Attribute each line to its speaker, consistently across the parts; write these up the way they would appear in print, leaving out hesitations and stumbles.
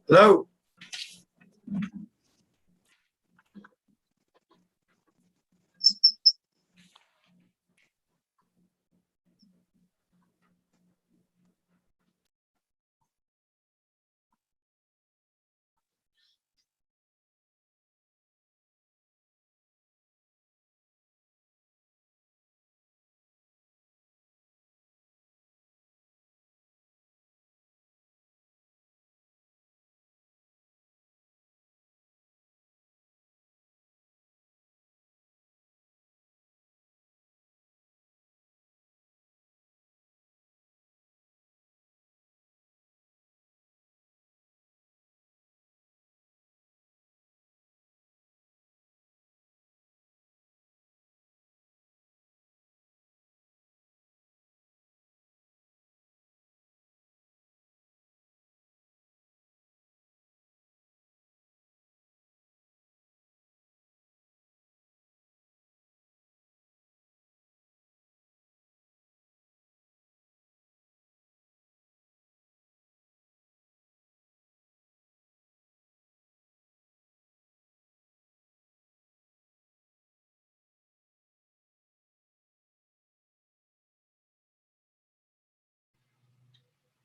Speaker 1: Hello.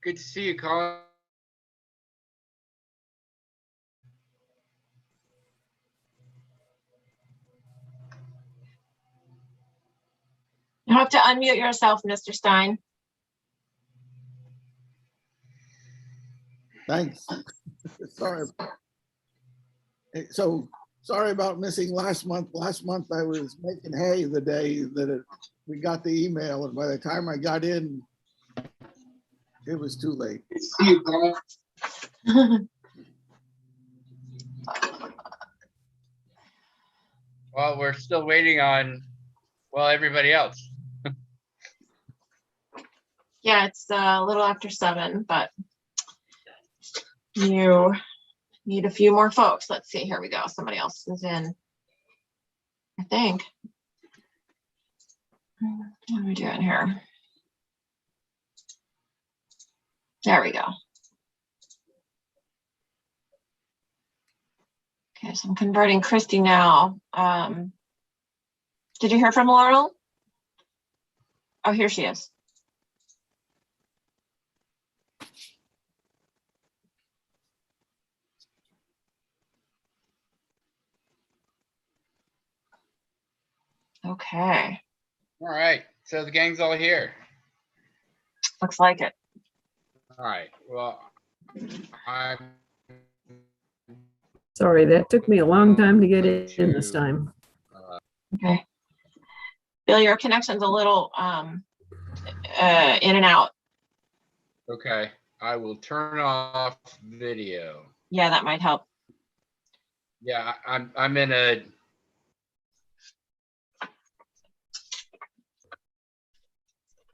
Speaker 1: Good to see you, Colin.
Speaker 2: You have to unmute yourself, Mr. Stein.
Speaker 3: Thanks. Sorry. So sorry about missing last month. Last month I was making hay the day that we got the email, and by the time I got in, it was too late.
Speaker 1: Good to see you, Colin. Well, we're still waiting on, well, everybody else.
Speaker 2: Yeah, it's a little after 7, but you need a few more folks. Let's see, here we go. Somebody else is in, I think. What are we doing here? There we go. Okay, so I'm converting Christy now. Did you hear from Laurel? Oh, here she is. Okay,
Speaker 1: All right, so the gang's all here.
Speaker 2: looks like it.
Speaker 1: All right, well, I'm
Speaker 4: Sorry, that took me a long time to get in this time.
Speaker 2: Okay. Bill, your connection's a little in and out.
Speaker 1: okay. I will turn off video.
Speaker 2: Yeah, that might help.
Speaker 1: Yeah, I'm in a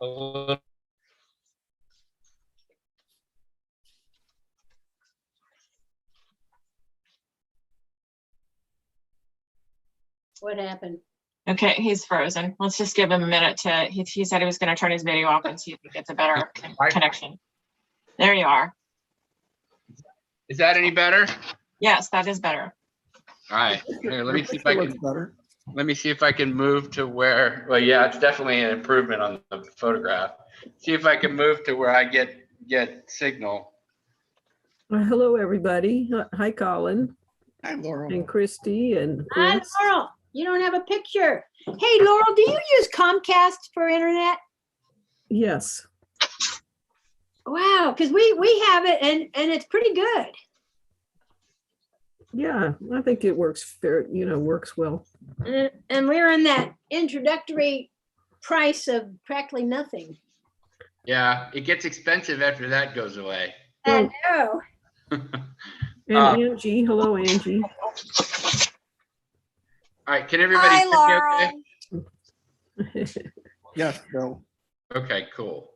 Speaker 1: little.
Speaker 5: What happened?
Speaker 2: Okay, he's frozen. Let's just give him a minute to, he said he was gonna turn his video off and see if he gets a better connection. There you are.
Speaker 1: Is that any better?
Speaker 2: Yes, that is better.
Speaker 1: All right, here, let me see if I
Speaker 3: It looks
Speaker 1: can,
Speaker 3: better.
Speaker 1: let me see if I can move to where, well, yeah, it's definitely an improvement on the photograph. See if I can move to where I get signal.
Speaker 4: Hello, everybody. Hi, Colin
Speaker 3: Hi, Laurel.
Speaker 4: and Christy and
Speaker 5: Hi,
Speaker 4: Chris.
Speaker 5: Laurel. You don't have a picture. Hey, Laurel, do you use Comcast for internet?
Speaker 4: Yes.
Speaker 5: Wow, because we have it and it's pretty good.
Speaker 4: Yeah, I think it works fair, works well.
Speaker 5: And we're in that introductory price of practically nothing.
Speaker 1: Yeah, it gets expensive after that goes away.
Speaker 5: I know.
Speaker 4: And Angie, hello, Angie.
Speaker 1: All right, can everybody
Speaker 6: Hi,
Speaker 1: hear me
Speaker 6: Laurel.
Speaker 3: Yes, Bill.
Speaker 1: okay, cool.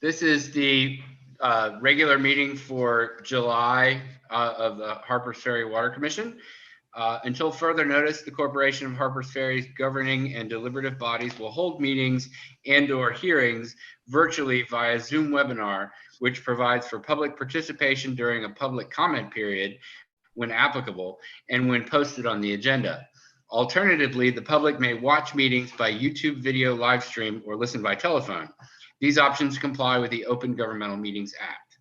Speaker 1: This is the regular meeting for July of the Harpers Ferry Water Commission. Until further notice, the Corporation of Harpers Ferry's governing and deliberative bodies will hold meetings and/or hearings virtually via Zoom webinar, which provides for public participation during a public comment period when applicable and when posted on the agenda. Alternatively, the public may watch meetings by YouTube video live stream or listen by telephone. These options comply with the Open Governmental Meetings Act.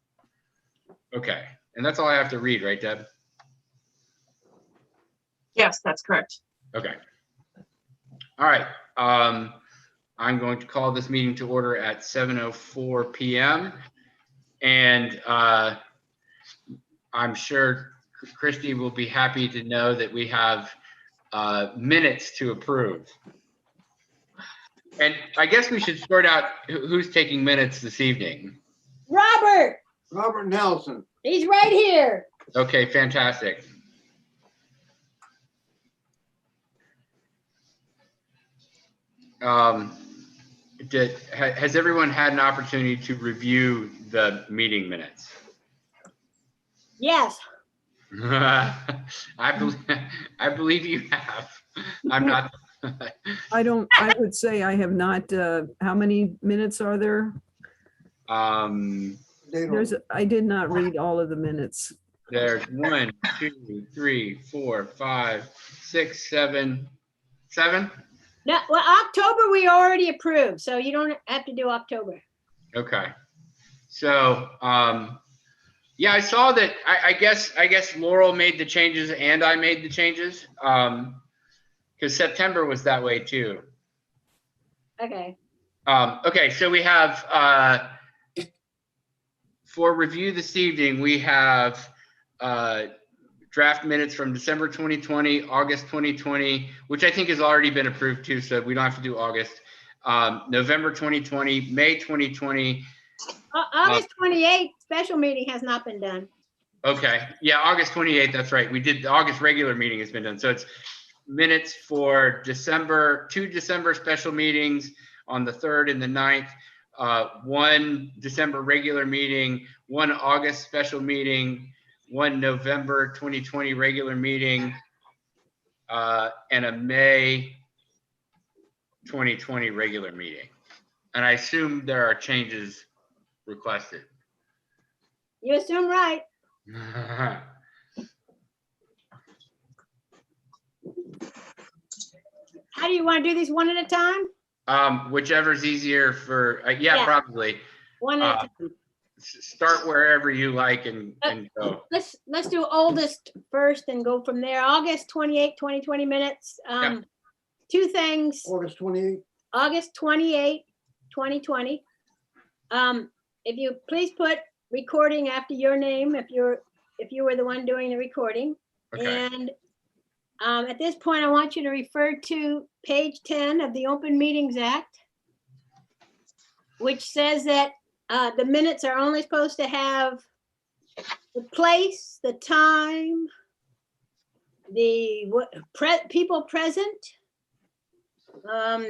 Speaker 1: Okay, and that's all I have to read, right, Deb?
Speaker 2: Yes, that's correct.
Speaker 1: Okay. All right. I'm going to call this meeting to order at 7:04 p.m. And I'm sure Christy will be happy to know that we have minutes to approve. And I guess we should sort out who's taking minutes this evening.
Speaker 5: Robert,
Speaker 3: Robert Nelson.
Speaker 5: he's right here.
Speaker 1: Okay, fantastic. Has everyone had an opportunity to review the meeting minutes?
Speaker 5: Yes.
Speaker 1: I believe you have. I'm not.
Speaker 4: I would say I have not, how many minutes are there? I did not read all of the minutes.
Speaker 1: There's 1, 2, 3, 4, 5, 6, 7.
Speaker 5: No, well, October we already approved, so you don't have to do October.
Speaker 1: Okay. So, yeah, I saw that. I guess Laurel made the changes and I made the changes. Because September was that way too.
Speaker 5: Okay,
Speaker 1: Okay, so we have, for review this evening, we have, draft minutes from December 2020, August 2020, which I think has already been approved too, so we don't have to do August. November 2020, May 2020.
Speaker 5: August 28th, special meeting has not been done.
Speaker 1: Okay, yeah, August 28th, that's right. We did, the August regular meeting has been done. So it's minutes for December, 2 December special meetings on the 3rd and the 9th, 1 December regular meeting, 1 August special meeting, 1 November 2020 regular meeting, and a May 2020 regular meeting. And I assume there are changes requested.
Speaker 5: You assume right. How do you want to do these one at a time?
Speaker 1: Whichever's easier for, yeah,
Speaker 5: Yeah.
Speaker 1: probably.
Speaker 5: One at a time.
Speaker 1: Start wherever you like and go.
Speaker 5: Let's do oldest first and go from there. August 28, 2020 minutes.
Speaker 1: Yeah.
Speaker 5: Two things.
Speaker 3: August 28th.
Speaker 5: August 28, 2020. If you please put recording after your name, if you were the one doing the recording.
Speaker 1: Okay.
Speaker 5: And at this point, I want you to refer to page 10 of the Open Meetings Act, which says that the minutes are only supposed to have the place, the time, the people present,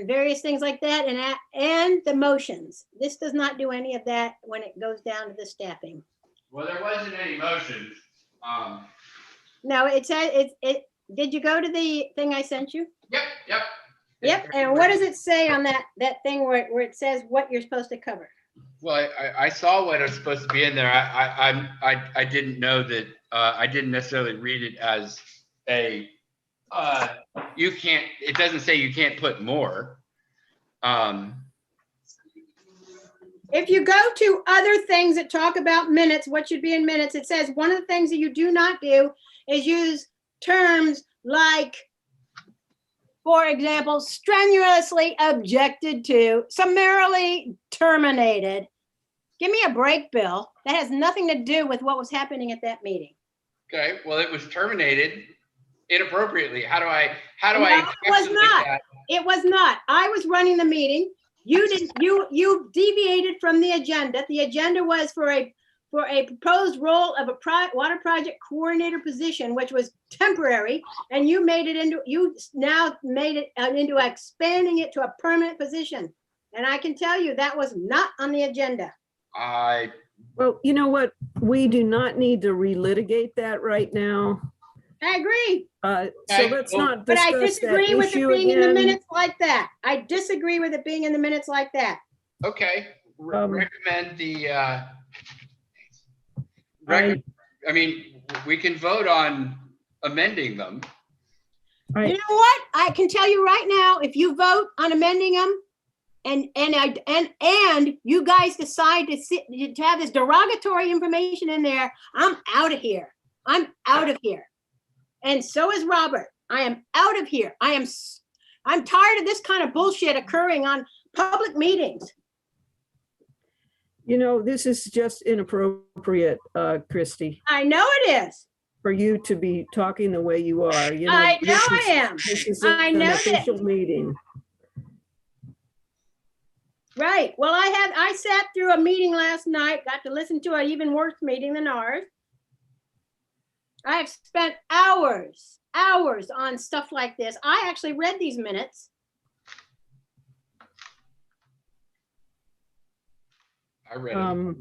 Speaker 5: various things like that, and the motions. This does not do any of that when it goes down to the staffing.
Speaker 1: Well, there wasn't any motions.
Speaker 5: No, it said did you go to the thing I sent you?
Speaker 1: Yep.
Speaker 5: Yep. And what does it say on that thing where it says what you're supposed to cover?
Speaker 1: Well, I saw what was supposed to be in there. I didn't know that. I didn't necessarily read it as a. You can't. It doesn't say you can't put more.
Speaker 5: If you go to other things that talk about minutes, what should be in minutes, it says one of the things that you do not do is use terms like, for example, strenuously objected to, summarily terminated. Give me a break, Bill. That has nothing to do with what was happening at that meeting.
Speaker 1: Okay. Well, it was terminated inappropriately. How do I?
Speaker 5: No, it was
Speaker 1: encapsulate
Speaker 5: not.
Speaker 1: that?
Speaker 5: It was not. I was running the meeting. You didn't. You deviated from the agenda. The agenda was for a proposed role of a water project coordinator position, which was temporary, and you now made it into expanding it to a permanent position. And I can tell you that was not on the agenda.
Speaker 4: Well, you know what? We do not need to relitigate that right now.
Speaker 5: I agree,
Speaker 4: So
Speaker 1: Okay,
Speaker 4: let's
Speaker 1: well,
Speaker 4: not
Speaker 5: but I
Speaker 4: discuss that
Speaker 5: disagree with it
Speaker 4: issue
Speaker 5: being in the
Speaker 4: again.
Speaker 5: minutes like that. I disagree with it being in the minutes like that.
Speaker 1: Okay. Recommend the.
Speaker 4: I-
Speaker 1: I mean, we can vote on amending them.
Speaker 4: Right.
Speaker 5: You know what? I can tell you right now, if you vote on amending them and you guys decide to have this derogatory information in there, I'm out of here. I'm out of here. And so is Robert. I am out of here. I'm tired of this kind of bullshit occurring on public meetings.
Speaker 4: You know, this is just inappropriate, Christie,
Speaker 5: I know it is.
Speaker 4: for you to be talking the way you are. You know,
Speaker 5: I know
Speaker 4: this
Speaker 5: I
Speaker 4: is-
Speaker 5: am.
Speaker 4: This is
Speaker 5: I
Speaker 4: an
Speaker 5: know that.
Speaker 4: official meeting.
Speaker 5: Right. Well, I sat through a meeting last night, got to listen to an even worse meeting than ours. I have spent hours on stuff like this. I actually read these minutes.
Speaker 1: I read it.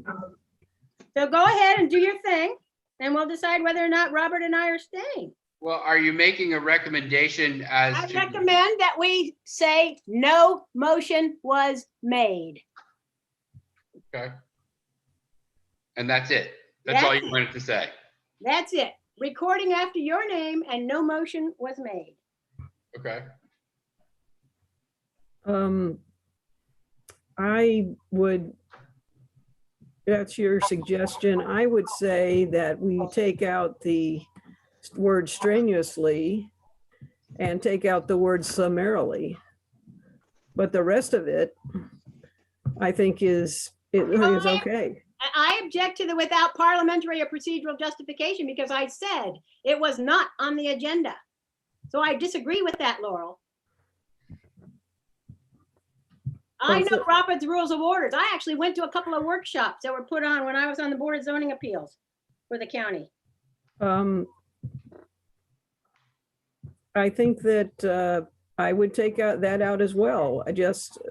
Speaker 5: So go ahead and do your thing, and we'll decide whether or not Robert and I are staying.
Speaker 1: Well, are you making a recommendation as
Speaker 5: I
Speaker 1: to?
Speaker 5: recommend that we say no motion was made.
Speaker 1: Okay. And that's it. That's all
Speaker 5: That's
Speaker 1: you
Speaker 5: it.
Speaker 1: wanted to say.
Speaker 5: That's it. Recording after your name and no motion was made.
Speaker 1: Okay.
Speaker 4: I would that's your suggestion. I would say that we take out the word strenuously and take out the word summarily. But the rest of it, I think is okay.
Speaker 5: I object to the without parliamentary or procedural justification because I said it was not on the agenda. So I disagree with that, Laurel. I know Robert's Rules of Orders. I actually went to a couple of workshops that were put on when I was on the Board of Zoning Appeals for the county.
Speaker 4: I think that I would take that out as well.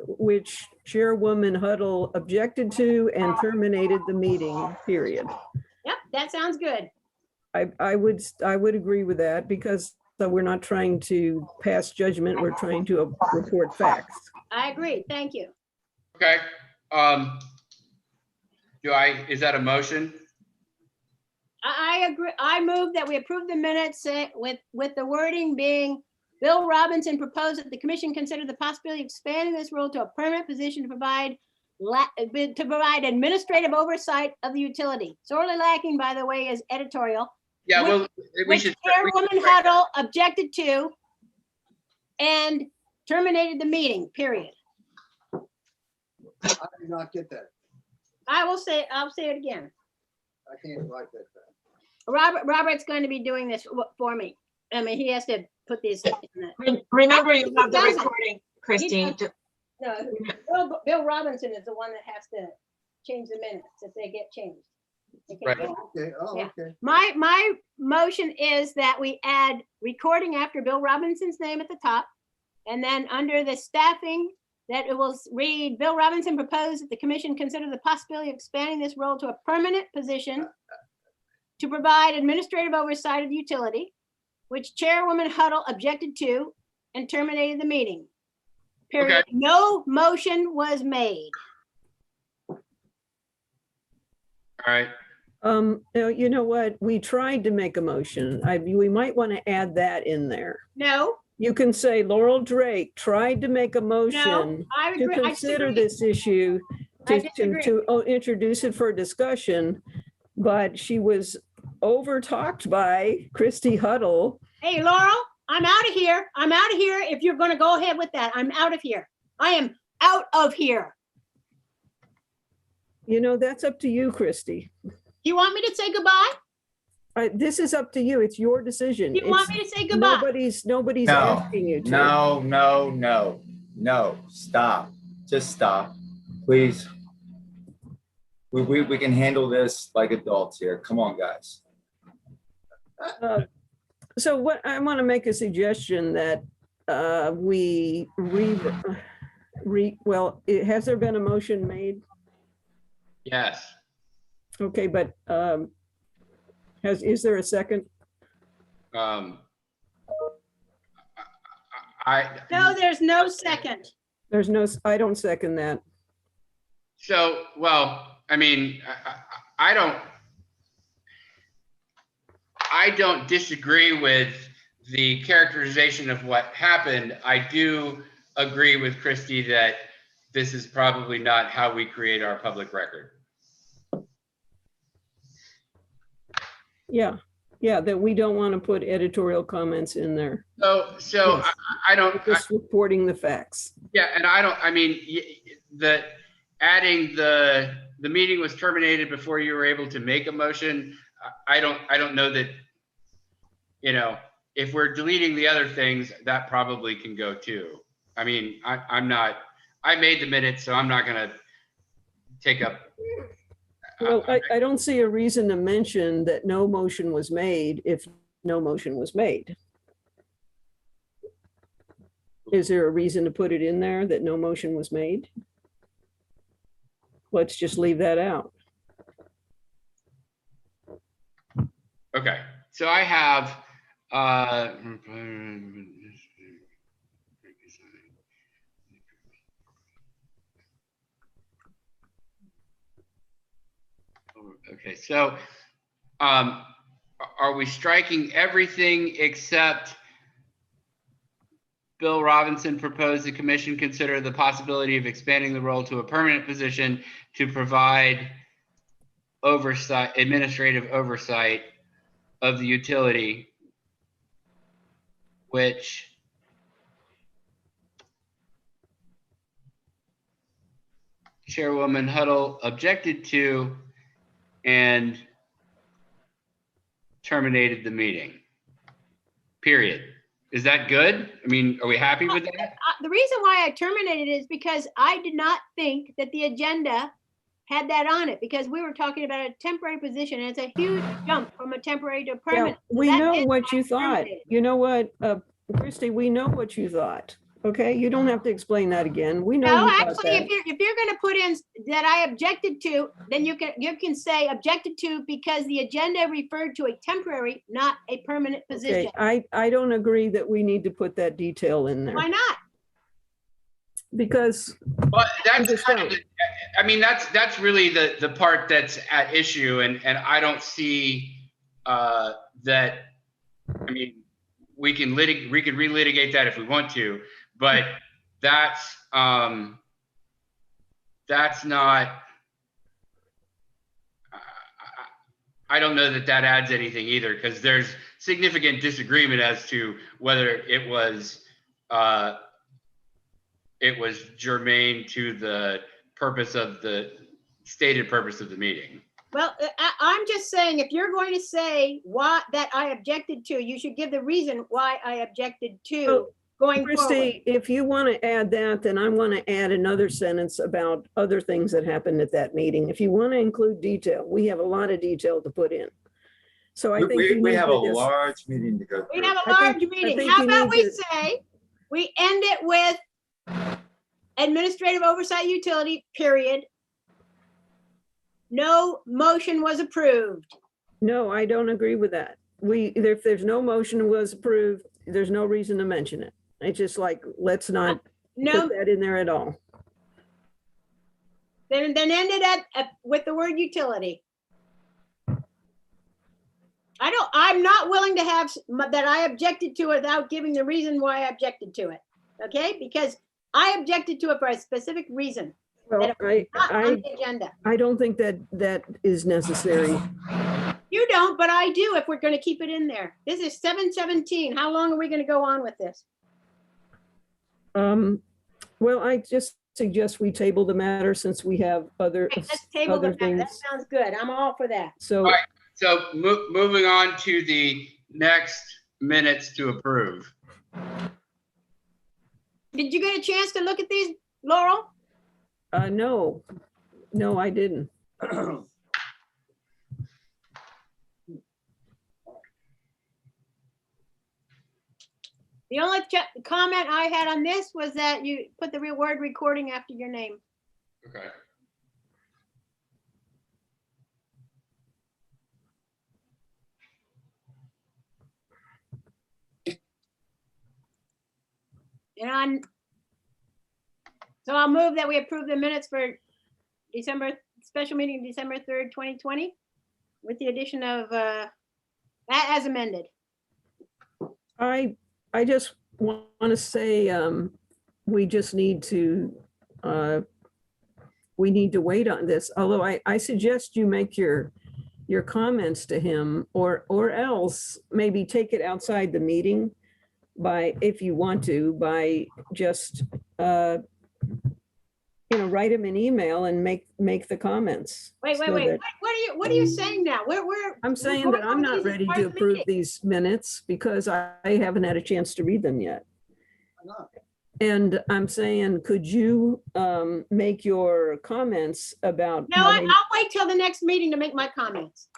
Speaker 4: Which Chairwoman Huddle objected to and terminated the meeting, period.
Speaker 5: Yep, that sounds good.
Speaker 4: I would agree with that because we're not trying to pass judgment. We're trying to report facts.
Speaker 5: I agree. Thank you.
Speaker 1: Okay. Is that a motion?
Speaker 5: I agree. I move that we approve the minutes with the wording being Bill Robinson proposed that the commission consider the possibility of expanding this role to a permanent position to provide administrative oversight of the utility. Sorely lacking, by the way, is editorial.
Speaker 1: Yeah, well, we should.
Speaker 5: Chairwoman Huddle objected to and terminated the meeting, period.
Speaker 3: I did not get that.
Speaker 5: I'll say it again.
Speaker 3: I can't write that down.
Speaker 5: Robert's going to be doing this for me. I mean, he has to put these in the.
Speaker 2: Remember, you have the
Speaker 5: doesn't.
Speaker 2: recording, Christy.
Speaker 5: No, Bill Robinson is the one that has to change the minutes if they get changed.
Speaker 1: Right.
Speaker 3: Okay, oh,
Speaker 5: Yeah.
Speaker 3: okay.
Speaker 5: My motion is that we add recording after Bill Robinson's name at the top. And then under the staffing, that it will read, Bill Robinson proposed that the commission consider the possibility of expanding this role to a permanent position to provide administrative oversight of the utility, which Chairwoman Huddle objected to and terminated the meeting. Period.
Speaker 1: Okay.
Speaker 5: No motion was made.
Speaker 1: All right.
Speaker 4: You know what? We tried to make a motion. We might want to add that in there.
Speaker 5: No,
Speaker 4: You can say Laurel Drake tried to make a motion
Speaker 5: I
Speaker 4: to
Speaker 5: agree. I
Speaker 4: consider
Speaker 5: disagree.
Speaker 4: this issue,
Speaker 5: I
Speaker 4: to
Speaker 5: disagree.
Speaker 4: introduce it for discussion, but she was overtalked by Christy Huddle.
Speaker 5: Hey, Laurel, I'm out of here. I'm out of here. If you're gonna go ahead with that, I'm out of here. I am out of here.
Speaker 4: You know, that's up to you, Christy.
Speaker 5: You want me to say goodbye?
Speaker 4: This is up to you. It's your decision.
Speaker 5: You want
Speaker 4: It's-
Speaker 5: me to say goodbye?
Speaker 4: Nobody's
Speaker 6: No,
Speaker 4: asking you to.
Speaker 6: no, stop. Just stop, please. We can handle this like adults here. Come on, guys.
Speaker 4: So what, I want to make a suggestion that we has there been a motion made?
Speaker 1: Yes.
Speaker 4: Okay, but is there a second?
Speaker 5: No, there's no second.
Speaker 4: There's no, I don't second that.
Speaker 1: So, well, I mean, I don't disagree with the characterization of what happened. I do agree with Christy that this is probably not how we create our public record.
Speaker 4: Yeah, that we don't want to put editorial comments in there.
Speaker 1: So
Speaker 4: Yes.
Speaker 1: I don't,
Speaker 4: Just reporting the facts.
Speaker 1: yeah, and I mean, adding the meeting was terminated before you were able to make a motion. I don't know that, you know, if we're deleting the other things, that probably can go too. I mean, I made the minutes, so I'm not gonna take up.
Speaker 4: Well, I don't see a reason to mention that no motion was made if no motion was made. Is there a reason to put it in there that no motion was made? Let's just leave that out.
Speaker 1: Okay, so I have, okay, so, are we striking everything except Bill Robinson proposed the commission consider the possibility of expanding the role to a permanent position to provide oversight, administrative oversight of the utility, which Chairwoman Huddle objected to and terminated the meeting. Period. Is that good? I mean, are we happy with that?
Speaker 5: The reason why I terminated it is because I did not think that the agenda had that on it, because we were talking about a temporary position, and it's a huge jump from a temporary to a
Speaker 4: Yeah,
Speaker 5: permanent. So
Speaker 4: we
Speaker 5: that
Speaker 4: know
Speaker 5: is
Speaker 4: what
Speaker 5: why
Speaker 4: you
Speaker 5: I
Speaker 4: thought.
Speaker 5: terminated it.
Speaker 4: You know what, Christie, we know what you thought. Okay, you don't have to explain that again. We know
Speaker 5: No,
Speaker 4: you thought
Speaker 5: actually,
Speaker 4: that.
Speaker 5: if you're gonna put in that I objected to, then you can say objected to because the agenda referred to a temporary, not a permanent position.
Speaker 4: Okay, I don't agree that we need to put that detail in there
Speaker 5: Why not?
Speaker 4: because
Speaker 1: But that's
Speaker 4: just
Speaker 1: kind of,
Speaker 4: don't.
Speaker 1: I mean, that's really the part that's at issue, and I don't see that. I mean, we could relitigate that if we want to, but that's not. I don't know that adds anything either, because there's significant disagreement as to whether it was germane to the purpose of the stated purpose of the meeting.
Speaker 5: Well, I'm just saying, if you're going to say what that I objected to, you should give the reason why I objected to
Speaker 4: Oh,
Speaker 5: going forward.
Speaker 4: Christie, if you want to add that, then I want to add another sentence about other things that happened at that meeting. If you want to include detail, we have a lot of detail to put in. So I think you
Speaker 6: We
Speaker 4: need
Speaker 6: have
Speaker 4: to
Speaker 6: a
Speaker 4: just-
Speaker 6: large meeting to go
Speaker 5: We
Speaker 6: through.
Speaker 5: have a
Speaker 4: I think-
Speaker 5: large
Speaker 4: I
Speaker 5: meeting.
Speaker 4: think
Speaker 5: How
Speaker 4: you
Speaker 5: about
Speaker 4: need
Speaker 5: we
Speaker 4: to-
Speaker 5: say, we end it with administrative oversight utility, period. No motion was approved.
Speaker 4: No, I don't agree with that. If there's no motion was approved, there's no reason to mention it. It's just like, let's not
Speaker 5: No,
Speaker 4: put that in there at all.
Speaker 5: then ended with the word utility. I'm not willing to have that I objected to it without giving the reason why I objected to it. Okay, because I objected to it for a specific reason,
Speaker 4: Well,
Speaker 5: not on the agenda.
Speaker 4: I don't think that is necessary.
Speaker 5: You don't, but I do if we're gonna keep it in there. This is 7:17. How long are we gonna go on with this?
Speaker 4: Well, I just suggest we table the matter since we have other
Speaker 5: Okay, let's table the matter. That
Speaker 4: things.
Speaker 5: sounds good. I'm all for that.
Speaker 4: So,
Speaker 1: All right. So moving on to the next minutes to approve.
Speaker 5: Did you get a chance to look at these, Laurel?
Speaker 4: no, I didn't.
Speaker 5: The only comment I had on this was that you put the real word recording after your name.
Speaker 1: Okay.
Speaker 5: So I'll move that we approve the minutes for special meeting, December 3rd, 2020, with the addition of, as amended.
Speaker 4: I just want to say, we just need to, we need to wait on this, although I suggest you make your comments to him, or else maybe take it outside the meeting by, if you want to, by just, write him an email and make the comments.
Speaker 5: Wait.
Speaker 4: so that-
Speaker 5: What are you saying now?
Speaker 4: I'm saying that I'm not ready to approve these minutes because I haven't had a chance to read them yet. And I'm saying, could you make your comments about?
Speaker 5: No,
Speaker 4: how
Speaker 5: I'll
Speaker 4: they-
Speaker 5: wait till the next meeting to make my comments.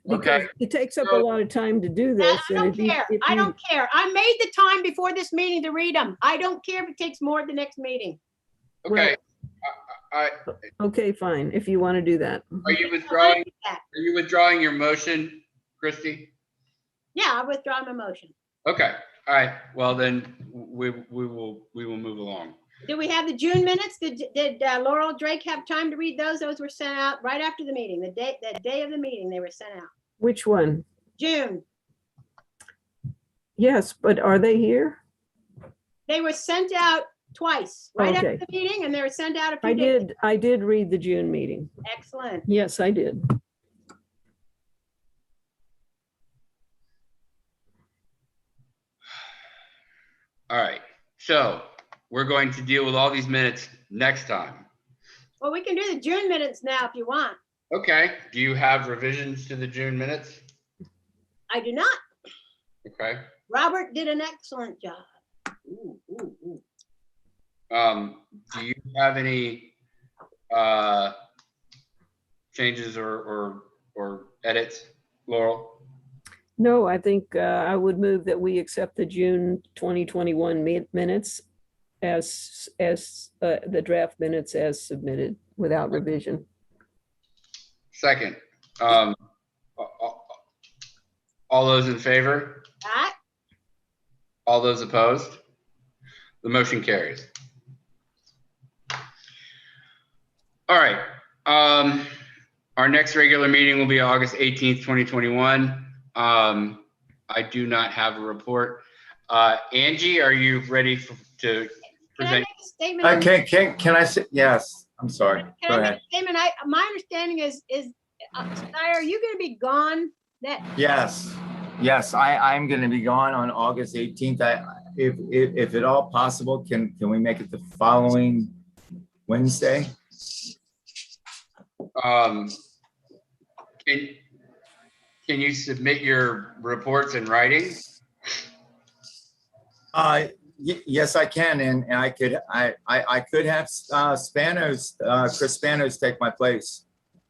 Speaker 4: because
Speaker 1: Okay.
Speaker 4: it takes up a lot of time to do this.
Speaker 5: I
Speaker 4: and
Speaker 5: don't
Speaker 4: if you-
Speaker 5: care.
Speaker 4: if
Speaker 5: I
Speaker 4: you-
Speaker 5: don't care. I made the time before this meeting to read them. I don't care if it takes more at the next meeting.
Speaker 1: Okay.
Speaker 4: Okay, fine, if you want to do that.
Speaker 1: Are you withdrawing your motion, Christie?
Speaker 5: Yeah, I withdraw my motion.
Speaker 1: Okay. All right. Well, then we will move along.
Speaker 5: Do we have the June minutes? Did Laurel Drake have time to read those? Those were sent out right after the meeting, the day of the meeting, they were sent out.
Speaker 4: Which one?
Speaker 5: June.
Speaker 4: Yes, but are they here?
Speaker 5: They were sent out twice, right after
Speaker 4: Okay.
Speaker 5: the meeting, and they were sent out a few days.
Speaker 4: I did read the June meeting.
Speaker 5: Excellent.
Speaker 4: Yes, I did.
Speaker 1: All right, so we're going to deal with all these minutes next time.
Speaker 5: Well, we can do the June minutes now if you want.
Speaker 1: Okay, do you have revisions to the June minutes?
Speaker 5: I do not.
Speaker 1: Okay.
Speaker 5: Robert did an excellent job.
Speaker 1: Do you have any changes or edits, Laurel?
Speaker 4: No, I think I would move that we accept the June 2021 minutes as the draft minutes as submitted without revision.
Speaker 1: Second, all those in favor?
Speaker 5: Right?
Speaker 1: All those opposed? The motion carries. All right. Our next regular meeting will be August 18th, 2021. I do not have a report. Angie, are you ready to
Speaker 5: Can I
Speaker 1: present?
Speaker 5: make a statement? on-
Speaker 6: Can I say, yes, I'm sorry.
Speaker 5: Can
Speaker 6: Go
Speaker 5: I make
Speaker 6: ahead.
Speaker 5: a statement? My understanding is, Sky, are you gonna be gone that,
Speaker 6: Yes, I'm gonna be gone on August 18th. If at all possible, can we make it the following Wednesday?
Speaker 1: Can you submit your reports in writing?
Speaker 6: Yes, I can, and I could have Chris Spanos take my place.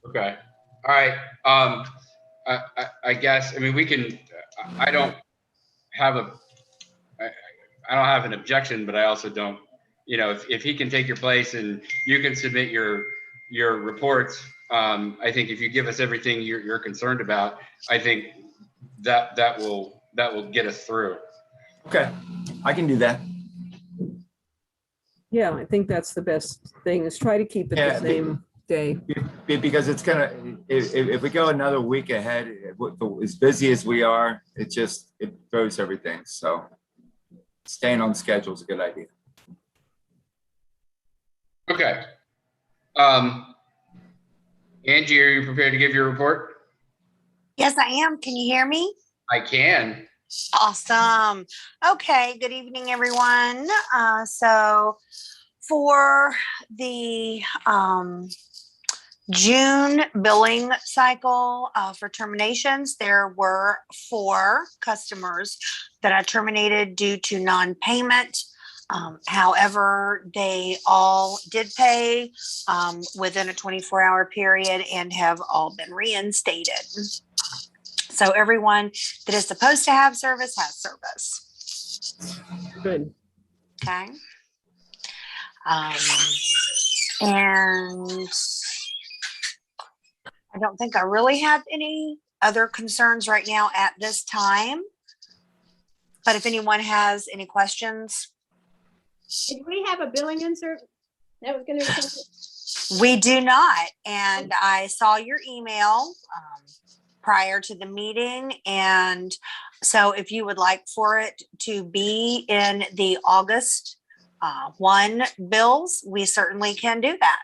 Speaker 1: Okay. All right. I guess, I mean, we can, I don't have an objection, but I also don't, if he can take your place and you can submit your reports, I think if you give us everything you're concerned about, I think that will get us through.
Speaker 6: Okay, I can do that.
Speaker 4: Yeah, I think that's the best thing is try to keep it
Speaker 6: Yeah,
Speaker 4: the same day.
Speaker 6: Because it's gonna, if we go another week ahead, as busy as we are, it throws everything. So staying on schedule is a good idea.
Speaker 1: Okay. Angie, are you prepared to give your report?
Speaker 7: Yes, I am. Can you hear me?
Speaker 1: I can.
Speaker 7: Awesome. Okay. Good evening, everyone. So for the June billing cycle for terminations, there were 4 customers that I terminated due to non-payment. However, they all did pay within a 24-hour period and have all been reinstated. So everyone that is supposed to have service has service.
Speaker 4: Good.
Speaker 7: Okay. And I don't think I really have any other concerns right now at this time. But if anyone has any questions.
Speaker 5: did we have a billing insert? That was gonna be something.
Speaker 7: We do not. And I saw your email prior to the meeting. And so if you would like for it to be in the August 1 bills, we certainly can do that.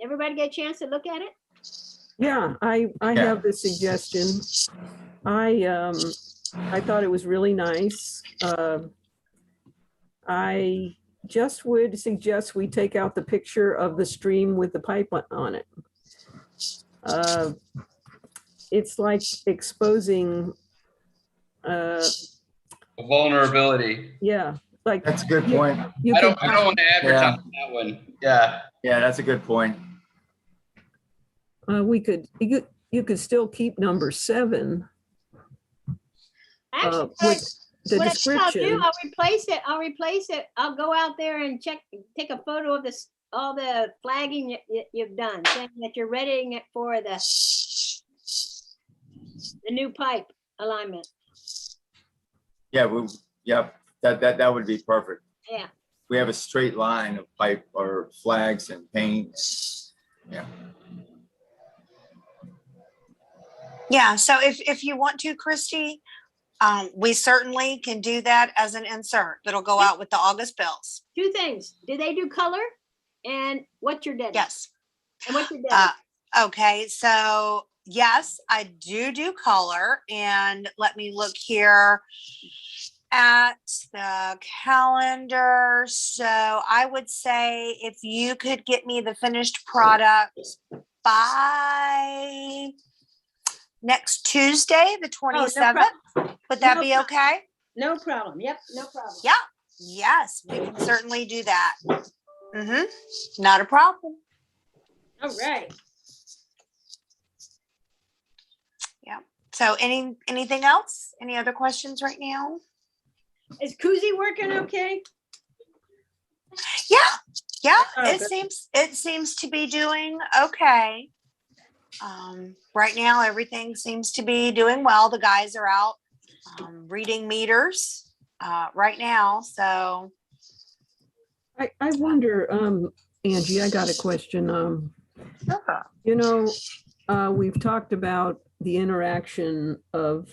Speaker 5: Everybody get a chance to look at it?
Speaker 4: Yeah, I have the suggestion. I thought it was really nice. I just would suggest we take out the picture of the stream with the pipe on it. It's like exposing,
Speaker 1: Vulnerability.
Speaker 4: yeah, like.
Speaker 6: That's a good point.
Speaker 4: You
Speaker 1: I don't
Speaker 4: could-
Speaker 1: want to advertise that one. Yeah.
Speaker 6: Yeah, that's a good point.
Speaker 4: you could still keep number 7
Speaker 5: Actually,
Speaker 4: with the
Speaker 5: what I'll
Speaker 4: description.
Speaker 5: do, I'll replace it. I'll go out there and take a photo of this, all the flagging you've done, saying that you're readying it for the new pipe alignment.
Speaker 6: Yeah, that would be perfect.
Speaker 5: Yeah.
Speaker 6: We have a straight line of pipe or flags and paint. Yeah.
Speaker 7: Yeah, so if you want to, Christy, we certainly can do that as an insert that'll go out with the August bills.
Speaker 5: 2 things. Do they do color? And what's your deadline?
Speaker 7: Yes.
Speaker 5: And what's your deadline?
Speaker 7: Okay, so yes, I do color, and let me look here at the calendar. So I would say if you could get me the finished product by next Tuesday, the 27th, would that be okay?
Speaker 5: No problem. Yep, no problem.
Speaker 7: Yeah. Yes, we can certainly do that. Mm-hmm. Not a problem.
Speaker 5: All right.
Speaker 7: So anything else? Any other questions right now?
Speaker 5: Is Koozie working okay?
Speaker 7: Yeah,
Speaker 5: Oh,
Speaker 7: it
Speaker 5: good.
Speaker 7: seems to be doing okay. Right now, everything seems to be doing well. The guys are out reading meters right now. So
Speaker 4: I wonder, Angie, I got a question. You know, we've talked about the interaction of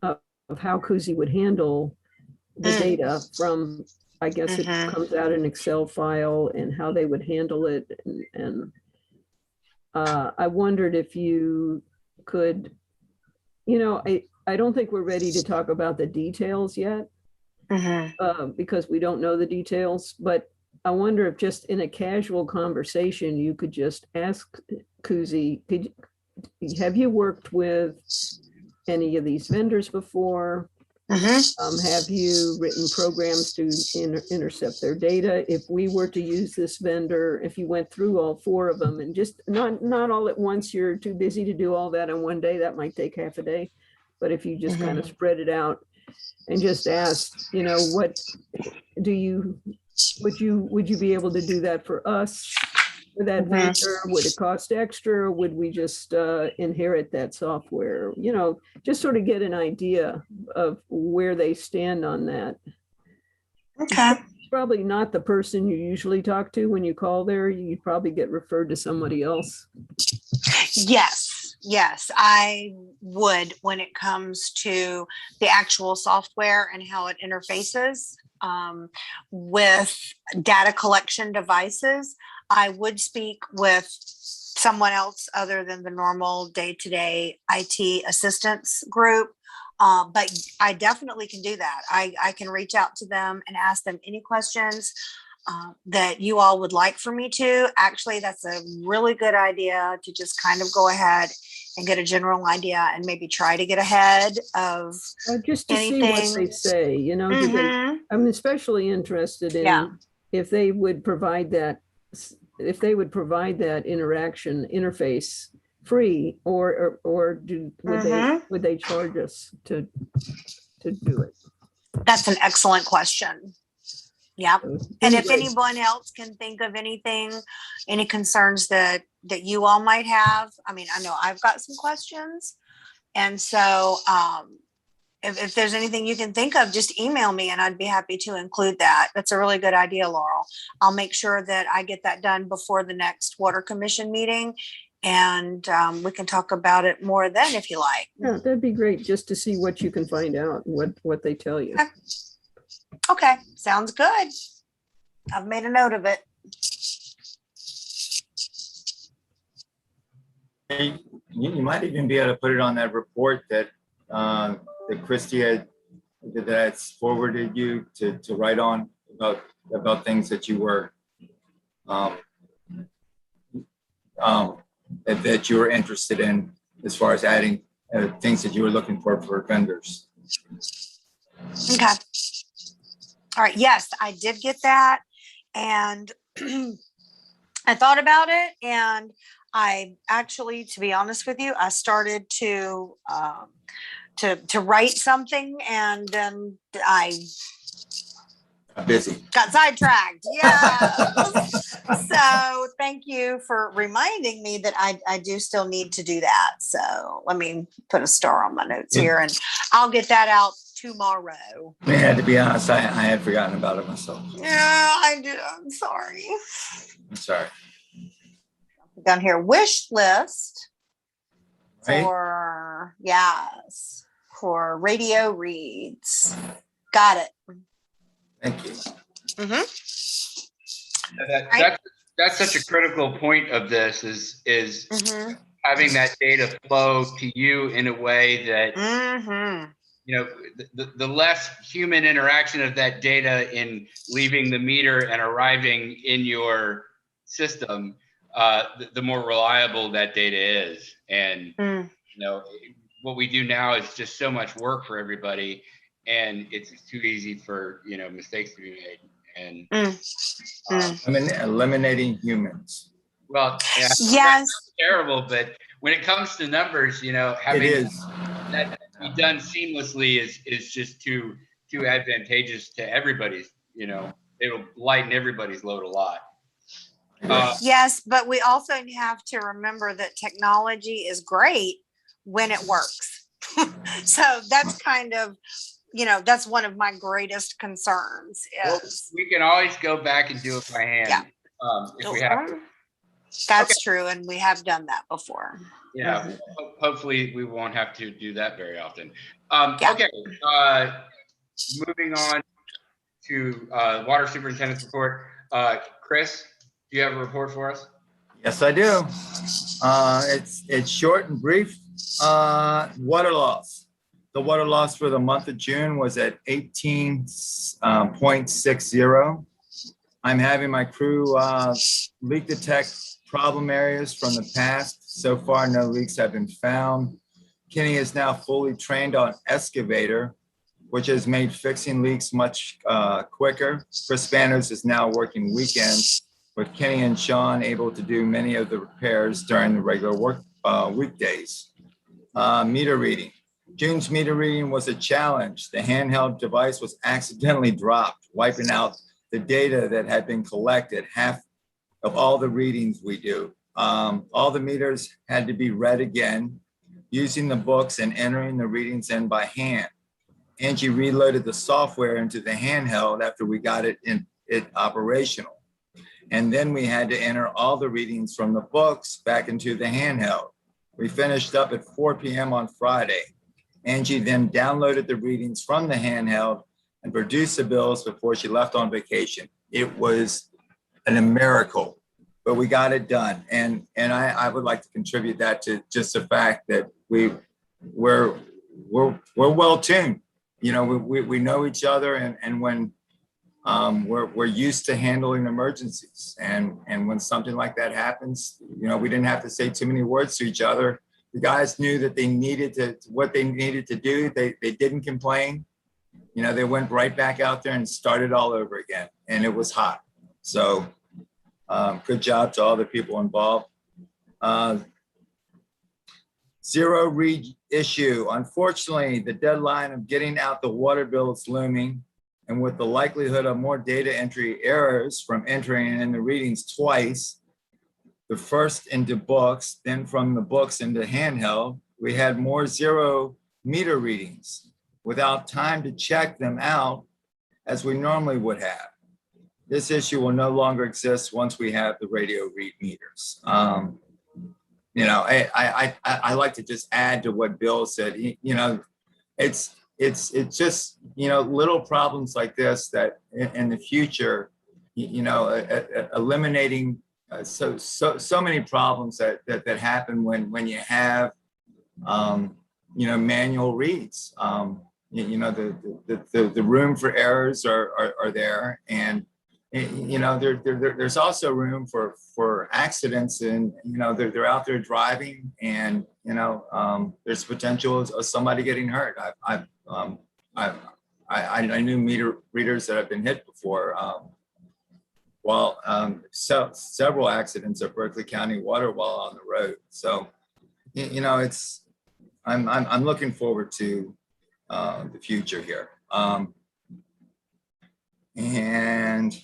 Speaker 4: how Koozie would handle the data from, I guess it comes out in Excel file, and how they would handle it. And I wondered if you could, you know, I don't think we're ready to talk about the details yet, because we don't know the details, but I wonder if just in a casual conversation, you could just ask Koozie, have you worked with any of these vendors before? Have you written programs to intercept their data? If we were to use this vendor, if you went through all 4 of them, and just not all at once, you're too busy to do all that in one day, that might take half a day. But if you just kind of spread it out and just ask, you know, what do you, would you be able to do that for us? For that vendor, would it cost extra? Or would we just inherit that software? You know, just sort of get an idea of where they stand on that.
Speaker 7: okay.
Speaker 4: Probably not the person you usually talk to when you call there. You'd probably get referred to somebody else.
Speaker 7: Yes, I would when it comes to the actual software and how it interfaces with data collection devices. I would speak with someone else other than the normal day-to-day IT assistance group. But I definitely can do that. I can reach out to them and ask them any questions that you all would like for me to. Actually, that's a really good idea to just kind of go ahead and get a general idea and maybe try to get ahead of
Speaker 4: Just to see what they say, you know, because I'm especially interested in if they would provide that, interaction interface free, or would they charge us to do it?
Speaker 7: That's an excellent question. Yep. And if
Speaker 4: Anyway,
Speaker 7: anyone else can think of anything, any concerns that you all might have, I mean, I know I've got some questions. And so if there's anything you can think of, just email me and I'd be happy to include that. That's a really good idea, Laurel. I'll make sure that I get that done before the next Water Commission meeting. And we can talk about it more then if you like.
Speaker 4: yeah, that'd be great, just to see what you can find out, what they tell you.
Speaker 7: Okay, sounds good. I've made a note of it.
Speaker 6: You might even be able to put it on that report that Christie that's forwarded you to write on about things that you were that you were interested in, as far as adding things that you were looking for vendors.
Speaker 7: Okay. All right. Yes, I did get that. And I thought about it, and I actually, to be honest with you, I started to write something, and then I
Speaker 6: Busy.
Speaker 7: got sidetracked. Yeah. So thank you for reminding me that I do still need to do that. So let me put a star on my notes here, and I'll get that out tomorrow.
Speaker 6: Yeah, to be honest, I had forgotten about it myself.
Speaker 7: Yeah, I do. I'm sorry.
Speaker 6: I'm sorry.
Speaker 7: Down here, wish list
Speaker 6: Right?
Speaker 7: for radio reads. Got it.
Speaker 6: Thank you.
Speaker 1: That's such a critical point of this is having that data flow to you in a way that you know, the less human interaction of that data in leaving the meter and arriving in your system, the more reliable that data is. And,
Speaker 7: Mm.
Speaker 1: you know, what we do now is just so much work for everybody, and it's too easy for, you know, mistakes to be made. And
Speaker 6: Eliminating humans.
Speaker 1: well, yeah,
Speaker 7: Yes.
Speaker 1: that's terrible, but when it comes to numbers, you know,
Speaker 6: It
Speaker 1: having
Speaker 6: is.
Speaker 1: that be done seamlessly is just too advantageous to everybody's, you know, it'll lighten everybody's load a lot.
Speaker 7: Yes, but we also have to remember that technology is great when it works. So that's kind of, you know, that's one of my greatest concerns
Speaker 1: Well,
Speaker 7: is,
Speaker 1: we can always go back and do it by hand.
Speaker 7: Yeah.
Speaker 1: If we have to.
Speaker 7: That's true. And we have done that before.
Speaker 1: Yeah, hopefully we won't have to do that very often.
Speaker 7: Yeah.
Speaker 1: Okay, moving on to water superintendent's report. Chris, do you have a report for us?
Speaker 6: Yes, I do. It's short and brief. Water loss. The water loss for the month of June was at 18.60. I'm having my crew leak detect problem areas from the past. So far, no leaks have been found. Kenny is now fully trained on excavator, which has made fixing leaks much quicker. Chris Spanos is now working weekends, with Kenny and Sean able to do many of the repairs during the regular work weekdays. Meter reading. June's meter reading was a challenge. The handheld device was accidentally dropped, wiping out the data that had been collected, half of all the readings we do. All the meters had to be read again, using the books and entering the readings in by hand. Angie reloaded the software into the handheld after we got it operational. And then we had to enter all the readings from the books back into the handheld. We finished up at 4 p.m. on Friday. Angie then downloaded the readings from the handheld and produced the bills before she left on vacation. It was a miracle, but we got it done. And I would like to contribute that to just the fact that we're well tuned. You know, we know each other, and when we're used to handling emergencies, and when something like that happens, you know, we didn't have to say too many words to each other. The guys knew that they needed to, what they needed to do. They didn't complain. You know, they went right back out there and started all over again, and it was hot. So good job to all the people involved. Zero reissue. Unfortunately, the deadline of getting out the water bill is looming, and with the likelihood of more data entry errors from entering in the readings twice, the first into books, then from the books into handheld, we had more zero meter readings without time to check them out as we normally would have. This issue will no longer exist once we have the radio read meters. You know, I like to just add to what Bill said. You know, it's just, you know, little problems like this that in the future, you know, eliminating so many problems that happen when you have you know, manual reads. You know, the room for errors are there, and you know, there's also room for accidents, and you know, they're out there driving, and you know, there's potential of somebody getting hurt. I knew meter readers that have been hit before. Several accidents at Berkeley County water while on the road. So, you know, I'm looking forward to the future here. And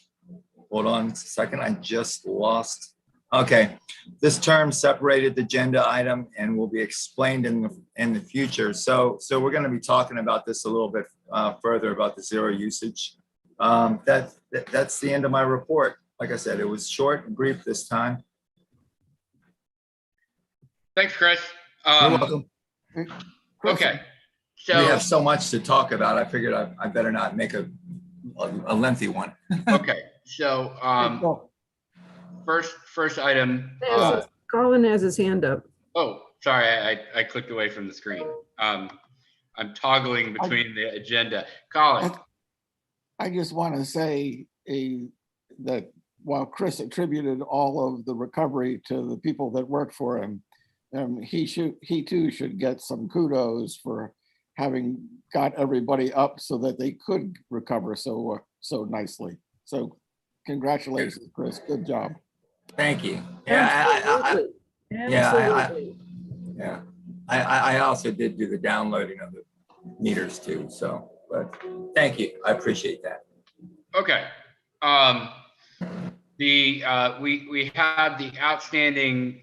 Speaker 6: hold on a second, I just lost. Okay, this term separated agenda item and will be explained in the future. So we're going to be talking about this a little bit further about the zero usage. That's the end of my report. Like I said, it was short and brief this time.
Speaker 1: Thanks, Chris.
Speaker 6: You're welcome.
Speaker 1: Okay,
Speaker 6: We have so much to talk about. I figured I better not make a lengthy one.
Speaker 1: okay, so first item.
Speaker 4: Colin has his hand up.
Speaker 1: Oh, sorry, I clicked away from the screen. I'm toggling between the agenda. Colin,
Speaker 3: I just want to say that while Chris attributed all of the recovery to the people that work for him, he too should get some kudos for having got everybody up so that they could recover so nicely. So congratulations, Chris. Good job.
Speaker 6: Thank you. Yeah,
Speaker 4: Absolutely.
Speaker 6: yeah,
Speaker 4: Absolutely.
Speaker 6: yeah. I also did do the downloading of the meters too. So, but thank you. I appreciate that.
Speaker 1: okay. We have the outstanding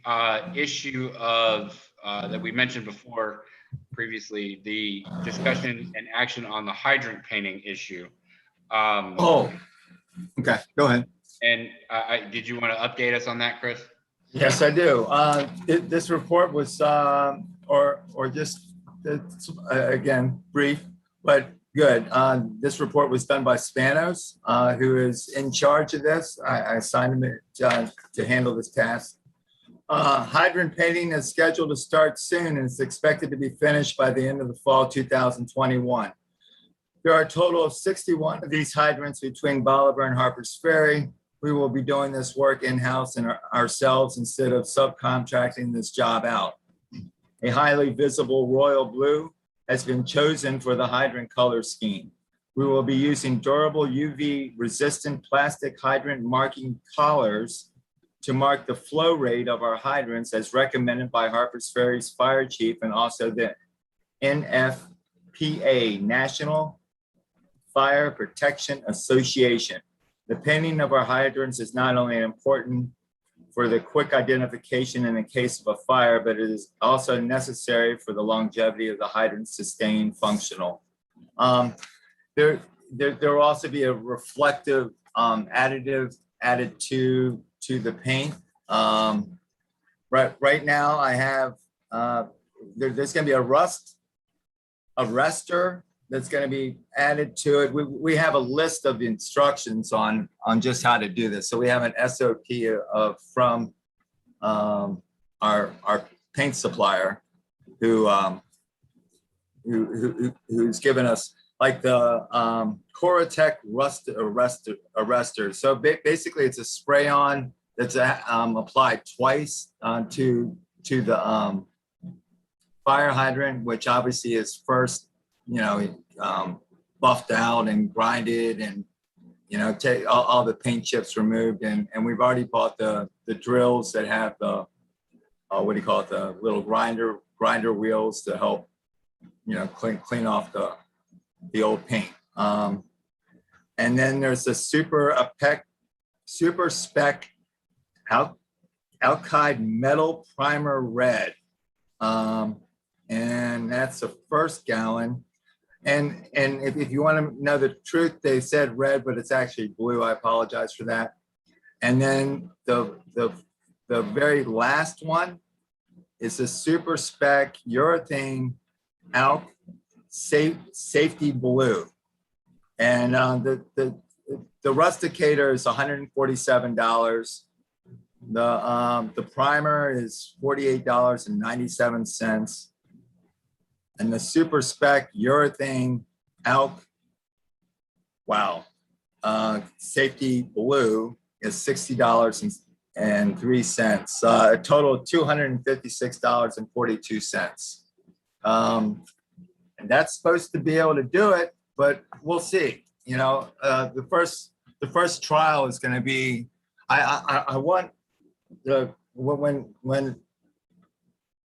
Speaker 1: issue of that we mentioned before previously, the discussion and action on the hydrant painting issue.
Speaker 6: Oh, okay. Go ahead.
Speaker 1: And did you want to update us on that, Chris?
Speaker 6: Yes, I do. This report was, or just, again, brief, but good. This report was done by Spanos, who is in charge of this. I assigned him to handle this task. Hydrant painting is scheduled to start soon and is expected to be finished by the end of the fall 2021. There are a total of 61 of these hydrants between Bolivar and Harpers Ferry. We will be doing this work in-house and ourselves instead of subcontracting this job out. A highly visible royal blue has been chosen for the hydrant color scheme. We will be using durable UV resistant plastic hydrant marking collars to mark the flow rate of our hydrants as recommended by Harpers Ferry's fire chief and also the NFPA, National Fire Protection Association. The painting of our hydrants is not only important for the quick identification in the case of a fire, but it is also necessary for the longevity of the hydrants to stay functional. There will also be a reflective additive added to the paint. Right now I have, there's gonna be a arrestor that's going to be added to it. We have a list of instructions on just how to do this. So we have an SOP from our paint supplier who's given us like the Coratec arrestor. So basically it's a spray on that's applied twice to the fire hydrant, which obviously is first, buffed out and grinded and, take all the paint chips removed. And we've already bought the drills that have the, the little grinder wheels to help, clean off the old paint. And then there's the super spec alkyd metal primer red. And that's the first gallon. And if you want to know the truth, they said red, but it's actually blue. I apologize for that. And then the very last one is a super spec urethane alk safety blue. And the rusticator is $147. The primer is $48.97. And the super spec urethane alk, safety blue is $60.03. A total of $256.42. And that's supposed to be able to do it, but we'll see. The first trial is going to be. I want when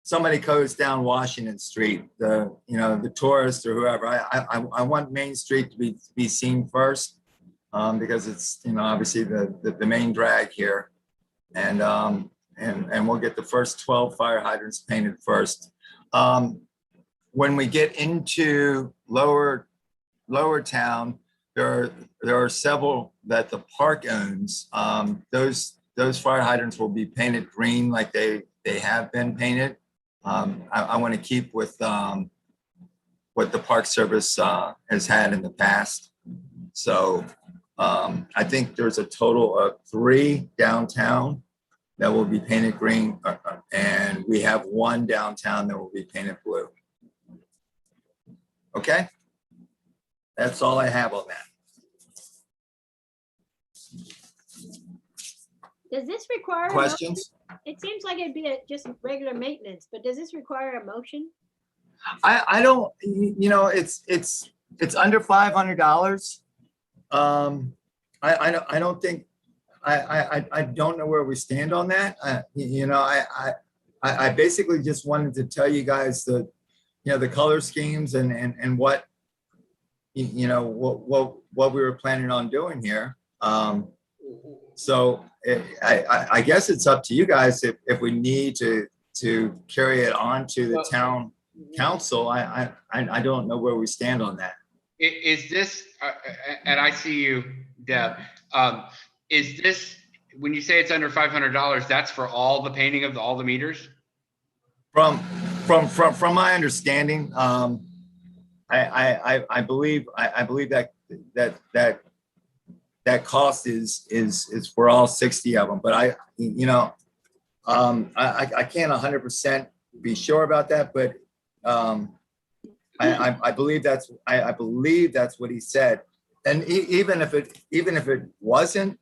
Speaker 6: somebody goes down Washington Street, the tourist or whoever, I want Main Street to be seen first, because it's, obviously the main drag here. And we'll get the first 12 fire hydrants painted first. When we get into lower town, there are several that the park owns. Those fire hydrants will be painted green like they have been painted. I want to keep with what the Park Service has had in the past. So I think there's a total of 3 downtown that will be painted green, and we have 1 downtown that will be painted blue. Okay? That's all I have on that.
Speaker 5: Does this require? a mo-
Speaker 6: Questions?
Speaker 5: It seems like it'd be just regular maintenance, but does this require a motion?
Speaker 6: I don't, it's under $500. I don't think, I don't know where we stand on that. I basically just wanted to tell you guys the color schemes and what, what we were planning on doing here. So I guess it's up to you guys if we need to carry it on to the town council. I don't know where we stand on that.
Speaker 1: Is this, and I see you, Deb, is this, when you say it's under $500, that's for all the painting of all the meters?
Speaker 6: From my understanding, I believe that cost is for all 60 of them, but I can't 100% be sure about that, but I believe that's what he said. And even if it wasn't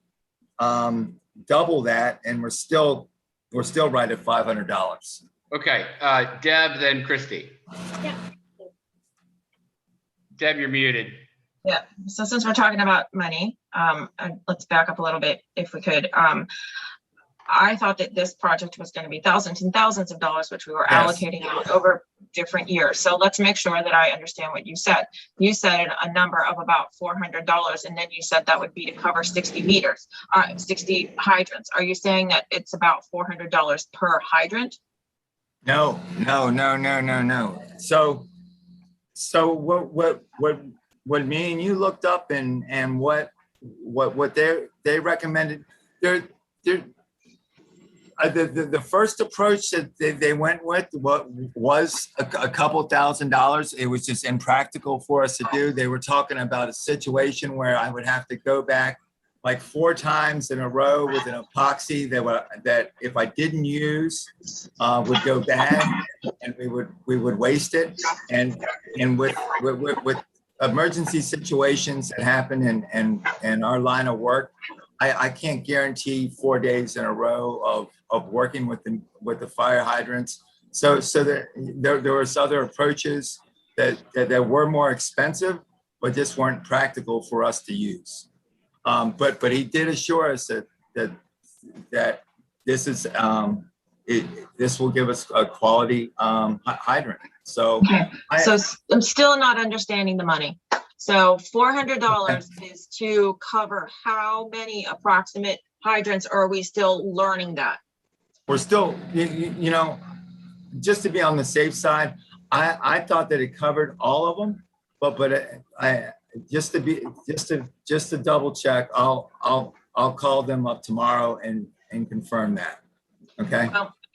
Speaker 6: double that, and we're still right at $500.
Speaker 1: Okay, Deb, then Christie.
Speaker 5: Yeah.
Speaker 1: Deb, you're muted.
Speaker 2: Yeah, so since we're talking about money, let's back up a little bit if we could. I thought that this project was going to be thousands and thousands of dollars, which we were
Speaker 6: Yes.
Speaker 2: allocating out over different years. So let's make sure that I understand what you said. You said a number of about $400, and then you said that would be to cover 60 meters, 60 hydrants. Are you saying that it's about $400 per hydrant?
Speaker 6: No. So what me and you looked up and what they recommended, the first approach that they went with was a couple $1,000s. It was just impractical for us to do. They were talking about a situation where I would have to go back like 4 times in a row with an epoxy that if I didn't use would go bad, and we would waste it. And with emergency situations that happen in our line of work, I can't guarantee 4 days in a row of working with the fire hydrants. So there was other approaches that were more expensive, but just weren't practical for us to use. But he did assure us that this is this will give us a quality hydrant. So
Speaker 2: Okay. So I'm still not understanding the money. So $400 is to cover how many approximate hydrants, or are we still learning that?
Speaker 6: we're still, just to be on the safe side, I thought that it covered all of them, but I just to double check, I'll call them up tomorrow and confirm that. Okay.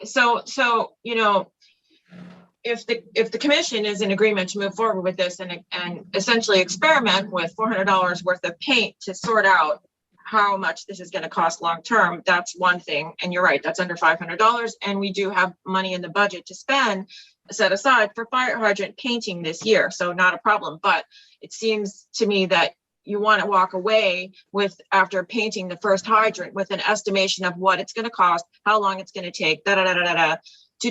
Speaker 2: So if the commission is in agreement to move forward with this and essentially experiment with $400 worth of paint to sort out how much this is going to cost long term, that's one thing. And you're right, that's under $500. And we do have money in the budget to set aside for fire hydrant painting this year. So not a problem. But it seems to me that you want to walk away with, after painting the first hydrant, with an estimation of what it's going to cost, how long it's going to take, to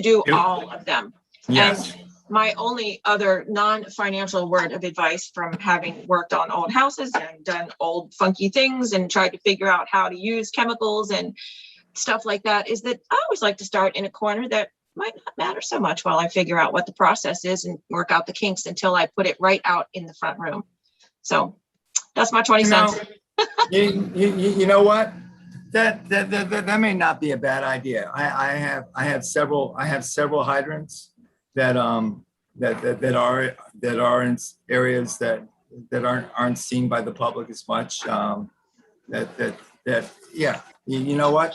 Speaker 2: do all of them.
Speaker 6: Yes.
Speaker 2: And my only other non-financial word of advice, from having worked on old houses and done old funky things and tried to figure out how to use chemicals and stuff like that, is that I always like to start in a corner that might not matter so much while I figure out what the process is and work out the kinks until I put it right out in the front room. So that's my 20 cents.
Speaker 6: You know what? That may not be a bad idea. I have several hydrants that are in areas that aren't seen by the public as much. Yeah. You know what?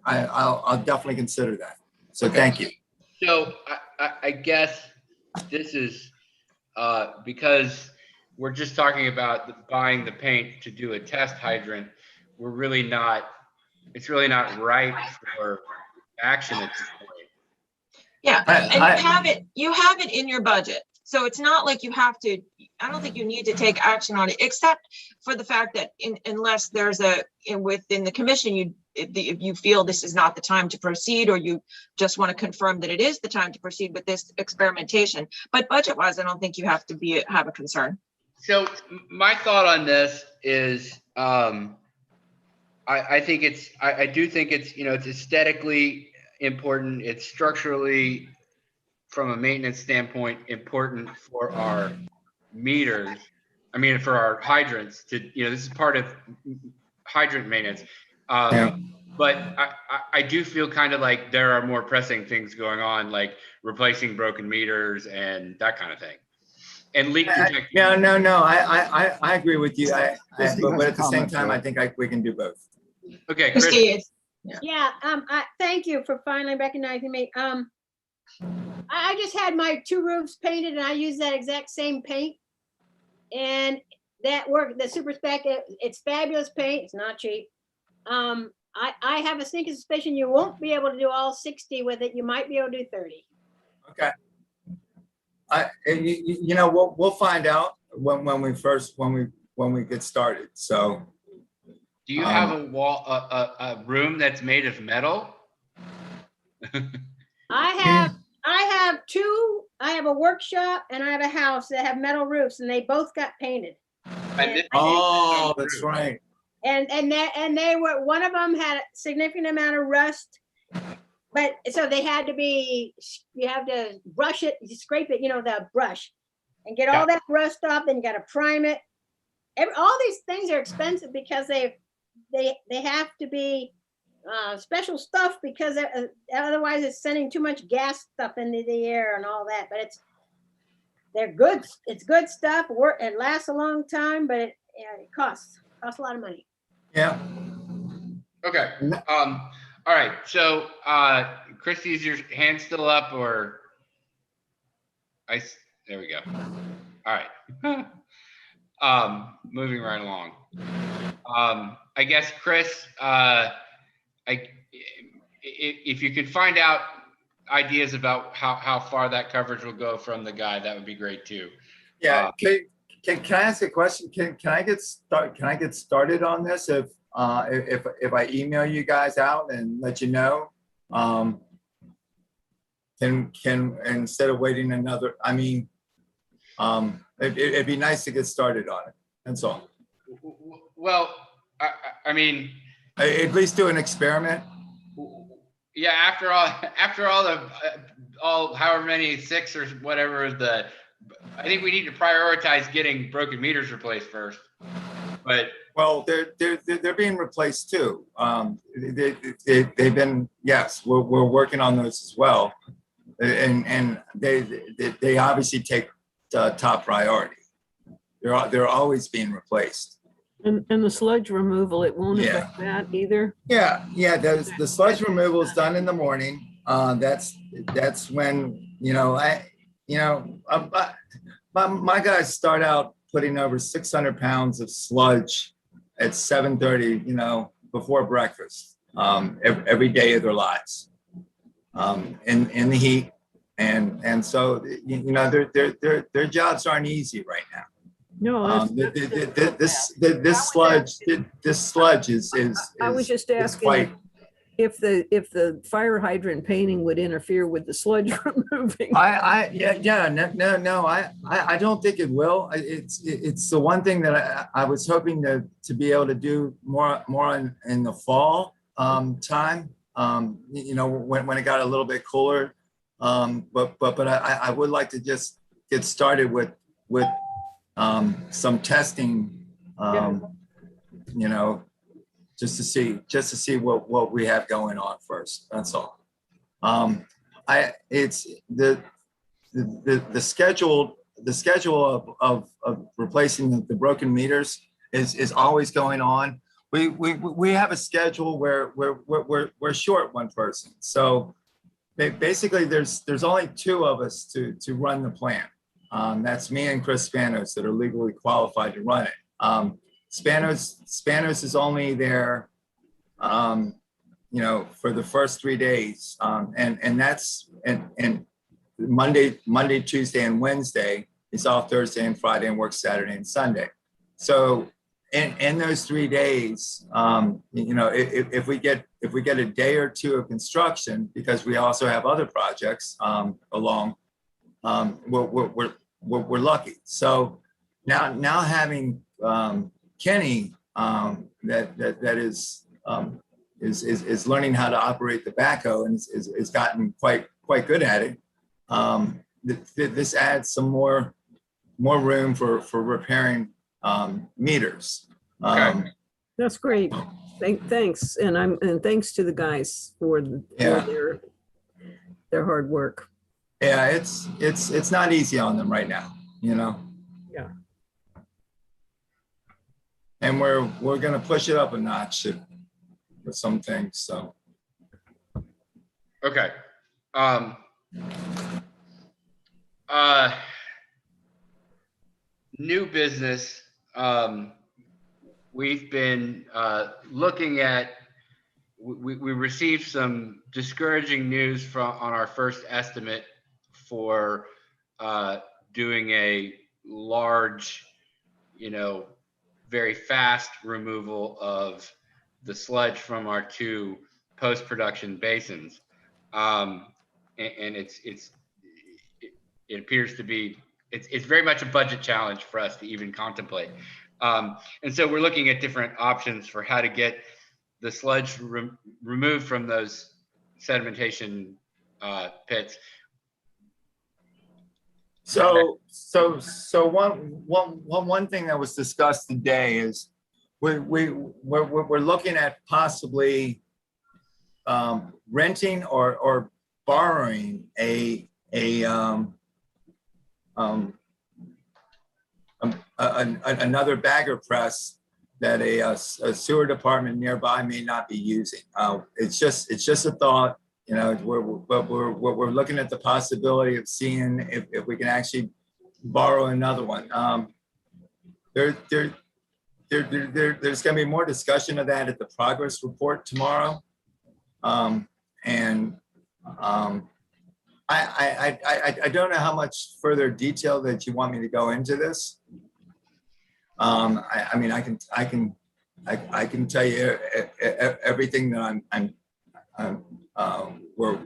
Speaker 6: I'll definitely consider that. So
Speaker 1: Okay.
Speaker 6: Thank you.
Speaker 1: So I guess this is because we're just talking about buying the paint to do a test hydrant. It's really not right for action at this point.
Speaker 2: Yeah, and you have it in your budget. So it's not like you have to, I don't think you need to take action on it, except for the fact that unless there's within the commission, if you feel this is not the time to proceed, or you just want to confirm that it is the time to proceed with this experimentation. But budget wise, I don't think you have to have a concern.
Speaker 1: So my thought on this is, I do think it's, it's aesthetically important. It's structurally, from a maintenance standpoint, important for our meters. I mean, for our hydrants to, this is part of hydrant maintenance.
Speaker 6: Yeah.
Speaker 1: But I do feel kind of like there are more pressing things going on, like replacing broken meters and that kind of thing. And leak detection.
Speaker 6: No, I agree with you. But at the same time, I think we can do both.
Speaker 1: Okay, Chris.
Speaker 2: Christie,
Speaker 5: Yeah, thank you for finally recognizing me. I just had my 2 roofs painted and I used that exact same paint. And that worked, the super spec, it's fabulous paint, it's not cheap. I have a sneaking suspicion you won't be able to do all 60 with it, you might be able to do 30.
Speaker 6: Okay. We'll find out when we get started. So.
Speaker 1: Do you have a room that's made of metal?
Speaker 5: I have 2, I have a workshop and I have a house that have metal roofs and they both got painted.
Speaker 6: Oh, that's right.
Speaker 5: And they were, one of them had a significant amount of rust, but so they had to be, you have to brush it, you scrape it, the brush, and get all that rust off, then you gotta prime it. All these things are expensive because they have to be special stuff, because otherwise it's sending too much gas stuff into the air and all that. But they're good. It's good stuff. It lasts a long time, but it costs a lot of money.
Speaker 6: Yeah.
Speaker 1: Okay. All right. So, Christie, is your hand still up, or there we go. All right. Moving right along. I guess, Chris, if you could find out ideas about how far that coverage will go from the guy, that would be great too.
Speaker 6: Yeah. Can I ask a question? Can I get started on this if I email you guys out and let you know? Can instead of waiting another, it'd be nice to get started on it. That's all.
Speaker 1: Well, I mean,
Speaker 6: at least do an experiment.
Speaker 1: Yeah. After all however many 6 or whatever I think we need to prioritize getting broken meters replaced first. But
Speaker 6: well, they're being replaced too. They've been, yes, we're working on those as well, and they obviously take top priority. They're always being replaced.
Speaker 4: And the sludge removal, it won't affect that either?
Speaker 6: Yeah. The sludge removal is done in the morning. That's when, my guys start out putting over 600 pounds of sludge at 7:30, before breakfast, every day of their lives, in the heat. And so, their jobs aren't easy right now.
Speaker 4: No,
Speaker 6: this sludge is
Speaker 4: I was just asking if the fire hydrant painting would interfere with the sludge removing.
Speaker 6: I don't think it will. It's the one thing that I was hoping to be able to do more in the fall time, when it got a little bit cooler. But I would like to just get started with some testing, just to see what we have going on first. That's all. It's the schedule of replacing the broken meters is always going on. We have a schedule where we're short one person. So basically there's only 2 of us to run the plant. That's me and Chris Spanos that are legally qualified to run it. Spanos is only there, for the first 3 days, and Monday, Tuesday, and Wednesday. He's off Thursday and Friday and works Saturday and Sunday. So in those 3 days, if we get a day or two of construction, because we also have other projects along, we're lucky. So now having Kenny that is learning how to operate the backhoe and is gotten quite good at it. This adds some more room for repairing meters.
Speaker 1: Okay.
Speaker 4: That's great. Thanks. And thanks to the guys for their hard work.
Speaker 6: Yeah, it's not easy on them right now,
Speaker 4: Yeah.
Speaker 6: And we're gonna push it up a notch with some things. So
Speaker 1: Okay. New business. We've been looking at, we received some discouraging news on our first estimate for doing a large, very fast removal of the sludge from our 2 post-production basins. And it appears to be, it's very much a budget challenge for us to even contemplate. And so we're looking at different options for how to get the sludge removed from those sedimentation pits.
Speaker 6: So one thing that was discussed today is we're looking at possibly renting or borrowing another bagger press that a sewer department nearby may not be using. It's just a thought. We're looking at the possibility of seeing if we can actually borrow another one. There's going to be more discussion of that at the progress report tomorrow. I don't know how much further detail that you want me to go into this. I mean, I can tell you everything that we're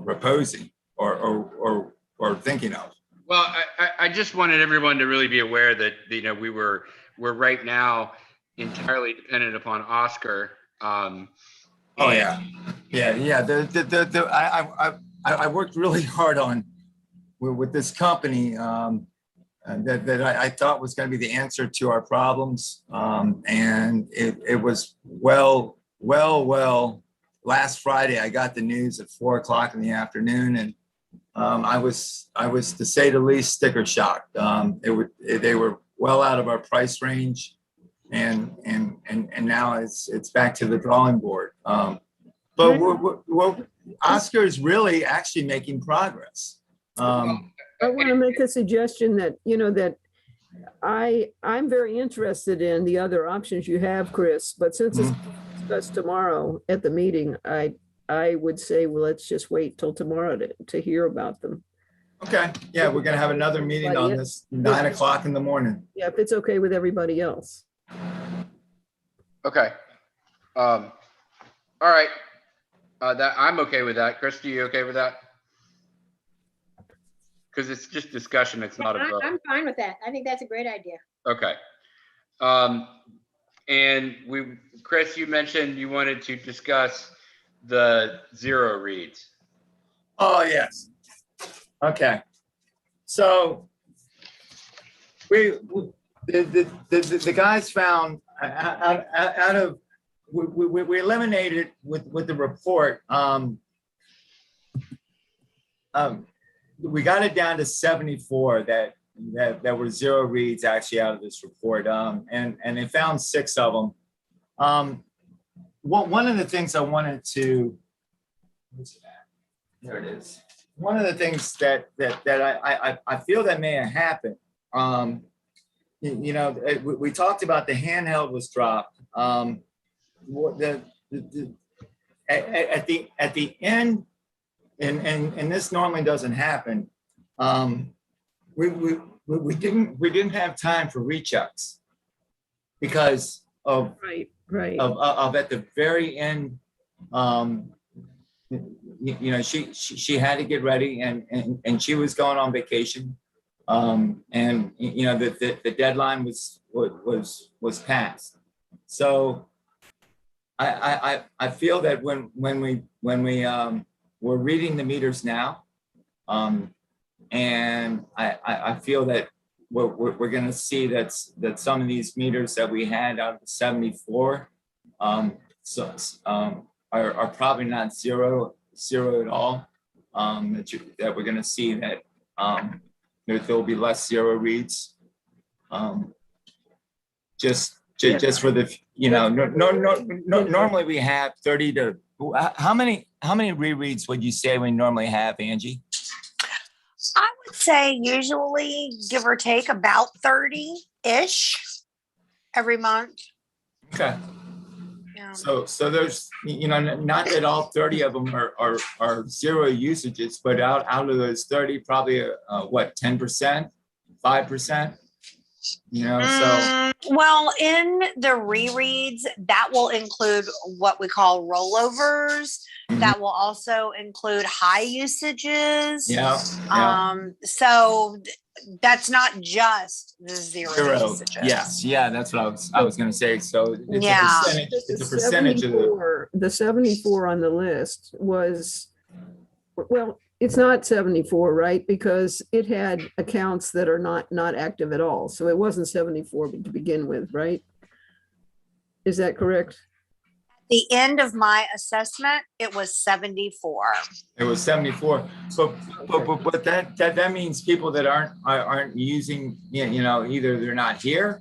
Speaker 6: proposing or thinking of.
Speaker 1: Well, I just wanted everyone to really be aware that, we're right now entirely dependent upon Oscar.
Speaker 6: Oh yeah. I worked really hard with this company that I thought was going to be the answer to our problems, and it was well. Last Friday, I got the news at 4:00 in the afternoon, and I was to say the least sticker shocked. They were well out of our price range, and now it's back to the drawing board. But Oscar is really actually making progress.
Speaker 4: I want to make a suggestion that, that I'm very interested in the other options you have, Chris, but since it's discussed tomorrow at the meeting, I would say, well, let's just wait till tomorrow to hear about them.
Speaker 6: Okay. Yeah, we're going to have another meeting on this 9:00 in the morning.
Speaker 4: Yeah, if it's okay with everybody else.
Speaker 1: Okay. All right. I'm okay with that. Christy, you okay with that? Because it's just discussion. It's not a vote.
Speaker 5: I'm fine with that. I think that's a great idea.
Speaker 1: Okay. And Chris, you mentioned you wanted to discuss the zero reads.
Speaker 6: Oh, yes. Okay. So the guys found out of, we eliminated with the report. We got it down to 74 that were zero reads actually out of this report. And they found 6 of them. One of the things I wanted to, where's it at? There it is. One of the things that I feel that may have happened, we talked about the handheld was dropped. At the end and this normally doesn't happen. We didn't have time for rechecks because of
Speaker 4: Right.
Speaker 6: at the very end, she had to get ready and she was going on vacation. And the deadline was passed. So I feel that when we we're reading the meters now, and I feel that we're going to see that some of these meters that we had out of the 74 are probably not zero at all. That we're going to see that there'll be less zero reads. Just for the normally we have 30 to how many rereads would you say we normally have, Angie?
Speaker 7: I would say usually give or take about 30-ish every month.
Speaker 6: Okay.
Speaker 7: Yeah.
Speaker 6: So there's, not that all 30 of them are zero usages, but out of those 30, probably 10%, 5%, so.
Speaker 7: Well, in the rereads, that will include what we call rollovers.
Speaker 6: Mhm.
Speaker 7: That will also include high usages.
Speaker 6: Yeah.
Speaker 7: So that's not just the zero usages.
Speaker 6: Yes, yeah, that's what I was going to say. So it's
Speaker 7: Yeah.
Speaker 6: it's a percentage of the.
Speaker 4: The 74 on the list was, well, it's not 74, right? Because it had accounts that are not active at all. So it wasn't 74 to begin with, right? Is that correct?
Speaker 7: The end of my assessment, it was 74.
Speaker 6: It was 74. But that means people that aren't using, either they're not here,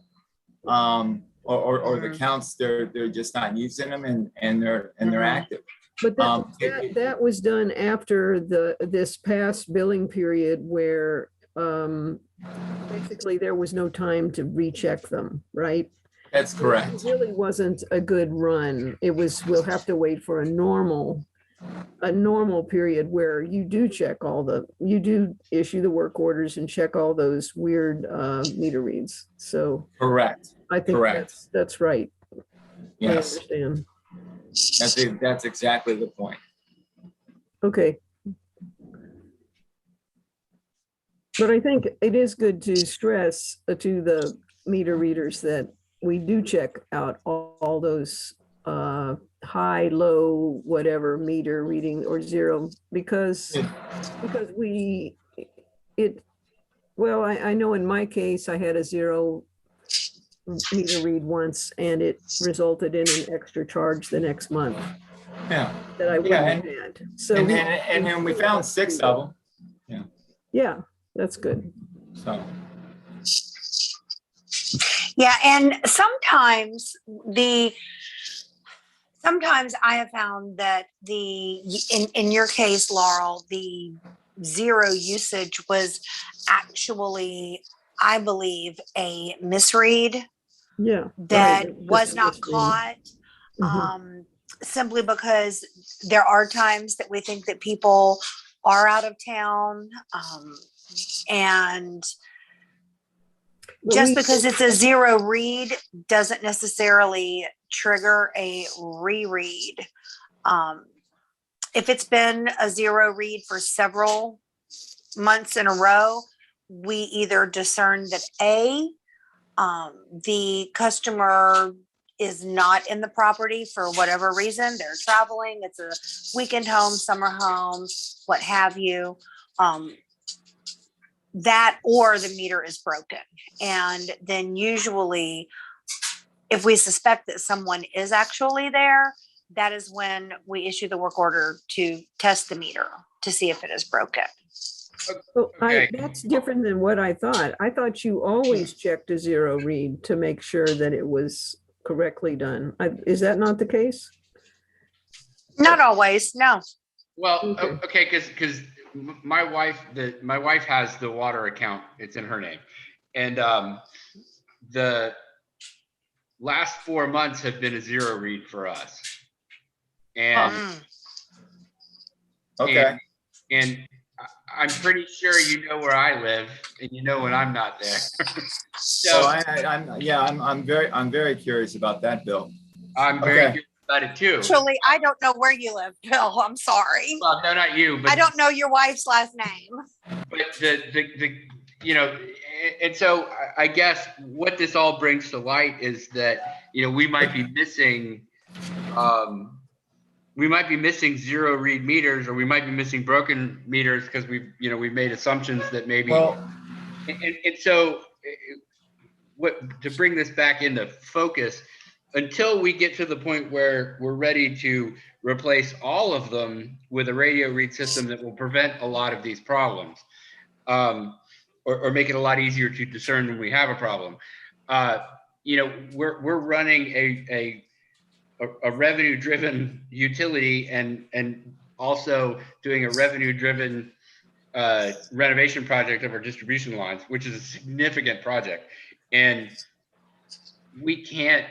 Speaker 6: or the counts they're just not using them and they're active.
Speaker 4: But that was done after this past billing period where basically there was no time to recheck them, right?
Speaker 6: That's correct.
Speaker 4: It really wasn't a good run. It was, we'll have to wait for a normal period where you do you do issue the work orders and check all those weird meter reads. So
Speaker 6: Correct.
Speaker 4: I think
Speaker 6: Correct.
Speaker 4: that's right.
Speaker 6: Yes,
Speaker 4: I understand.
Speaker 6: that's exactly the point.
Speaker 4: Okay. But I think it is good to stress to the meter readers that we do check out all those high, low, whatever meter reading or zero because I know in my case, I had a zero meter read once and it resulted in an extra charge the next month
Speaker 6: Yeah.
Speaker 4: that I wouldn't have had. So
Speaker 6: And then we found 6 of them.
Speaker 4: yeah, that's good.
Speaker 6: So.
Speaker 7: Yeah, and sometimes I have found that in your case, Laurel, the zero usage was actually, I believe, a misread
Speaker 4: Yeah.
Speaker 7: that
Speaker 4: right.
Speaker 7: was not
Speaker 4: Misread.
Speaker 7: caught.
Speaker 4: Mhm.
Speaker 7: Simply because there are times that we think that people are out of town, and
Speaker 4: But
Speaker 7: just
Speaker 4: we-
Speaker 7: because it's a zero read doesn't necessarily trigger a reread. If it's been a zero read for several months in a row, we either discern that the customer is not in the property for whatever reason, they're traveling, it's a weekend home, summer home, what have you. That or the meter is broken. And then usually if we suspect that someone is actually there, that is when we issue the work order to test the meter to see if it is broken.
Speaker 4: Oh,
Speaker 1: Okay.
Speaker 4: that's different than what I thought. I thought you always checked a zero read to make sure that it was correctly done. Is that not the case?
Speaker 7: Not always, no.
Speaker 1: Well,
Speaker 4: Okay.
Speaker 1: okay, because my wife has the water account. It's in her name, and the last 4 months have been a zero read for us. And
Speaker 6: Okay.
Speaker 1: And I'm pretty sure you know where I live and you know when I'm not there.
Speaker 6: So
Speaker 1: So
Speaker 6: I'm very curious about that, Bill.
Speaker 1: I'm very
Speaker 6: Okay.
Speaker 1: curious about it too.
Speaker 7: Actually, I don't know where you live, Bill. I'm sorry.
Speaker 1: Well, no, not you, but
Speaker 7: I don't know your wife's last name.
Speaker 1: but the you know, and so I guess what this all brings to light is that, you know, we might be missing zero read meters, or we might be missing broken meters because we've made assumptions that maybe.
Speaker 6: Well,
Speaker 1: And so what, to bring this back into focus, until we get to the point where we're ready to replace all of them with a radio read system that will prevent a lot of these problems, or make it a lot easier to discern when we have a problem. We're running a revenue-driven utility and also doing a revenue-driven renovation project of our distribution lines, which is a significant project, and we can't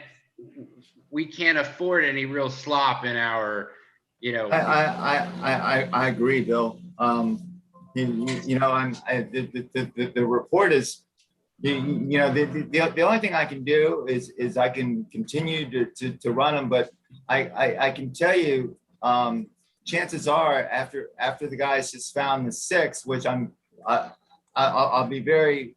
Speaker 1: afford any real slop in our,
Speaker 6: I agree, Bill. The report is, the only thing I can do is I can continue to run them, but I can tell you, chances are after the guys just found the 6, which I'll be very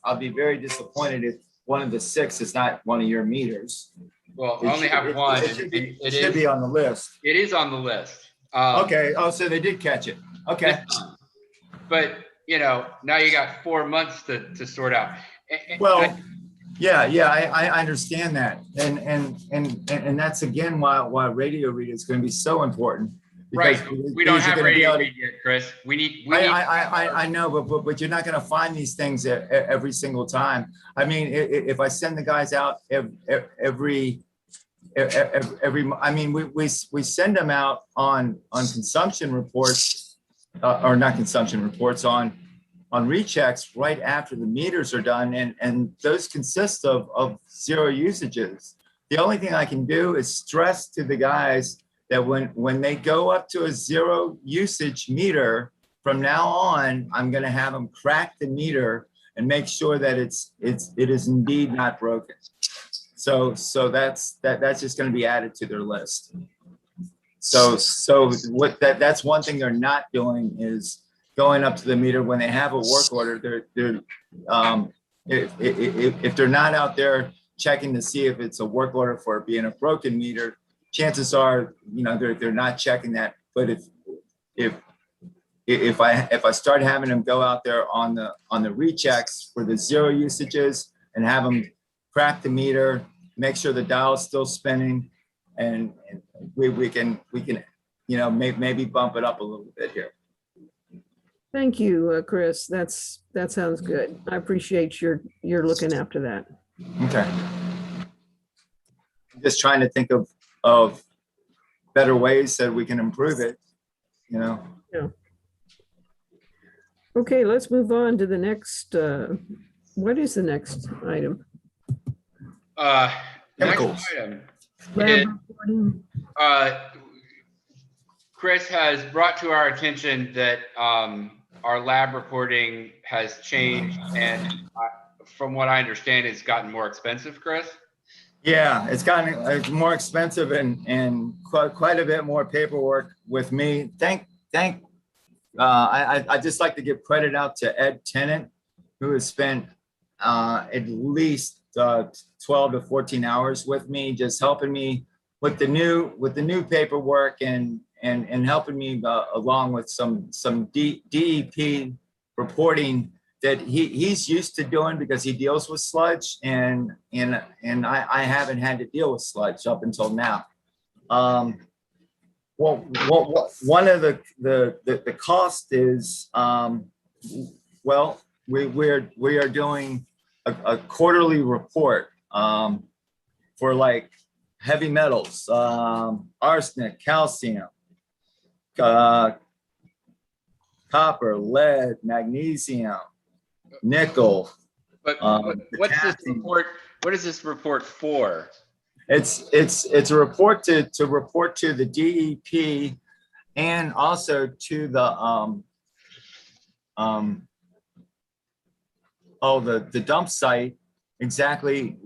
Speaker 6: disappointed if one of the 6 is not one of your meters.
Speaker 1: Well, I only have one.
Speaker 6: It should be on the list.
Speaker 1: It is on the list.
Speaker 6: Okay. Oh, so they did catch it. Okay.
Speaker 1: But now you got 4 months to sort out.
Speaker 6: Well, I understand that, and that's again why radio read is going to be so important.
Speaker 1: Right. We don't have radio read yet, Chris.
Speaker 6: I know, but you're not going to find these things every single time. I mean, if I send the guys out every, I mean, we send them out on consumption reports, or not consumption reports, on rechecks right after the meters are done, and those consist of zero usages. The only thing I can do is stress to the guys that when they go up to a zero usage meter, from now on, I'm going to have them crack the meter and make sure that it is indeed not broken. So that's just going to be added to their list. So that's one thing they're not doing is going up to the meter when they have a work order. If they're not out there checking to see if it's a work order for it being a broken meter, chances are, they're not checking that. But if I start having them go out there on the rechecks for the zero usages and have them crack the meter, make sure the dial is still spinning, and we can maybe bump it up a little bit here.
Speaker 4: Thank you, Chris. That sounds good. I appreciate your looking after that.
Speaker 6: Okay. I'm just trying to think of better ways that we can improve it,
Speaker 4: Yeah. Okay, let's move on to the next, what is the next item?
Speaker 6: Chemicals.
Speaker 1: Next item.
Speaker 4: Lab reporting.
Speaker 1: Chris has brought to our attention that our lab reporting has changed, and from what I understand, it's gotten more expensive, Chris.
Speaker 6: Yeah, it's gotten more expensive and quite a bit more paperwork with me. I just like to give credit out to Ed Tennant, who has spent at least 12 to 14 hours with me, just helping me with the new paperwork and helping me along with some DEP reporting that he's used to doing because he deals with sludge, and I haven't had to deal with sludge up until now. Well, one of the cost is, we are doing a quarterly report for like heavy metals, arsenic, calcium, copper, lead, magnesium, nickel.
Speaker 1: But what's this report? What is this report for?
Speaker 6: It's a report to report to the DEP and also to the Oh, the dump site, exactly,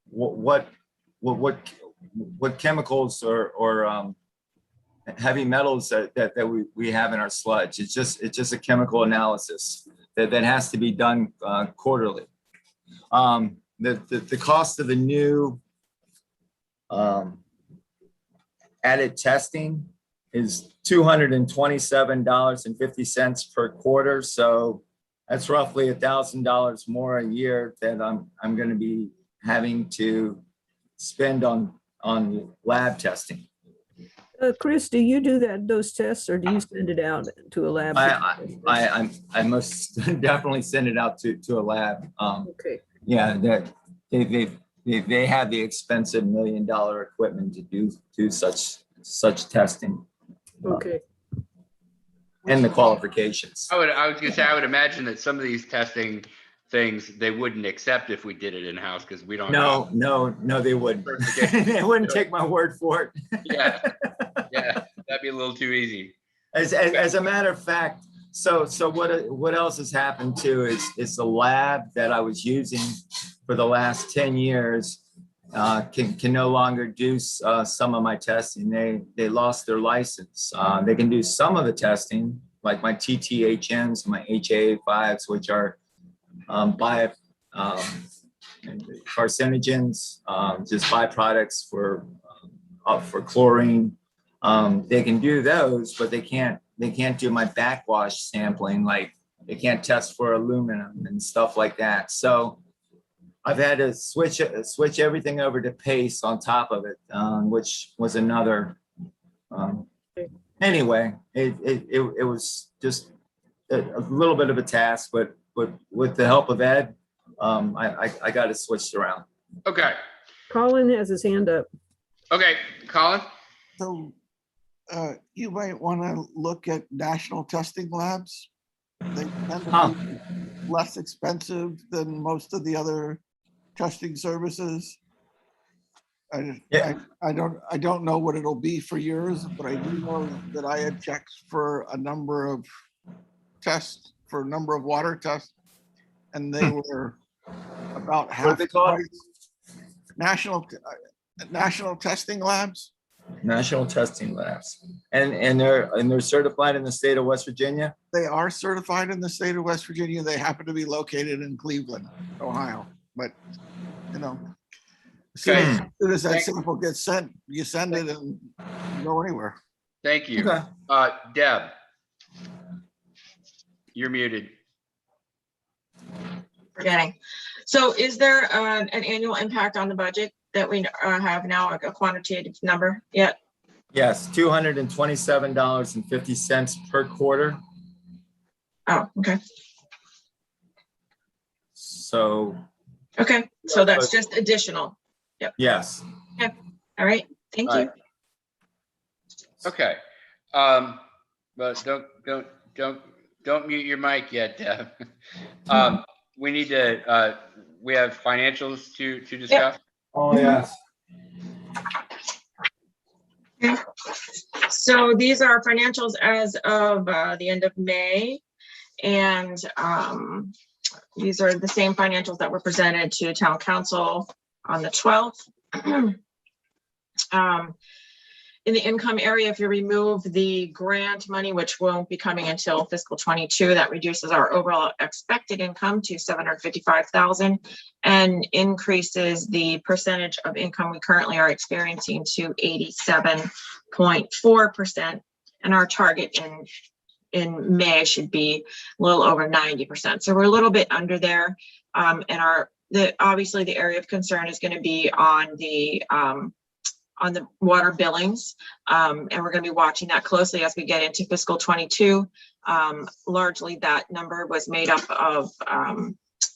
Speaker 6: what chemicals or heavy metals that we have in our sludge. It's just a chemical analysis that has to be done quarterly. The cost of the new added testing is $227.50 per quarter. So that's roughly $1,000 more a year that I'm going to be having to spend on lab testing.
Speaker 4: Chris, do you do those tests, or do you send it out to a lab?
Speaker 6: I most definitely send it out to a lab.
Speaker 4: Okay.
Speaker 6: Yeah, they have the expensive $1 million equipment to do such testing.
Speaker 4: Okay.
Speaker 6: And the qualifications.
Speaker 1: I was gonna say, I would imagine that some of these testing things, they wouldn't accept if we did it in-house because we don't.
Speaker 6: No, they wouldn't. They wouldn't take my word for it.
Speaker 1: Yeah, that'd be a little too easy.
Speaker 6: As a matter of fact, so what else has happened too is the lab that I was using for the last 10 years can no longer do some of my testing. They lost their license. They can do some of the testing, like my TTHNs, my HA5s, which are carcinogens, just byproducts for chlorine. They can do those, but they can't do my backwash sampling. Like they can't test for aluminum and stuff like that. So I've had to switch everything over to PACE on top of it, which was another. Anyway, it was just a little bit of a task, but with the help of Ed, I got it switched around.
Speaker 1: Okay,
Speaker 4: Colin has his hand up.
Speaker 1: okay, Colin?
Speaker 3: So you might want to look at national testing labs. They tend to be less expensive than most of the other testing services. I don't know what it'll be for yours, but I do know that I had checked for a number of tests, for a number of water tests, and they were about half
Speaker 6: they
Speaker 3: the
Speaker 6: called?
Speaker 3: price. National testing labs.
Speaker 6: National testing labs, and they're certified in the state of West Virginia.
Speaker 3: They are certified in the state of West Virginia. They happen to be located in Cleveland, Ohio. But, you know, as soon as that sample gets sent, you send it and go anywhere.
Speaker 1: Thank you.
Speaker 6: Okay.
Speaker 1: Deb? You're muted.
Speaker 2: Forgetting. So is there an annual impact on the budget that we have now, a quantitative number yet?
Speaker 6: Yes, $227.50 per quarter.
Speaker 2: Oh, okay.
Speaker 6: So
Speaker 2: Okay, so that's just additional.
Speaker 6: yes.
Speaker 2: All right, thank you.
Speaker 1: Okay. But don't mute your mic yet, Deb. We need to, we have financials to discuss.
Speaker 6: Oh, yes.
Speaker 2: So these are financials as of the end of May. And these are the same financials that were presented to town council on the 12th. In the income area, if you remove the grant money, which won't be coming until fiscal 22, that reduces our overall expected income to $755,000 and increases the percentage of income we currently are experiencing to 87.4%. And our target in May should be a little over 90%. So we're a little bit under there. And obviously the area of concern is going to be on the water billings. And we're going to be watching that closely as we get into fiscal 22. Largely that number was made up of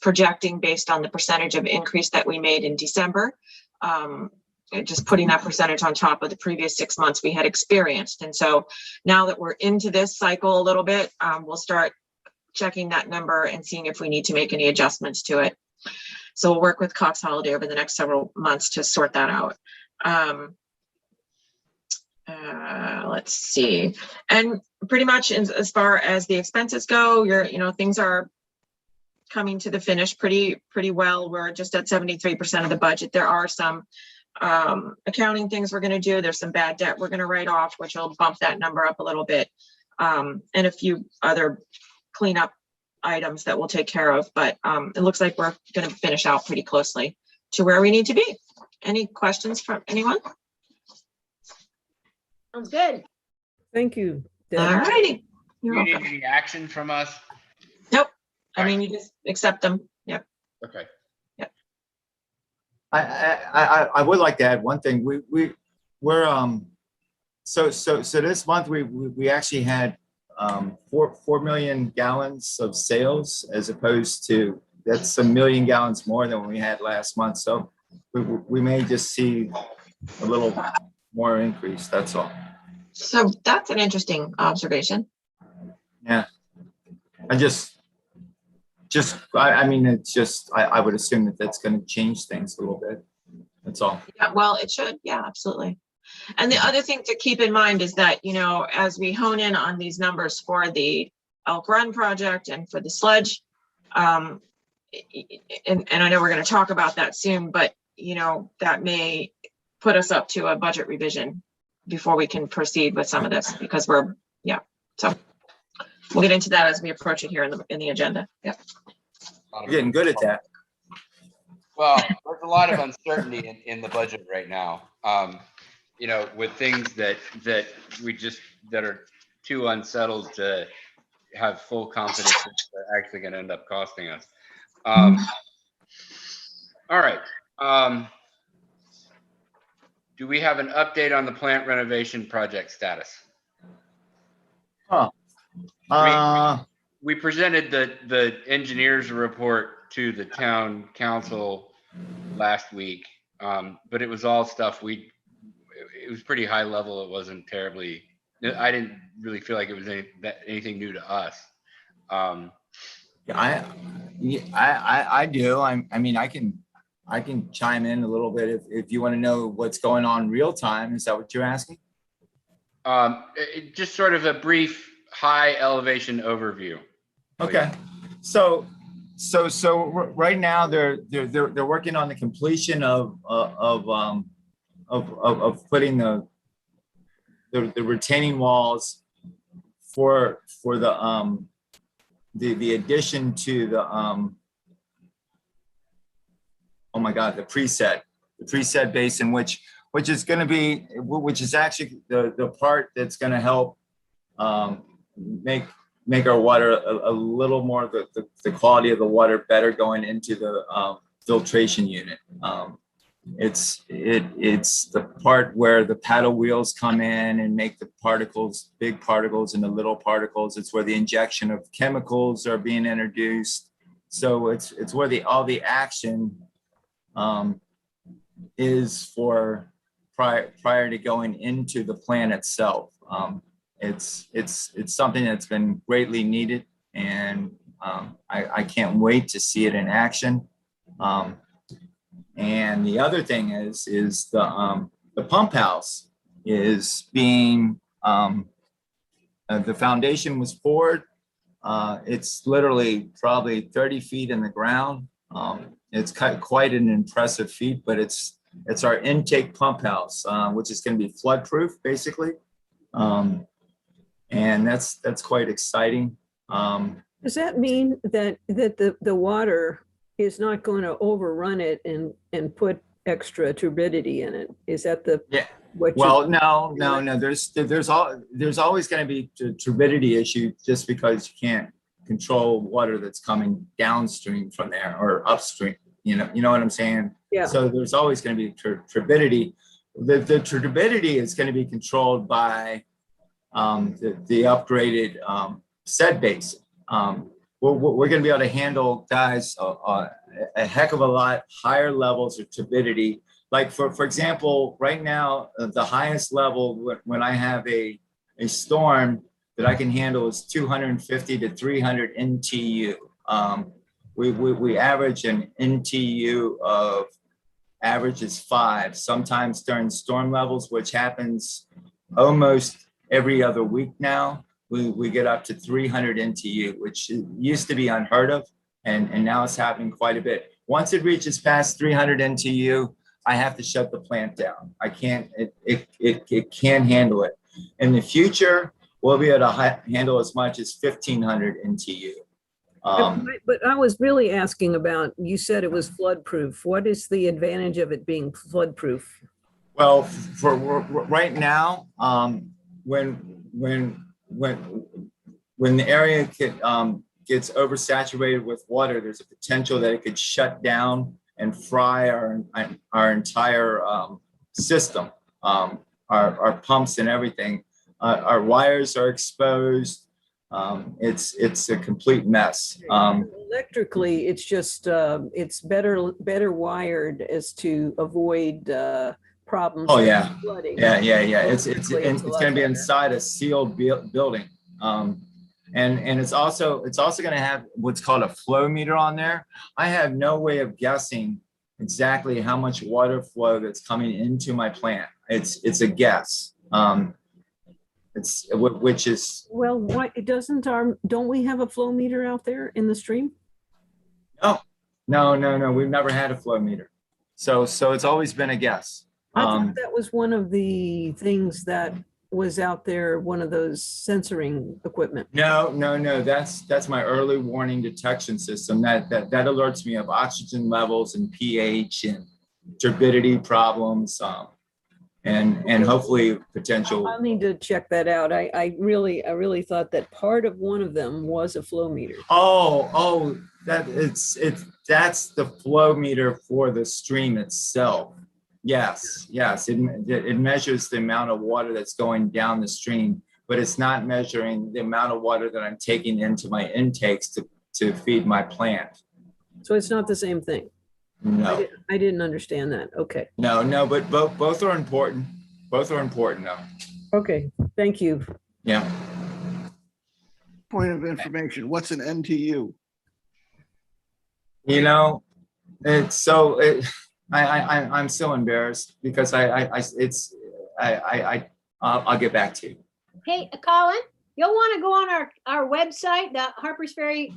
Speaker 2: projecting based on the percentage of increase that we made in December. Just putting that percentage on top of the previous 6 months we had experienced. And so now that we're into this cycle a little bit, we'll start checking that number and seeing if we need to make any adjustments to it. So we'll work with Cox Holiday over the next several months to sort that out. Let's see. And pretty much as far as the expenses go, things are coming to the finish pretty well. We're just at 73% of the budget. There are some accounting things we're going to do. There's some bad debt we're going to write off, which will bump that number up a little bit. And a few other cleanup items that we'll take care of. But it looks like we're going to finish out pretty closely to where we need to be. Any questions from anyone?
Speaker 5: Sounds good.
Speaker 4: Thank you. Deb.
Speaker 2: All righty.
Speaker 1: Do
Speaker 2: You're
Speaker 1: you need
Speaker 2: welcome.
Speaker 1: any action from us?
Speaker 2: Nope. I mean, you just accept them. Yep.
Speaker 1: Okay.
Speaker 6: I would like to add one thing. We're so this month we actually had 4 million gallons of sales, as opposed to, that's 1 million gallons more than we had last month. So we may just see a little more increase. That's all.
Speaker 2: So that's an interesting observation.
Speaker 6: Yeah. I mean, it's just, I would assume that that's going to change things a little bit. That's all.
Speaker 2: Yeah, well, it should. Yeah, absolutely. And the other thing to keep in mind is that, as we hone in on these numbers for the Elk Run project and for the sledge, and I know we're going to talk about that soon, but, that may put us up to a budget revision before we can proceed with some of this, because so we'll get into that as we approach it here in the agenda. Yeah.
Speaker 6: You're getting good at that.
Speaker 1: Well, there's a lot of uncertainty in the budget right now. With things that are too unsettled to have full confidence that they're actually going to end up costing us. All right. Do we have an update on the plant renovation project status?
Speaker 6: Huh.
Speaker 1: We presented the engineer's report to the town council last week, but it was all stuff it was pretty high level. It wasn't terribly, I didn't really feel like it was anything new to us.
Speaker 6: I do. I mean, I can chime in a little bit if you want to know what's going on real time. Is that what you're asking?
Speaker 1: Just sort of a brief high elevation overview.
Speaker 6: Okay. So right now they're working on the completion of putting the retaining walls for the addition to the oh my God, the preset basin, which is going to be, which is actually the part that's going to help make our water a little more, the quality of the water better going into the filtration unit. It's the part where the paddle wheels come in and make the particles, big particles and the little particles. It's where the injection of chemicals are being introduced. So it's where all the action is for prior to going into the plant itself. It's something that's been greatly needed, and I can't wait to see it in action. And the other thing is the pump house is being the foundation was poured. It's literally probably 30 feet in the ground. It's quite an impressive feat, but it's our intake pump house, which is going to be flood-proof, basically. And that's quite exciting.
Speaker 4: Does that mean that the water is not going to overrun it and put extra turbidity in it? Is that
Speaker 6: no. There's always going to be a turbidity issue, just because you can't control water that's coming downstream from there or upstream. You know what I'm saying?
Speaker 4: Yeah.
Speaker 6: So there's always going to be turbidity. The turbidity is going to be controlled by the upgraded set basin. We're going to be able to handle, guys, a heck of a lot higher levels of turbidity. Like for example, right now, the highest level when I have a storm that I can handle is 250 to 300 NTU. We average an NTU of average is 5, sometimes during storm levels, which happens almost every other week now. we get up to 300 NTU, which used to be unheard of. And now it's happening quite a bit. Once it reaches past 300 NTU, I have to shut the plant down. I can't, it can't handle it. In the future, we'll be able to handle as much as 1500 NTU.
Speaker 4: But I was really asking about, you said it was flood proof. What is the advantage of it being flood proof?
Speaker 6: Well, for right now, when the area gets oversaturated with water, there's a potential that it could shut down and fry our entire system, our pumps and everything. Our wires are exposed. It's a complete mess.
Speaker 4: Electrically, it's just, it's better wired as to avoid problems.
Speaker 6: Oh, yeah.
Speaker 4: like flooding.
Speaker 6: Yeah. It's
Speaker 4: Electrically,
Speaker 6: going
Speaker 4: a lot
Speaker 6: to be
Speaker 4: better.
Speaker 6: inside a sealed building. And it's also going to have what's called a flow meter on there. I have no way of guessing exactly how much water flow that's coming into my plant. It's a guess. Which is,
Speaker 4: Well, why, it doesn't don't we have a flow meter out there in the stream?
Speaker 6: no, we've never had a flow meter. So it's always been a guess.
Speaker 4: I thought that was one of the things that was out there, one of those censoring equipment.
Speaker 6: No, that's my early warning detection system that alerts me of oxygen levels and pH and turbidity problems, and hopefully potential.
Speaker 4: I'll need to check that out. I really thought that part of one of them was a flow meter.
Speaker 6: Oh, that's the flow meter for the stream itself. Yes, it measures the amount of water that's going down the stream, but it's not measuring the amount of water that I'm taking into my intakes to feed my plant.
Speaker 4: So it's not the same thing.
Speaker 6: No,
Speaker 4: I didn't understand that. Okay.
Speaker 6: no, but both are important. Both are important though.
Speaker 4: Okay. Thank you.
Speaker 6: Yeah.
Speaker 3: Point of information, what's an NTU?
Speaker 6: You know, I'm so embarrassed because I'll get back to you.
Speaker 5: Hey, Colin, you'll want to go on our website, the Harpers Ferry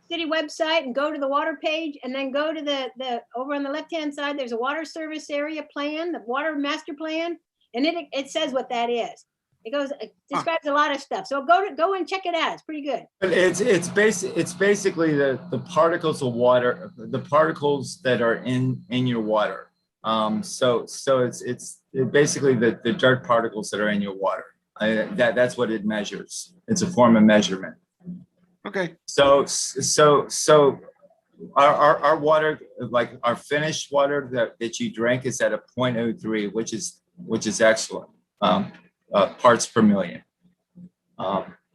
Speaker 5: City website, and go to the water page, and then go to the over on the left-hand side, there's a water service area plan, the water master plan, and it says what that is. It describes a lot of stuff. So go and check it out. It's pretty good.
Speaker 6: But it's basically the particles of water, the particles that are in your water. So it's basically the dirt particles that are in your water. That's what it measures. It's a form of measurement.
Speaker 3: Okay,
Speaker 6: So our water, like our finished water that you drink, is at a 0.03, which is excellent. Parts per million.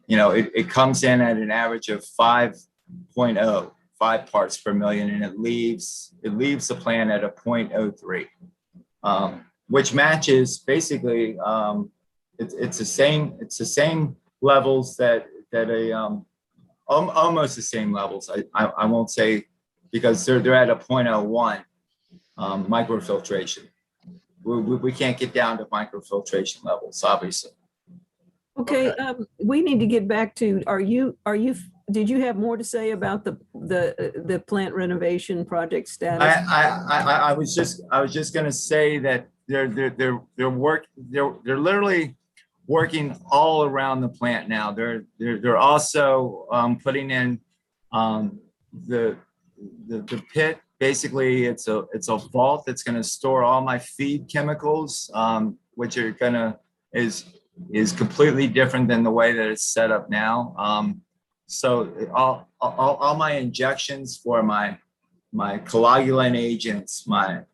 Speaker 6: It comes in at an average of 5.0, 5 parts per million, and it leaves the plant at a 0.03, which matches basically. It's the same levels that almost the same levels. I won't say, because they're at a 0.01 microfiltration. We can't get down to microfiltration levels, obviously.
Speaker 4: Okay. We need to get back to, did you have more to say about the plant renovation project status?
Speaker 6: I was just going to say that they're literally working all around the plant now. They're also putting in the pit. Basically, it's a vault that's going to store all my feed chemicals, which are is completely different than the way that it's set up now. So all my injections for my coagulant agents, my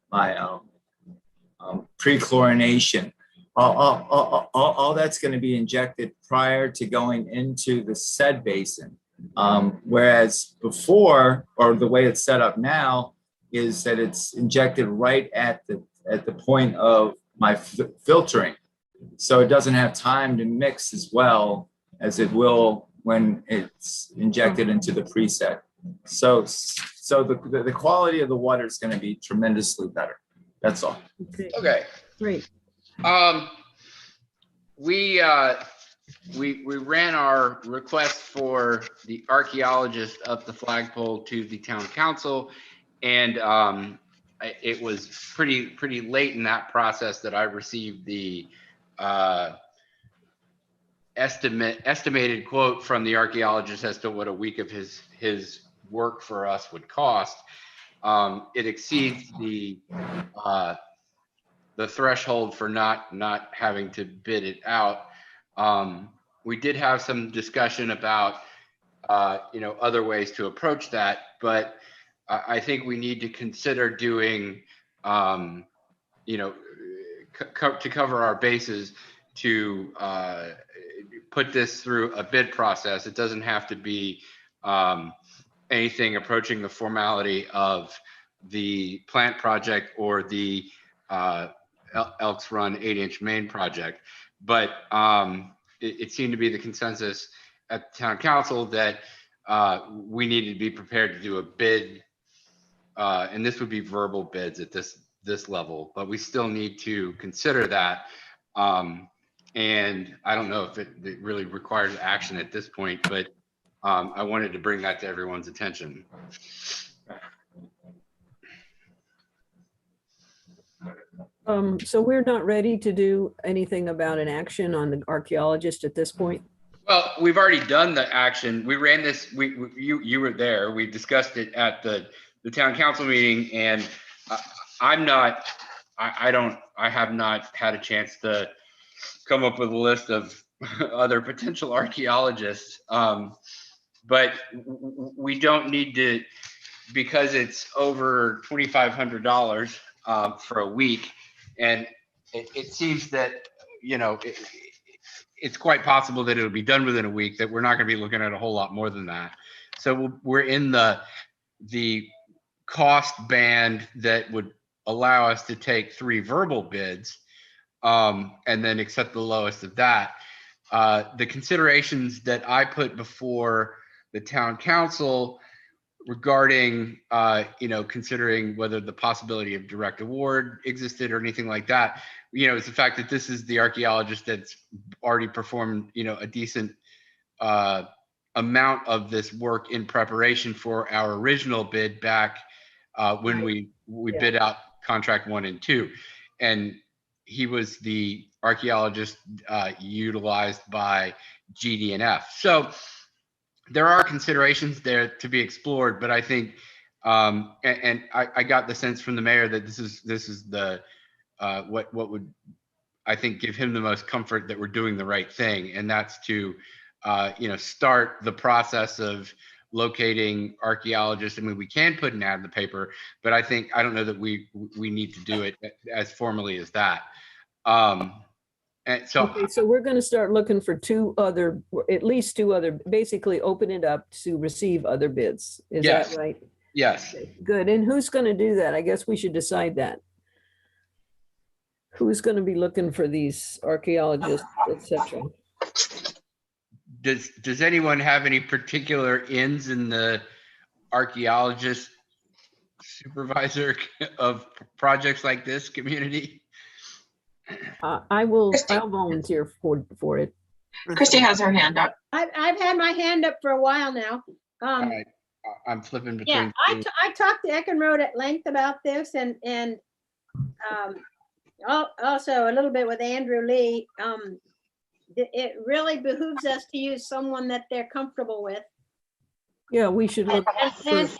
Speaker 6: pre-chlorination, all that's going to be injected prior to going into the sed basin. Whereas before, or the way it's set up now, is that it's injected right at the point of my filtering. So it doesn't have time to mix as well as it will when it's injected into the preset. So the quality of the water is going to be tremendously better. That's all.
Speaker 4: Okay,
Speaker 1: Okay.
Speaker 4: great.
Speaker 1: We we ran our request for the archaeologist up the flagpole to the town council. And it was pretty late in that process that I received the estimated quote from the archaeologist as to what a week of his work for us would cost. It exceeds the threshold for not having to bid it out. We did have some discussion about other ways to approach that, but I think we need to consider doing to cover our bases, to put this through a bid process. It doesn't have to be anything approaching the formality of the plant project or the Elks Run 8-inch main project. But it seemed to be the consensus at the town council that we needed to be prepared to do a bid. And this would be verbal bids at this level, but we still need to consider that. And I don't know if it really requires action at this point, but I wanted to bring that to everyone's attention.
Speaker 4: So we're not ready to do anything about an action on the archaeologist at this point?
Speaker 1: Well, we've already done the action. We ran this, you were there. We discussed it at the town council meeting, and I have not had a chance to come up with a list of other potential archaeologists. But we don't need to, because it's over $2,500 for a week. And it seems that, it's quite possible that it'll be done within a week, that we're not going to be looking at a whole lot more than that. So we're in the cost band that would allow us to take 3 verbal bids and then accept the lowest of that. The considerations that I put before the town council regarding, considering whether the possibility of direct award existed or anything like that, is the fact that this is the archaeologist that's already performed, a decent amount of this work in preparation for our original bid back when we bid out contract 1 and 2. And he was the archaeologist utilized by GD&F. So there are considerations there to be explored, but I think, and I got the sense from the mayor that this is the what would, I think, give him the most comfort that we're doing the right thing, and that's to start the process of locating archaeologists. I mean, we can put an ad in the paper, but I don't know that we need to do it as formally as that. And so,
Speaker 4: Okay, so we're going to start looking for at least two other, basically open it up to receive other bids. Is
Speaker 1: Yes.
Speaker 4: that right?
Speaker 1: yes,
Speaker 4: Good. And who's going to do that? I guess we should decide that. Who's going to be looking for these archaeologists, et cetera?
Speaker 1: does anyone have any particular ins in the archaeologist supervisor of projects like this community?
Speaker 4: I'll volunteer for it.
Speaker 2: Christie has her hand up.
Speaker 5: I've had my hand up for a while now.
Speaker 1: All right, I'm flipping between.
Speaker 5: Yeah, I talked to Eckenrode at length about this and also a little bit with Andrew Lee. It really behooves us to use someone that they're comfortable with.
Speaker 4: Yeah, we should look.
Speaker 5: And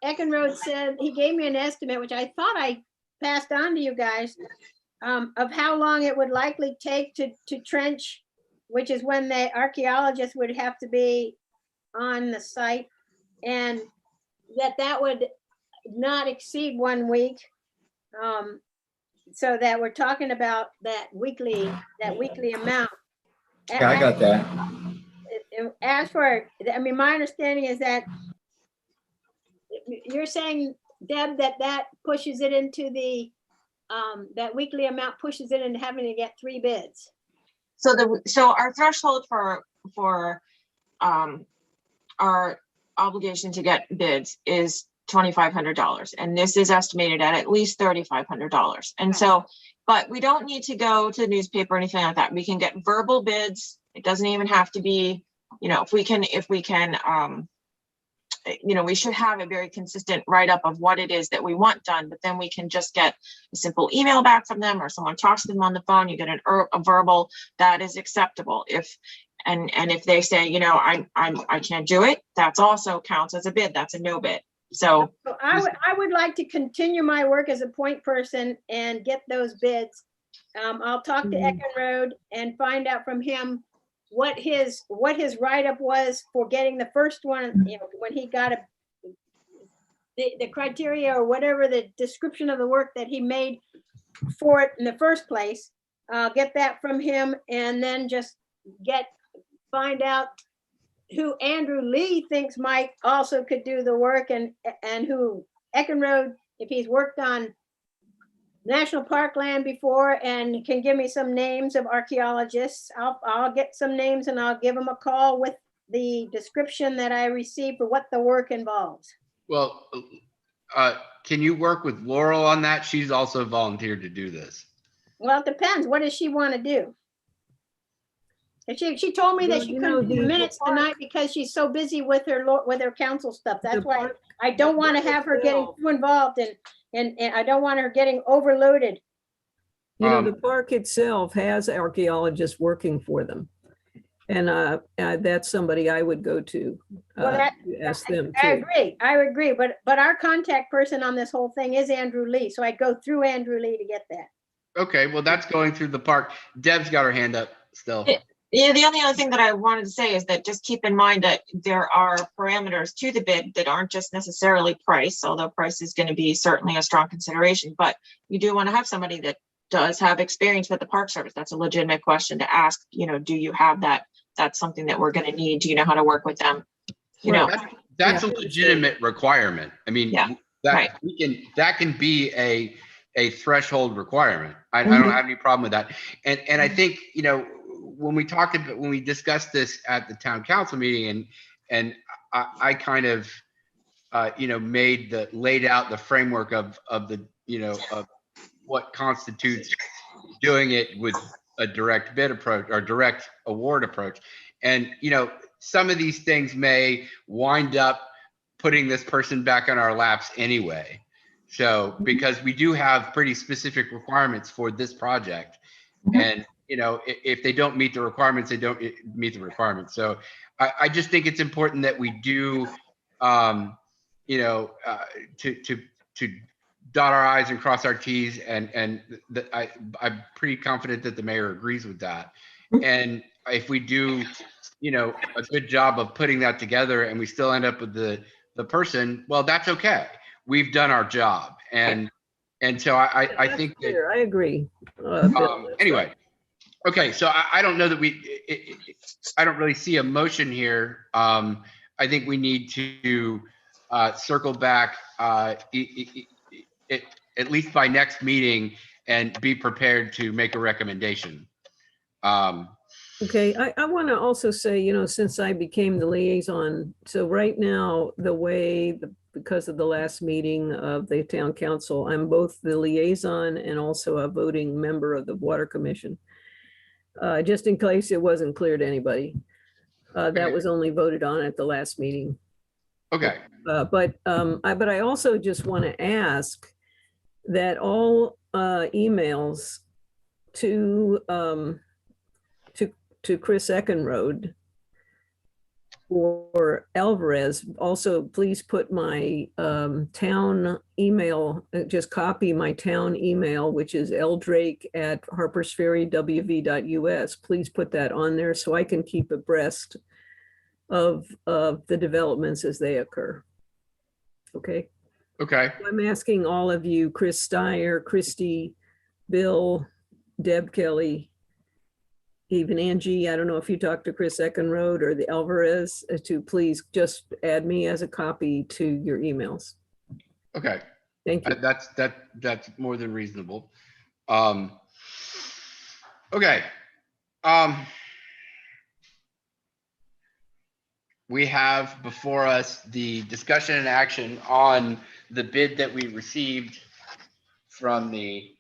Speaker 5: Eckenrode said, he gave me an estimate, which I thought I passed on to you guys, of how long it would likely take to trench, which is when the archaeologist would have to be on the site, and that would not exceed 1 week. So that we're talking about that weekly amount.
Speaker 6: Yeah, I got that.
Speaker 5: As for, my understanding is that you're saying, Deb, that pushes it into that weekly amount pushes it into having to get 3 bids.
Speaker 2: So our threshold for our obligation to get bids is $2,500, and this is estimated at least $3,500. And so But we don't need to go to the newspaper or anything like that. We can get verbal bids. It doesn't even have to be, if we can, we should have a very consistent write-up of what it is that we want done, but then we can just get a simple email back from them, or someone talks to them on the phone, you get a verbal that is acceptable. If they say, I can't do it, that's also counts as a bid. That's a no bid. So
Speaker 5: I would like to continue my work as a point person and get those bids. I'll talk to
Speaker 4: Mhm.
Speaker 5: Eckenrode and find out from him what his write-up was for getting the first one, when he got the criteria or whatever the description of the work that he made for it in the first place. Get that from him, and then just find out who Andrew Lee thinks might also could do the work, and who Eckenrode, if he's worked on national park land before and can give me some names of archaeologists. I'll get some names and I'll give them a call with the description that I received for what the work involves.
Speaker 1: Well, can you work with Laurel on that? She's also volunteered to do this.
Speaker 5: Well, it depends. What does she want to do? And she told me that
Speaker 4: Well,
Speaker 5: she
Speaker 4: you
Speaker 5: couldn't
Speaker 4: know,
Speaker 5: do the
Speaker 4: the
Speaker 5: minutes
Speaker 4: park-
Speaker 5: tonight because she's so busy with her council stuff. That's
Speaker 4: The
Speaker 5: why
Speaker 4: park-
Speaker 5: I don't want to
Speaker 4: park
Speaker 5: have her getting
Speaker 4: itself-
Speaker 5: too involved, and I don't want her getting overloaded.
Speaker 4: The park itself has archaeologists working for them. And that's somebody I would go to.
Speaker 5: Well,
Speaker 4: Ask them
Speaker 5: I
Speaker 4: too.
Speaker 5: agree, but our contact person on this whole thing is Andrew Lee, so I go through Andrew Lee to get that.
Speaker 1: Okay, well, that's going through the park. Deb's got her hand up still.
Speaker 2: Yeah, the only other thing that I wanted to say is that just keep in mind that there are parameters to the bid that aren't just necessarily price, although price is going to be certainly a strong consideration, but you do want to have somebody that does have experience with the Park Service. That's a legitimate question to ask. Do you have that? That's something that we're going to need. Do you know how to work with them?
Speaker 1: That's a legitimate requirement. I mean,
Speaker 2: Yeah, right.
Speaker 1: that can be a threshold requirement. I
Speaker 2: Mm-hmm.
Speaker 1: don't have any problem with that. And I think, when we discussed this at the town council meeting, and I kind of laid out the framework of what constitutes doing it with a direct bid approach or direct award approach. And, some of these things may wind up putting this person back on our laps anyway. So, because we do have pretty specific requirements for this project, and, if they don't meet the requirements, they don't meet the requirements. So I just think it's important that we do, to dot our I's and cross our T's, and I'm pretty confident that the mayor agrees with that. And if we do, a good job of putting that together and we still end up with the person, well, that's okay. We've done our job. And so I think that,
Speaker 4: Clear. I agree. Bill, that's
Speaker 1: anyway,
Speaker 4: right.
Speaker 1: okay, so I don't know that I don't really see a motion here. I think we need to circle back at least by next meeting and be prepared to make a recommendation.
Speaker 4: Okay, I want to also say, since I became the liaison, so right now, because of the last meeting of the town council, I'm both the liaison and also a voting member of the Water Commission. Just in case it wasn't clear to anybody. That was only voted on at the last meeting.
Speaker 1: Okay,
Speaker 4: But I also just want to ask that all emails to Chris Eckenrode or Alvarez, also please put my town email, just copy my town email, which is ldrake@harpersferrywv.us. Please put that on there so I can keep abreast of the developments as they occur. Okay.
Speaker 1: okay,
Speaker 4: I'm asking all of you, Chris Steyer, Christy, Bill, Deb Kelly, even Angie, I don't know if you talked to Chris Eckenrode or the Alvarez, to please just add me as a copy to your emails.
Speaker 1: okay.
Speaker 4: Thank you.
Speaker 1: That's more than reasonable. Okay. We have before us the discussion and action on the bid that we received from the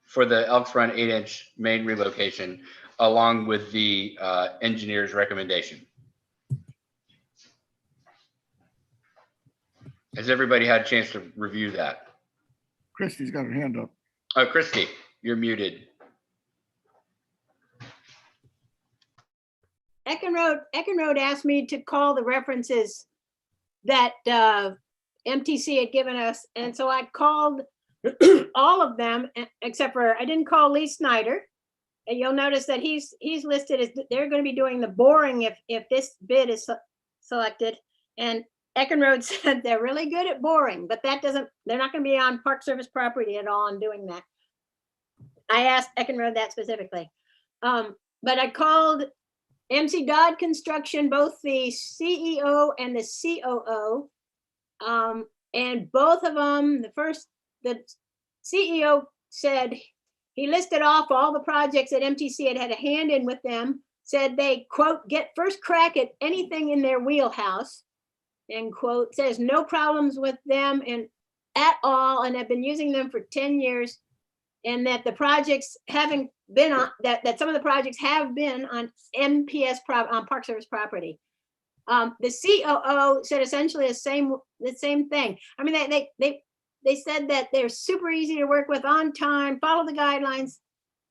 Speaker 1: for the Elks Run 8-inch main relocation, along with the engineer's recommendation. Has everybody had a chance to review that?
Speaker 3: Christie's got her hand up.
Speaker 1: Oh, Christie, you're muted.
Speaker 5: Eckenrode asked me to call the references that MTC had given us, and so I called all of them, except for I didn't call Lee Snyder. And you'll notice that he's listed as they're going to be doing the boring if this bid is selected. And Eckenrode said they're really good at boring, but they're not going to be on Park Service property at all and doing that. I asked Eckenrode that specifically. But I called MC Dodd Construction, both the CEO and the COO. And both of them, the CEO said he listed off all the projects that MTC had a hand in with them, said they, quote, get first crack at anything in their wheelhouse, end quote, says no problems with them at all, and have been using them for 10 years, and that the projects having been on, that some of the projects have been on MPS on Park Service property. The COO said essentially the same thing. I mean, they said that they're super easy to work with, on time, follow the guidelines,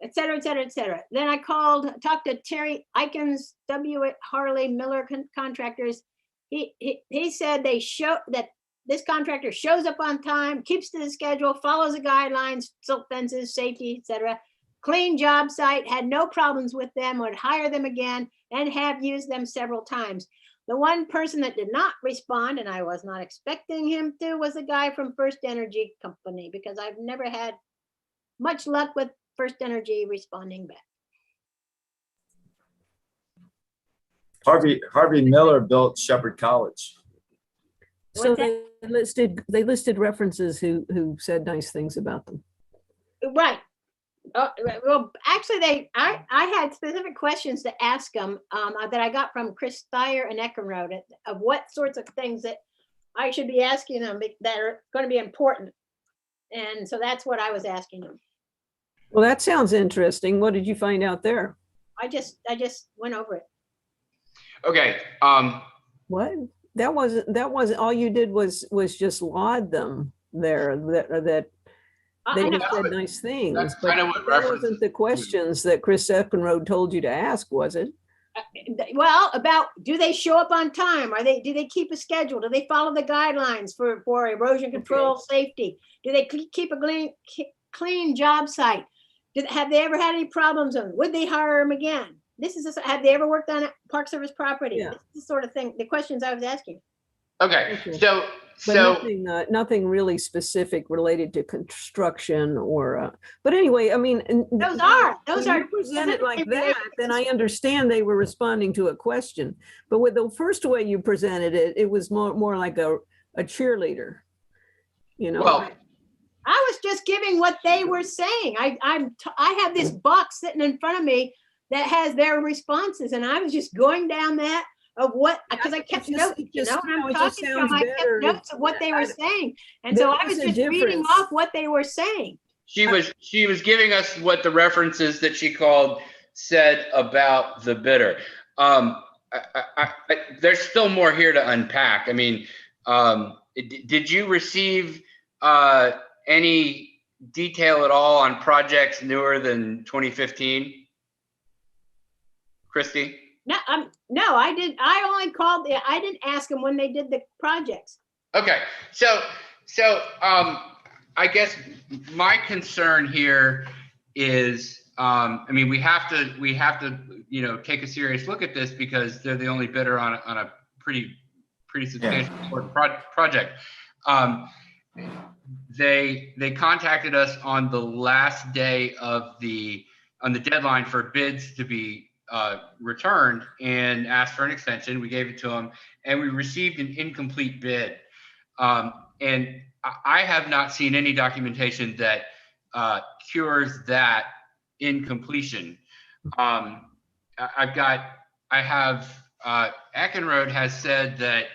Speaker 5: et cetera, et cetera, et cetera. Then I talked to Terry Ikens, W. Harley Miller Contractors. He said they show that this contractor shows up on time, keeps to the schedule, follows the guidelines, silk fences, safety, et cetera. Clean job site, had no problems with them, would hire them again, and have used them several times. The one person that did not respond, and I was not expecting him to, was the guy from First Energy Company, because I've never had much luck with First Energy responding back.
Speaker 6: Harvey Miller built Shepherd College.
Speaker 4: So
Speaker 5: What's that?
Speaker 4: they listed references who said nice things about them.
Speaker 5: Right. Well, actually, I had specific questions to ask them that I got from Chris Steyer and Eckenrode of what sorts of things that I should be asking them that are going to be important. And so that's what I was asking them.
Speaker 4: Well, that sounds interesting. What did you find out there?
Speaker 5: I just went over it.
Speaker 1: Okay,
Speaker 4: What? That wasn't all you did was just laud them there, that
Speaker 5: I
Speaker 4: they
Speaker 5: know.
Speaker 4: just said nice things.
Speaker 1: that's
Speaker 4: But
Speaker 1: kind of what
Speaker 4: that
Speaker 1: references.
Speaker 4: wasn't the questions that Chris Eckenrode told you to ask, was it?
Speaker 5: Well, about, do they show up on time? Do they keep a schedule? Do they follow the guidelines for erosion control, safety? Do they keep a clean job site? Have they ever had any problems? Would they hire them again? Have they ever worked on Park Service property?
Speaker 4: Yeah.
Speaker 5: This is the sort of thing, the questions I was asking.
Speaker 1: Okay,
Speaker 4: Okay.
Speaker 1: so
Speaker 4: But nothing really specific related to construction or, but anyway, I mean.
Speaker 5: Those are
Speaker 4: When you present it like
Speaker 5: specifically
Speaker 4: that, then I understand they were responding to a question. But with the first way you presented it, it was more like a cheerleader. You know,
Speaker 1: well,
Speaker 5: I was just giving what they were saying. I have this box sitting in front of me that has their responses, and I was just going down that of what, because I kept notes, and I'm talking to them, I kept notes of what they were saying. And so I was just reading off what they were saying.
Speaker 1: she was giving us what the references that she called said about the bidder. There's still more here to unpack. I mean, did you receive any detail at all on projects newer than 2015? Christy?
Speaker 5: No, I did. I only called. I didn't ask them when they did the projects.
Speaker 1: Okay, so I guess my concern here is, I mean, we have to, you know, take a serious look at this because they're the only bidder on a pretty substantial important project. They contacted us on the last day of the deadline for bids to be returned and asked for an extension. We gave it to them, and we received an incomplete bid. And I have not seen any documentation that cures that incompletion. Eckenrode has said that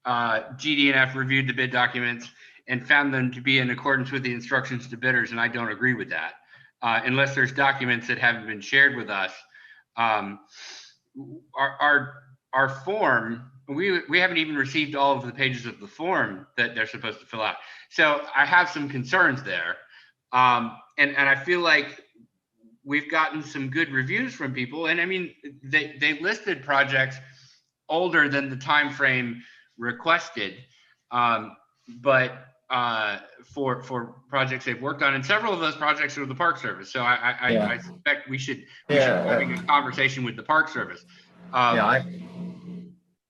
Speaker 1: GD&F reviewed the bid documents and found them to be in accordance with the instructions to bidders, and I don't agree with that. unless there's documents that haven't been shared with us. Our form, we haven't even received all of the pages of the form that they're supposed to fill out. So I have some concerns there. And I feel like we've gotten some good reviews from people. And I mean, they listed projects older than the time frame requested, but for projects they've worked on, and several of those projects are the Park Service. So I suspect we should be having a conversation with the Park Service.
Speaker 6: Yeah,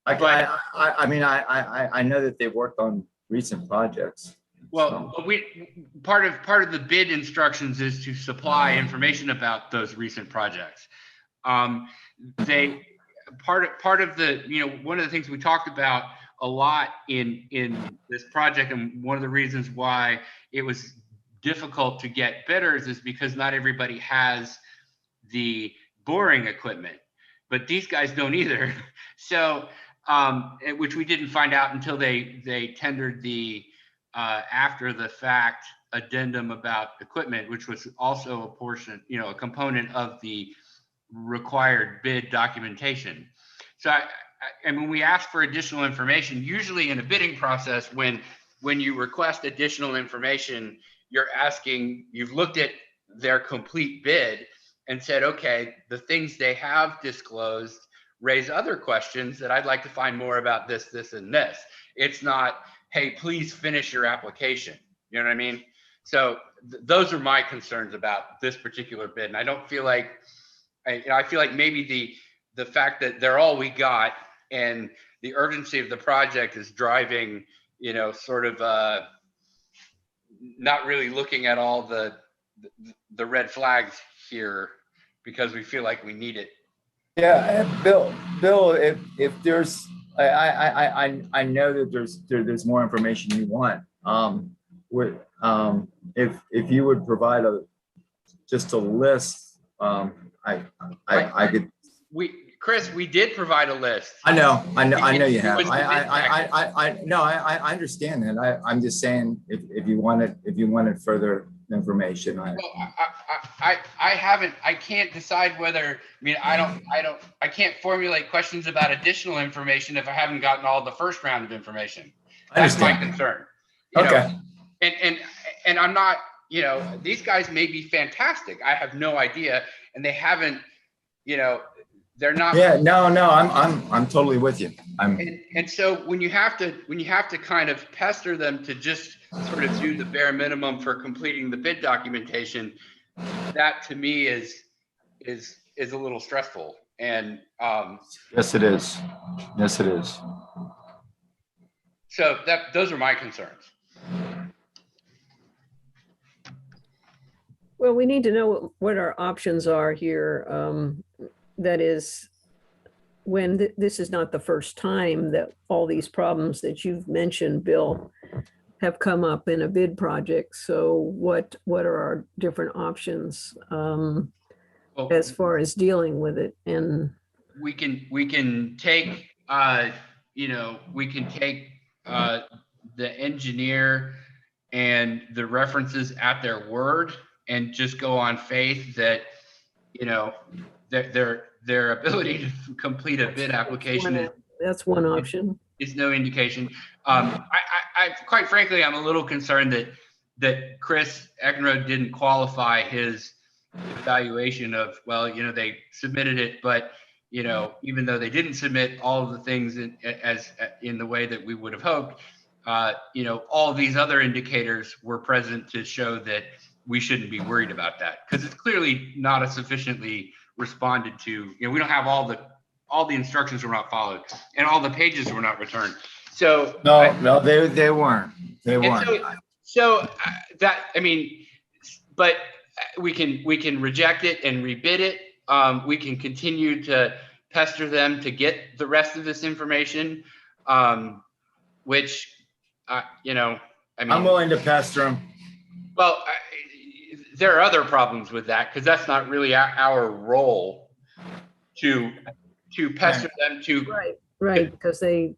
Speaker 6: I mean, I know that they've worked on recent projects.
Speaker 1: Well, part of the bid instructions is to supply information about those recent projects. Part of the, you know, one of the things we talked about a lot in this project, and one of the reasons why it was difficult to get bidders is because not everybody has the boring equipment, but these guys don't either. So, which we didn't find out until they tendered the after the fact addendum about equipment, which was also a portion, you know, a component of the required bid documentation. So and when we ask for additional information, usually in a bidding process, when you request additional information, you've looked at their complete bid and said, okay, the things they have disclosed raise other questions that I'd like to find more about this, and this. It's not, hey, please finish your application. You know what I mean? So those are my concerns about this particular bid. And I don't feel like, I feel like maybe the fact that they're all we got and the urgency of the project is driving, you know, sort of not really looking at all the red flags here because we feel like we need it.
Speaker 6: Yeah, Bill, if there's, I know that there's more information you want. If you would provide just a list, I could.
Speaker 1: Chris, we did provide a list.
Speaker 6: I know you have. I understand that. I'm just saying if you wanted further information,
Speaker 1: I can't decide whether, I mean, I can't formulate questions about additional information if I haven't gotten all the first round of information. That's my concern.
Speaker 6: Okay.
Speaker 1: And I'm not, you know, these guys may be fantastic. I have no idea. And they haven't, you know, they're not.
Speaker 6: Yeah, no, I'm totally with you.
Speaker 1: And so when you have to kind of pester them to just sort of do the bare minimum for completing the bid documentation, that to me is a little stressful. And
Speaker 6: yes, it is. Yes, it is.
Speaker 1: So those are my concerns.
Speaker 4: Well, we need to know what our options are here. That is, when this is not the first time that all these problems that you've mentioned, Bill, have come up in a bid project. So what are our different options as far as dealing with it? And
Speaker 1: we can take the engineer and the references at their word and just go on faith that, you know, that their ability to complete a bid application
Speaker 4: that's one option.
Speaker 1: Is no indication. I quite frankly, I'm a little concerned that Chris Eckenrode didn't qualify his evaluation of, well, you know, they submitted it, but, you know, even though they didn't submit all of the things in the way that we would have hoped, you know, all these other indicators were present to show that we shouldn't be worried about that, because it's clearly not a sufficiently responded to. You know, we don't have all the instructions were not followed and all the pages were not returned. So
Speaker 6: no, they weren't. They weren't.
Speaker 1: So that, I mean, but we can reject it and rebid it. We can continue to pester them to get the rest of this information, which, you know, I mean,
Speaker 6: I'm willing to pester them.
Speaker 1: Well, there are other problems with that, because that's not really our role to pester them to
Speaker 4: right, because
Speaker 1: to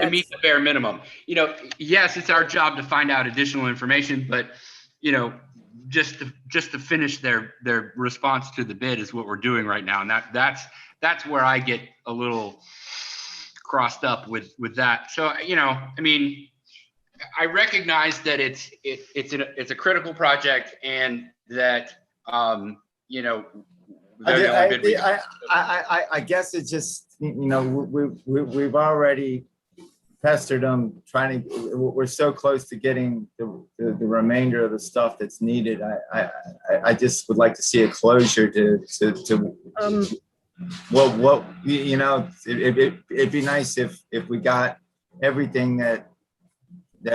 Speaker 1: meet the bare minimum. You know, yes, it's our job to find out additional information, but, you know, just to finish their response to the bid is what we're doing right now. And that's where I get a little crossed up with that. So, you know, I mean, I recognize that it's a critical project and that, you know, they're the only bid we got.
Speaker 6: I guess it's just, you know, we've already pestered them trying to, we're so close to getting the remainder of the stuff that's needed. I just would like to see a closure to what, you know, it'd be nice if we got everything that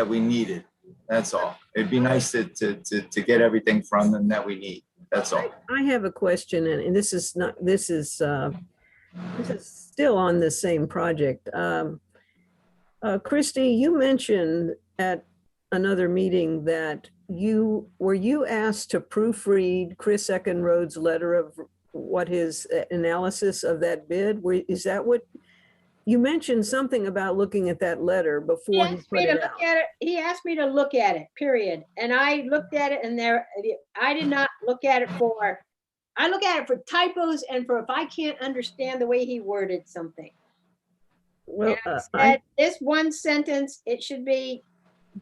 Speaker 6: we needed. That's all. It'd be nice to get everything from them that we need. That's all.
Speaker 4: I have a question, and this is still on the same project. Christy, you mentioned at another meeting that were you asked to proofread Chris Eckenrode's letter of what his analysis of that bid? Is that what you mentioned? Something about looking at that letter
Speaker 5: He
Speaker 4: before he
Speaker 5: asked
Speaker 4: put
Speaker 5: me to
Speaker 4: it out.
Speaker 5: look at it. He asked me to look at it, period. And I looked at it and I did not look at it I look at it for typos and for if I can't understand the way he worded something.
Speaker 4: Well,
Speaker 5: And I said, this one sentence, it should be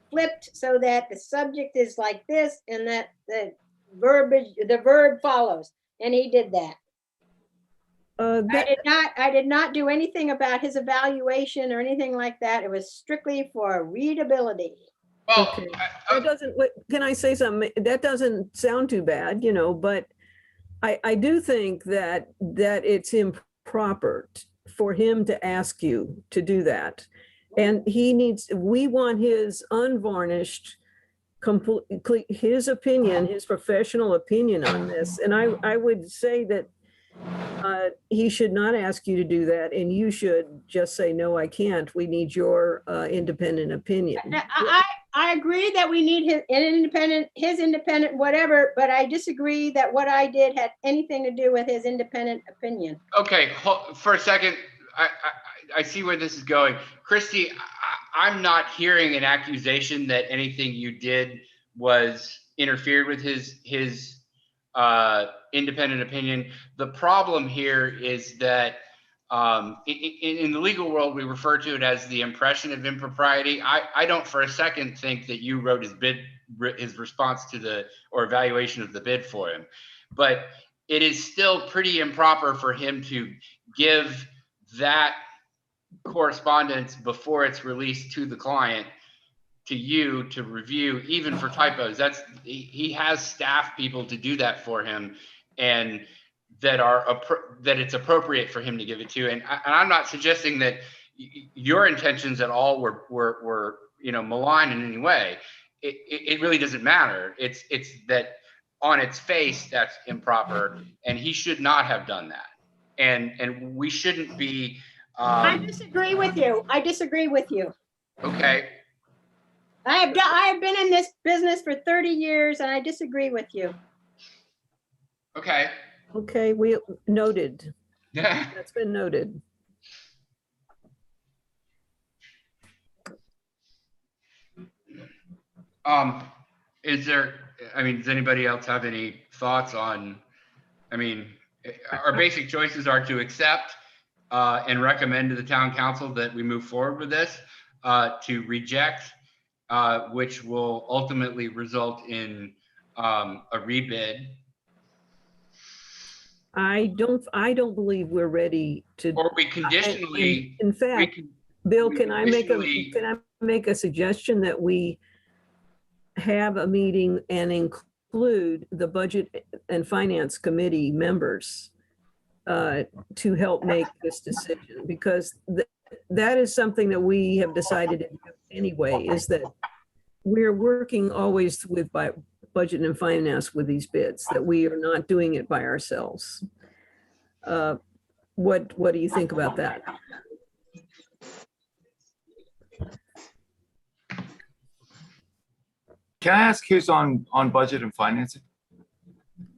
Speaker 5: flipped so that the subject is like this and that the verb follows. And he did that. I did not do anything about his evaluation or anything like that. It was strictly for readability.
Speaker 1: Well,
Speaker 4: Okay. That doesn't, can I say something? That doesn't sound too bad, you know, but I do think that it's improper for him to ask you to do that. And we want his unvarnished, complete, his opinion, his professional opinion on this. And I would say that he should not ask you to do that. And you should just say, no, I can't. We need your independent opinion.
Speaker 5: I agree that we need his independent whatever, but I disagree that what I did had anything to do with his independent opinion.
Speaker 1: okay, for a second, I see where this is going. Christy, I'm not hearing an accusation that anything you did was interfered with his independent opinion. The problem here is that in the legal world, we refer to it as the impression of impropriety. I don't for a second think that you wrote his response to or evaluation of the bid for him, but it is still pretty improper for him to give that correspondence before it's released to the client, to you to review, even for typos. He has staff people to do that for him, and that it's appropriate for him to give it to. And I'm not suggesting that your intentions at all were malign in any way. It really doesn't matter. It's that on its face that's improper, and he should not have done that. And we shouldn't be.
Speaker 5: I disagree with you.
Speaker 1: Okay.
Speaker 5: I have been in this business for 30 years and I disagree with you.
Speaker 1: Okay.
Speaker 4: Okay, we noted.
Speaker 1: Yeah.
Speaker 4: That's been noted.
Speaker 1: Does anybody else have any thoughts on, our basic choices are to accept and recommend to the town council that we move forward with this, to reject, which will ultimately result in a rebid.
Speaker 4: I don't believe we're ready to.
Speaker 1: Or we conditionally.
Speaker 4: In fact, Bill, can I make a suggestion that we have a meeting and include the Budget and Finance Committee members to help make this decision? Because that is something that we have decided to do anyway, is that we're working always with Budget and Finance with these bids, that we are not doing it by ourselves. What do you think about that?
Speaker 6: Can I ask who's on budget and financing?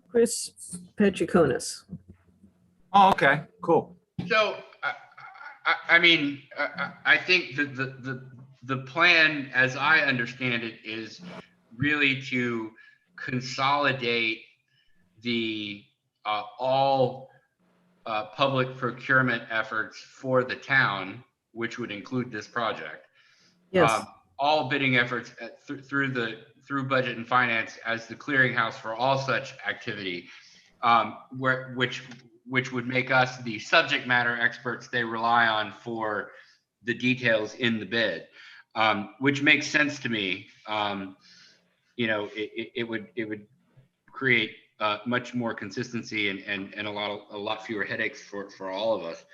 Speaker 4: Chris Petrikonis.
Speaker 6: Oh, okay, cool.
Speaker 1: So, I think the plan, as I understand it, is really to consolidate the all public procurement efforts for the town, which would include this project.
Speaker 4: Yes,
Speaker 1: All bidding efforts through budget and finance as the clearinghouse for all such activity, which would make us the subject matter experts they rely on for the details in the bid, which makes sense to me. It would create much more consistency and a lot fewer headaches for all of us.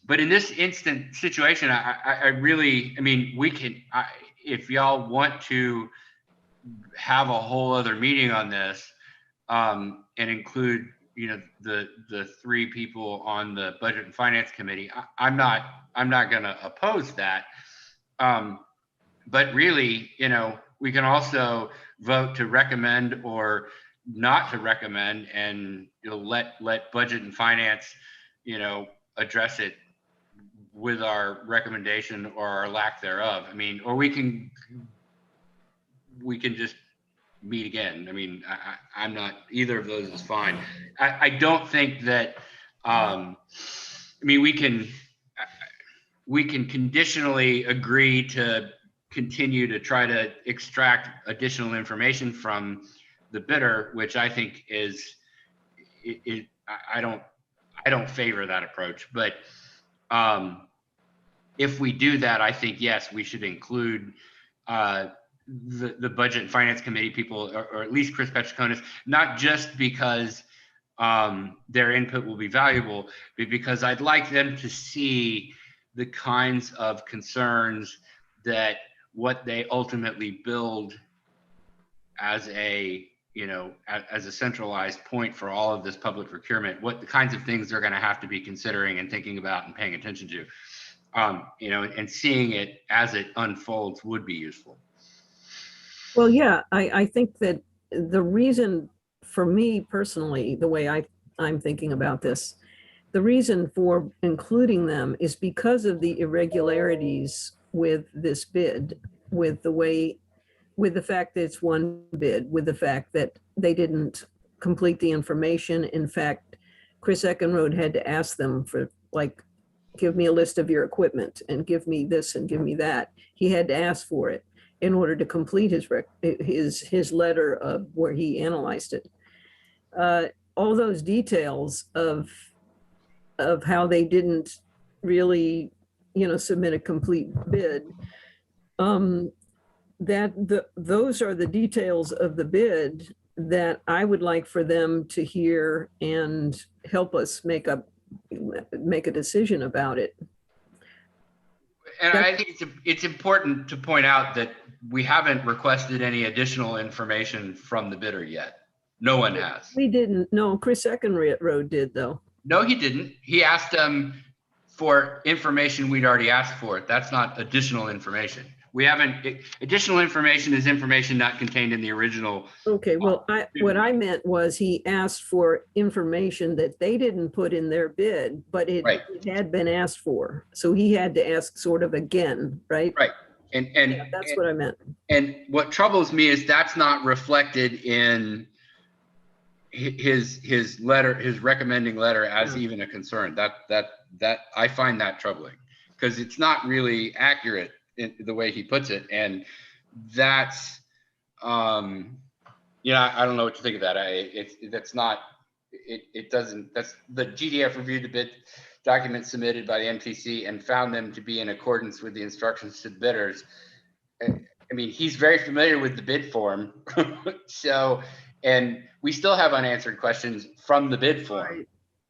Speaker 1: But in this instant situation, I mean, if y'all want to have a whole other meeting on this, and include, the three people on the Budget and Finance Committee, I'm not gonna oppose that. But really, we can also vote to recommend or not to recommend, and let Budget and Finance, address it with our recommendation or our lack thereof. I mean, or we can just meet again. I mean, I'm not, either of those is fine. I don't think that, we can conditionally agree to continue to try to extract additional information from the bidder, which I think I don't favor that approach. But if we do that, I think, yes, we should include the Budget and Finance Committee people, or at least Chris Petrokonis, not just because their input will be valuable, but because I'd like them to see the kinds of concerns that what they ultimately build as a centralized point for all of this public procurement, what the kinds of things they're going to have to be considering and thinking about and paying attention to, and seeing it as it unfolds would be useful.
Speaker 4: well, yeah, I think that the reason for me personally, the way I'm thinking about this, the reason for including them is because of the irregularities with this bid, with the fact that it's one bid, with the fact that they didn't complete the information. In fact, Chris Eckenrode had to ask them for, like, give me a list of your equipment and give me this and give me that. He had to ask for it in order to complete his letter of where he analyzed it. All those details of how they didn't really, submit a complete bid, those are the details of the bid that I would like for them to hear and help us make a decision about it.
Speaker 1: And I think it's important to point out that we haven't requested any additional information from the bidder yet. No one has.
Speaker 4: We didn't. No, Chris Eckenrode did, though.
Speaker 1: No, he didn't. He asked them for information we'd already asked for. That's not additional information. We haven't, additional information is information not contained in the original.
Speaker 4: Okay, well, what I meant was he asked for information that they didn't put in their bid, but it had been asked for. So he had to ask sort of again, right?
Speaker 1: Right. And
Speaker 4: Yeah, that's what I meant.
Speaker 1: And what troubles me is that's not reflected in his letter, his recommending letter as even a concern. That I find that troubling, because it's not really accurate in the way he puts it. And that's, I don't know what to think of that. That's the GDF reviewed the bid documents submitted by the MTC and found them to be in accordance with the instructions to the bidders. I mean, he's very familiar with the bid form. So, and we still have unanswered questions from the bid form.
Speaker 4: Right.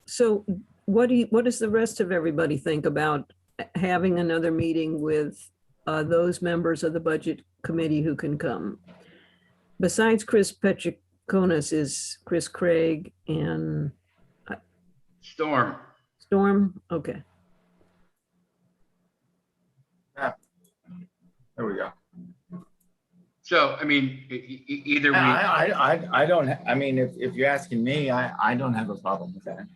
Speaker 4: So what does the rest of everybody think about having another meeting with those members of the budget committee who can come? Besides Chris Petrokonis is Chris Craig and
Speaker 1: Storm.
Speaker 4: Okay.
Speaker 6: There we go.
Speaker 1: So, I mean, either we.
Speaker 6: I don't, I mean, if you're asking me, I don't have a problem with that.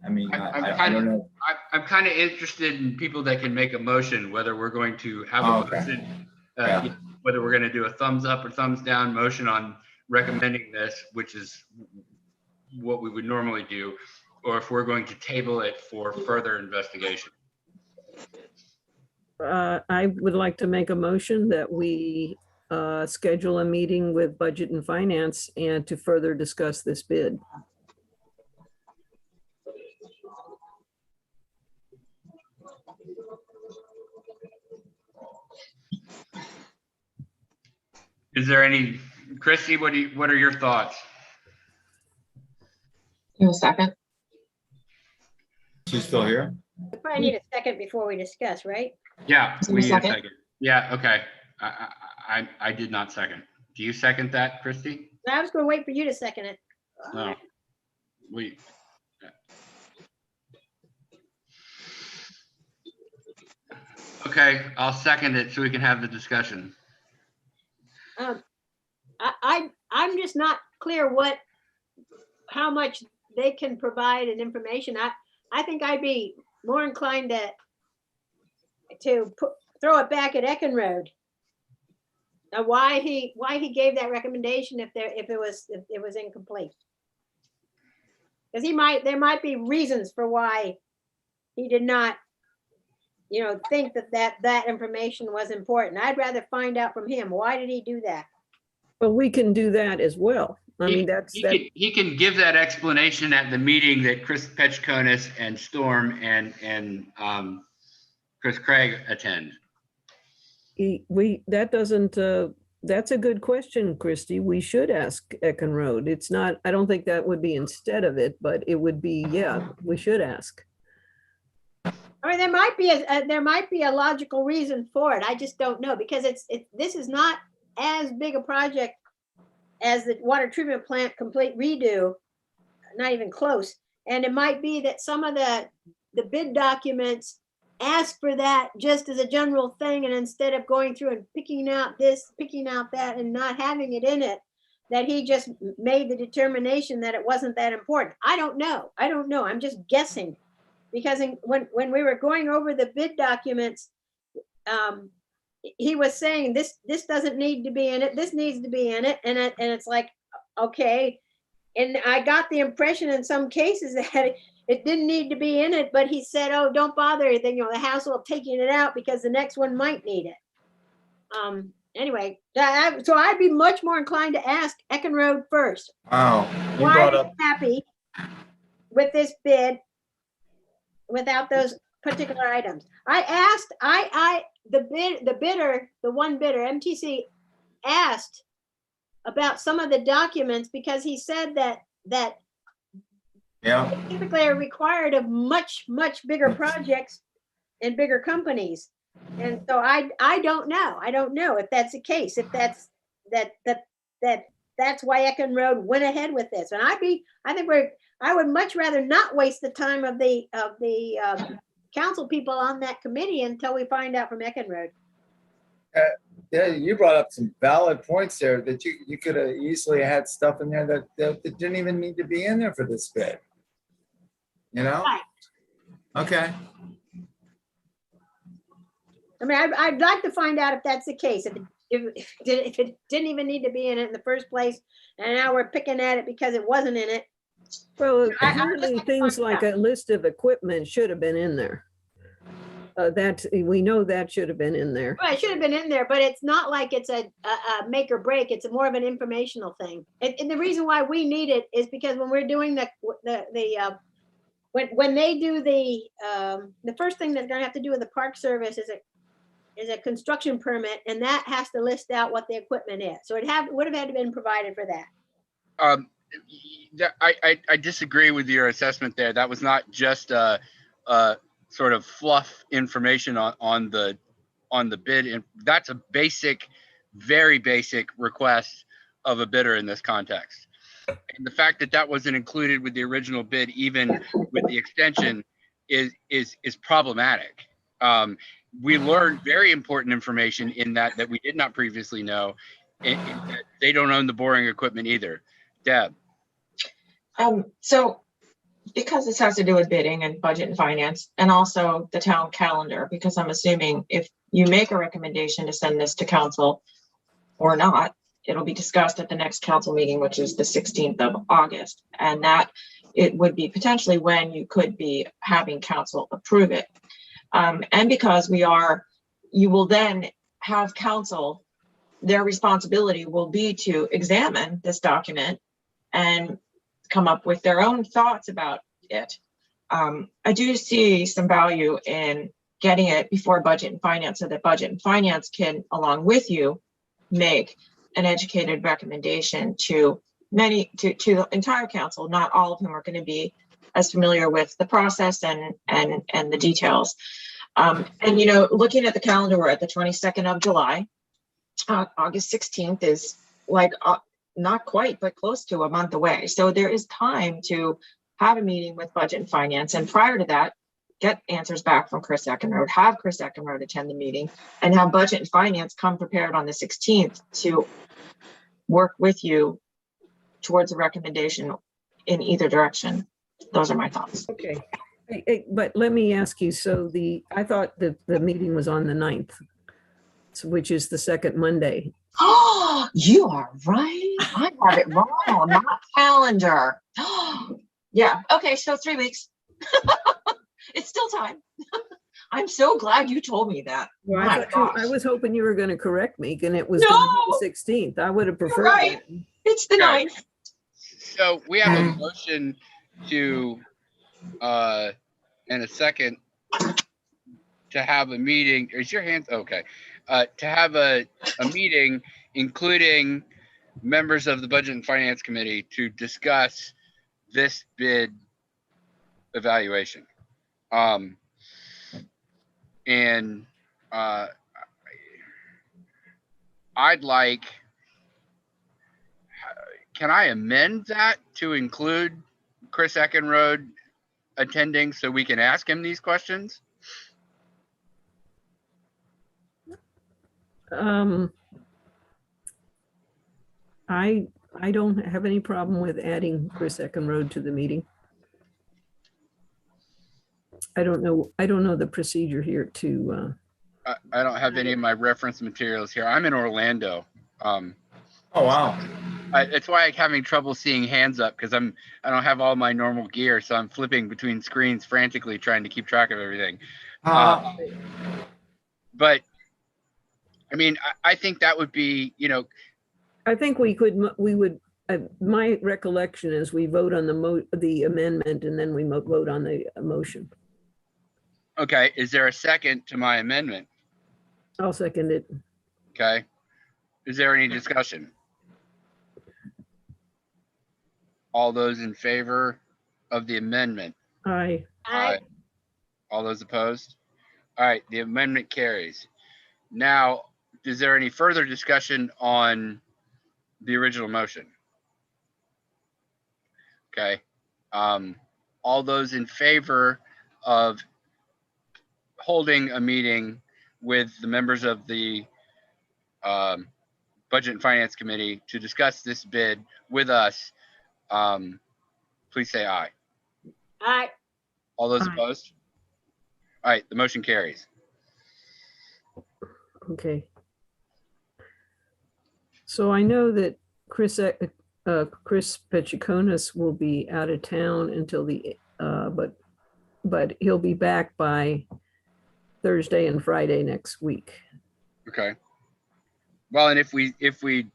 Speaker 6: I mean, I don't know.
Speaker 1: I'm kind of interested in people that can make a motion, whether we're going to have a motion, whether we're going to do a thumbs up or thumbs down motion on recommending this, which is what we would normally do, or if we're going to table it for further investigation.
Speaker 4: I would like to make a motion that we schedule a meeting with Budget and Finance and to further discuss this bid.
Speaker 1: Is there any, Christie, what are your thoughts?
Speaker 2: You have a second?
Speaker 6: She's still here?
Speaker 5: We probably need a second before we discuss, right?
Speaker 1: Yeah,
Speaker 2: Is there a
Speaker 1: we need a
Speaker 2: second?
Speaker 1: second. Yeah, okay. I did not second. Do you second that, Christie?
Speaker 5: I was gonna wait for you to second it.
Speaker 1: No. We. Okay, I'll second it so we can have the discussion.
Speaker 5: I'm just not clear how much they can provide and information. I think I'd be more inclined to throw it back at Eckenrode. Now, why he gave that recommendation if it was incomplete. Because there might be reasons for why he did not, think that information was important. I'd rather find out from him. Why did he do that?
Speaker 4: Well, we can do that as well. I mean,
Speaker 1: He can give that explanation at the meeting that Chris Petchkonis and Storm and Chris Craig attend.
Speaker 4: That's a good question, Christie. We should ask Eckenrode. It's not, I don't think that would be instead of it, but it would be, yeah, we should ask.
Speaker 5: I mean, there might be a logical reason for it. I just don't know, because this is not as big a project as the water treatment plant complete redo, not even close. And it might be that some of the bid documents ask for that just as a general thing, and instead of going through and picking out this, picking out that, and not having it in it, that he just made the determination that it wasn't that important. I don't know. I'm just guessing. Because when we were going over the bid documents, he was saying this doesn't need to be in it, this needs to be in it, and it's like, okay. And I got the impression in some cases that it didn't need to be in it, but he said, oh, don't bother, then the hassle of taking it out because the next one might need it. Anyway, so I'd be much more inclined to ask Eckenrode first.
Speaker 6: Wow. You
Speaker 5: Why
Speaker 6: brought
Speaker 5: are
Speaker 6: up,
Speaker 5: you happy with this bid without those particular items? I asked, the one bidder, MTC, asked about some of the documents because he said that
Speaker 6: yeah,
Speaker 5: typically are required of much bigger projects and bigger companies. And so I don't know if that's the case, if that's why Eckenrode went ahead with this. And I would much rather not waste the time of the council people on that committee until we find out from Eckenrode.
Speaker 6: yeah, you brought up some valid points there that you could have easily had stuff in there that didn't even need to be in there for this bid.
Speaker 5: Right.
Speaker 6: Okay.
Speaker 5: I mean, I'd like to find out if that's the case, if it didn't even need to be in it in the first place, and now we're picking at it because it wasn't in it.
Speaker 4: Well,
Speaker 5: I
Speaker 4: usually
Speaker 5: just
Speaker 4: things
Speaker 5: find
Speaker 4: like a list of equipment should have been in there. We know that should have been in there.
Speaker 5: Well, it should have been in there, but it's not like it's a make or break. It's more of an informational thing. And the reason why we need it is because when we're doing when they do the first thing that's gonna have to do with the Park Service is a construction permit, and that has to list out what the equipment is. So would have had to been provided for that.
Speaker 1: I disagree with your assessment there. That was not just a sort of fluff information on the bid. And that's a basic, very basic request of a bidder in this context. And the fact that that wasn't included with the original bid, even with the extension, is problematic. We learned very important information in that we did not previously know. And they don't own the boring equipment either. Deb.
Speaker 2: So because this has to do with bidding and budget and finance, and also the town calendar, because I'm assuming if you make a recommendation to send this to council or not, it'll be discussed at the next council meeting, which is the 16th of August. And that it would be potentially when you could be having council approve it. And because you will then have council, their responsibility will be to examine this document and come up with their own thoughts about it. I do see some value in getting it before budget and finance so that budget and finance can, along with you, make an educated recommendation to the entire council, not all of whom are going to be as familiar with the process and the details. And, looking at the calendar, we're at the 22nd of July. August 16th is like, not quite, but close to a month away. So there is time to have a meeting with budget and finance. And prior to that, get answers back from Chris Eckenrode, have Chris Eckenrode attend the meeting, and have budget and finance come prepared on the 16th to work with you towards a recommendation in either direction. Those are my thoughts.
Speaker 4: Okay. But let me ask you, I thought that the meeting was on the 9th, which is the second Monday.
Speaker 2: Oh, you are right. I have it wrong on my calendar. Yeah. Okay. So 3 weeks. It's still time. I'm so glad you told me that.
Speaker 4: Well,
Speaker 2: My gosh.
Speaker 4: I was hoping you were going to correct me, and it was
Speaker 2: No!
Speaker 4: the 16th. I would have preferred
Speaker 2: right.
Speaker 4: that.
Speaker 2: It's the
Speaker 1: Okay.
Speaker 2: 9th.
Speaker 1: So we have a motion to, in a second, to have a meeting. Is your hand okay? To have a meeting, including members of the Budget and Finance Committee, to discuss this bid evaluation. I'd like, can I amend that to include Chris Eckenrode attending so we can ask him these questions?
Speaker 4: I don't have any problem with adding Chris Eckenrode to the meeting. I don't know the procedure here to,
Speaker 1: I don't have any of my reference materials here. I'm in Orlando.
Speaker 6: Oh, wow.
Speaker 1: It's why I'm having trouble seeing hands up, because I don't have all my normal gear, so I'm flipping between screens frantically trying to keep track of everything. But I mean, I think that would be,
Speaker 4: I think we would, my recollection is we vote on the amendment and then we vote on the motion.
Speaker 1: okay. Is there a second to my amendment?
Speaker 4: I'll second it.
Speaker 1: Okay. Is there any discussion? All those in favor of the amendment?
Speaker 4: Aye.
Speaker 1: Aye. All those opposed? All right, the amendment carries. Now, is there any further discussion on the original motion? Okay. All those in favor of holding a meeting with the members of the Budget and Finance Committee to discuss this bid with us, please say aye.
Speaker 5: Aye.
Speaker 1: All those
Speaker 4: Aye.
Speaker 1: opposed? All right, the motion carries.
Speaker 4: Okay. So I know that Chris Petriconis will be out of town until but he'll be back by Thursday and Friday next week.
Speaker 1: Okay. Well, and if we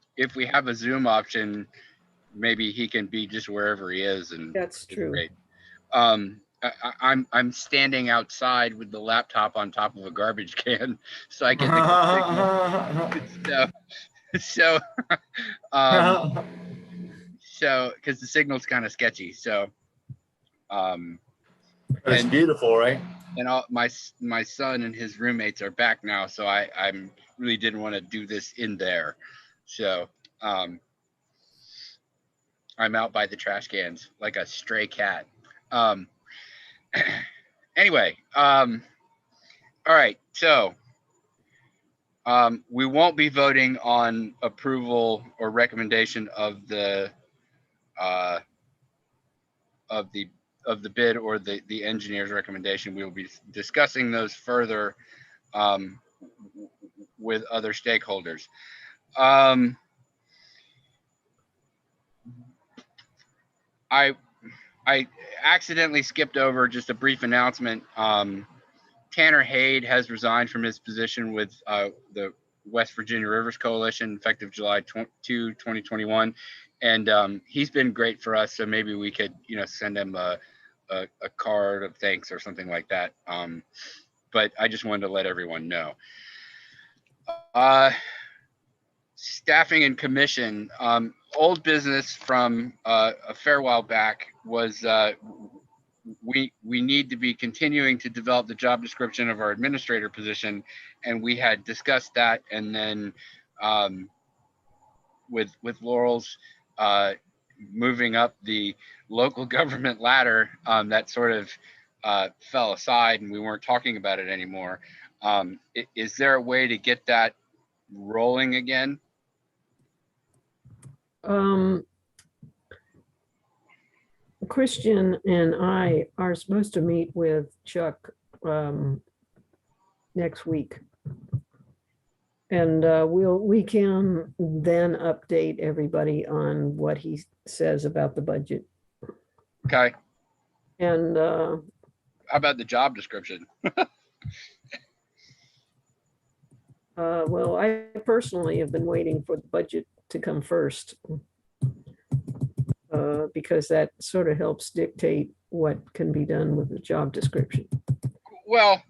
Speaker 1: have a Zoom option, maybe he can be just wherever he is, and
Speaker 4: That's
Speaker 1: it's
Speaker 4: true.
Speaker 1: great. I'm standing outside with the laptop on top of a garbage can, so I get the good signal. So because the signal's kind of sketchy, so
Speaker 6: It's beautiful, right?
Speaker 1: and all my son and his roommates are back now, so I'm really didn't want to do this in there, so I'm out by the trash cans like a stray cat. Anyway, all right, so we won't be voting on approval or recommendation of the bid or the engineer's recommendation. We will be discussing those further with other stakeholders. I accidentally skipped over just a brief announcement. Tanner Haid has resigned from his position with the West Virginia Rivers Coalition effective July 2, 2021. And he's been great for us. So maybe we could, send him a card of thanks or something like that. But I just wanted to let everyone know. Staffing and commission, old business from a fair while back was we need to be continuing to develop the job description of our administrator position, and we had discussed that. And then with Laurel's moving up the local government ladder, that sort of fell aside, and we weren't talking about it anymore. Is there a way to get that rolling again?
Speaker 4: Christian and I are supposed to meet with Chuck next week. And we can then update everybody on what he says about the budget.
Speaker 1: Okay.
Speaker 4: And
Speaker 1: How about the job description?
Speaker 4: well, I personally have been waiting for the budget to come first. Because that sort of helps dictate what can be done with the job description.
Speaker 1: Well,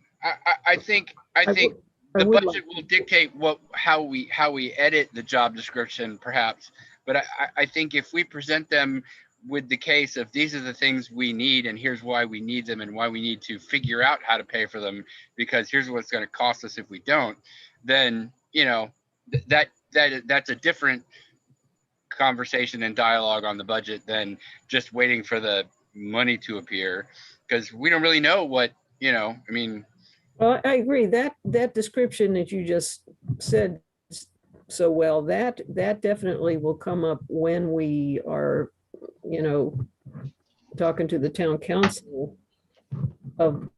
Speaker 1: I think the
Speaker 4: I would
Speaker 1: budget will dictate how we edit the job description, perhaps. But I think if we present them with the case of these are the things we need, and here's why we need them, and why we need to figure out how to pay for them, because here's what it's going to cost us if we don't, then that's a different conversation and dialogue on the budget than just waiting for the money to appear, because we don't really know what,
Speaker 4: Well, I agree that description that you just said so well, that definitely will come up when we are, talking to the town council of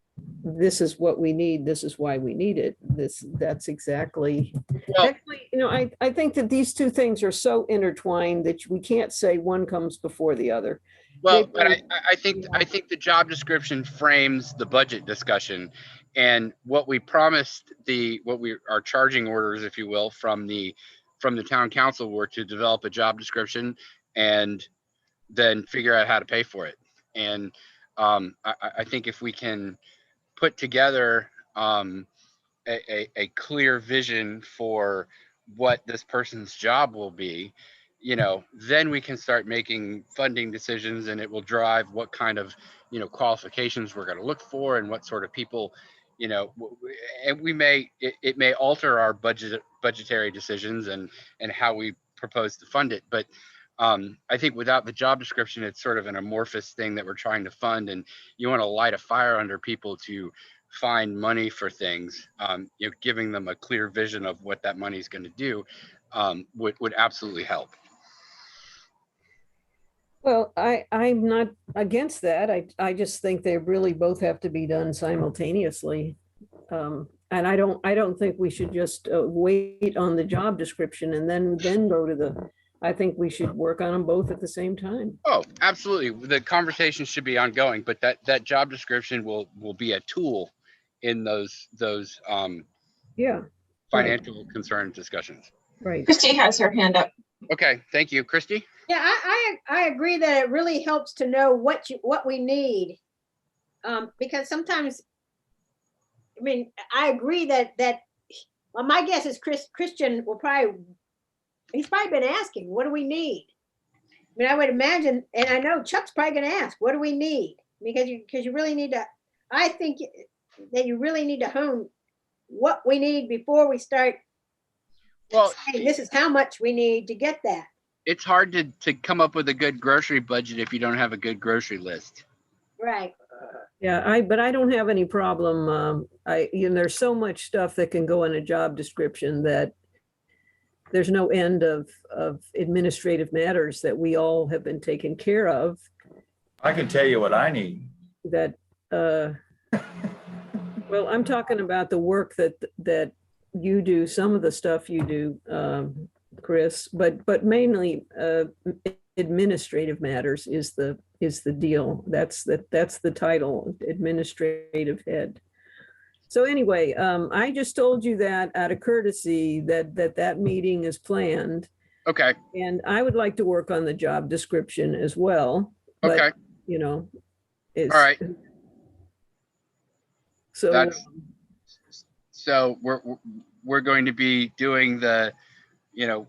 Speaker 4: this is what we need, this is why we need it. That's exactly.
Speaker 1: Well,
Speaker 4: Actually, I think that these two things are so intertwined that we can't say one comes before the other.
Speaker 1: well,
Speaker 4: They
Speaker 1: but
Speaker 4: both-
Speaker 1: I think the job description frames the budget discussion, and what we promised our charging orders, if you will, from the town council were to develop a job description and then figure out how to pay for it. And I think if we can put together a clear vision for what this person's job will be, then we can start making funding decisions, and it will drive what kind of, qualifications we're going to look for and what sort of people, and it may alter our budgetary decisions and how we propose to fund it. But I think without the job description, it's sort of an amorphous thing that we're trying to fund, and you want to light a fire under people to find money for things. Giving them a clear vision of what that money is going to do would absolutely help.
Speaker 4: Well, I'm not against that. I just think they really both have to be done simultaneously. And I don't think we should just wait on the job description and then go to I think we should work on them both at the same time.
Speaker 1: Oh, absolutely. The conversation should be ongoing, but that job description will be a tool in those
Speaker 4: Yeah,
Speaker 1: financial concern discussions.
Speaker 4: right.
Speaker 2: Christie has her hand up.
Speaker 1: Okay, thank you. Christy?
Speaker 5: Yeah, I agree that it really helps to know what we need. Because sometimes, I agree that well, my guess is Christian will he's probably been asking, what do we need? I would imagine, and I know Chuck's probably going to ask, what do we need? Because you really need to, I think that you really need to hone what we need before we start
Speaker 1: Well,
Speaker 5: saying this is how much we need to get that.
Speaker 1: it's hard to come up with a good grocery budget if you don't have a good grocery list.
Speaker 5: Right.
Speaker 4: Yeah, but I don't have any problem. There's so much stuff that can go in a job description that there's no end of administrative matters that we all have been taken care of
Speaker 6: I can tell you what I need.
Speaker 4: that, well, I'm talking about the work that you do, some of the stuff you do, Chris, but mainly administrative matters is the deal. That's the title, administrative head. So anyway, I just told you that out of courtesy that meeting is planned.
Speaker 1: Okay,
Speaker 4: And I would like to work on the job description as well. but,
Speaker 1: okay,
Speaker 4: You know, it's.
Speaker 1: all right.
Speaker 4: So.
Speaker 1: That's, so we're going to be doing the,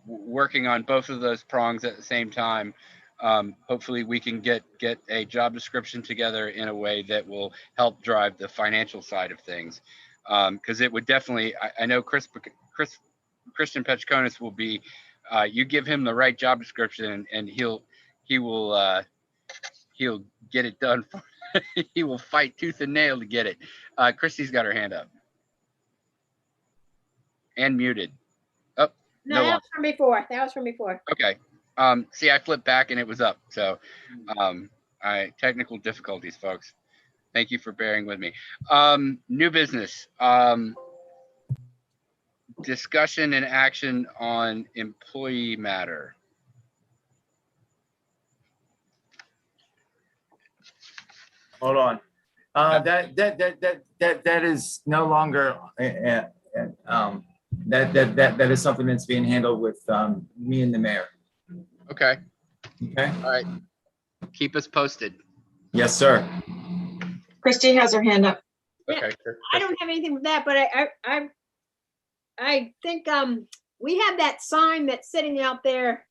Speaker 1: working on both of those prongs at the same time. Hopefully we can get a job description together in a way that will help drive the financial side of things. Because it would definitely, I know Christian Petchkonis will be, you give him the right job description and he'll get it done. He will fight tooth and nail to get it. Christy's got her hand up. And muted. Oh,
Speaker 5: No,
Speaker 1: no
Speaker 5: that
Speaker 1: one.
Speaker 5: was from before. That was from before.
Speaker 1: Okay. See, I flipped back and it was up. So, technical difficulties, folks. Thank you for bearing with me. New business. Discussion and action on employee matter.
Speaker 6: Hold on. That is no longer, that is something that's being handled with me and the mayor.
Speaker 1: Okay.
Speaker 6: Okay?
Speaker 1: All right. Keep us posted.
Speaker 6: Yes, sir.
Speaker 2: Christie has her hand up.
Speaker 1: Okay.
Speaker 5: I don't have anything with that, but I think we have that sign that's sitting out there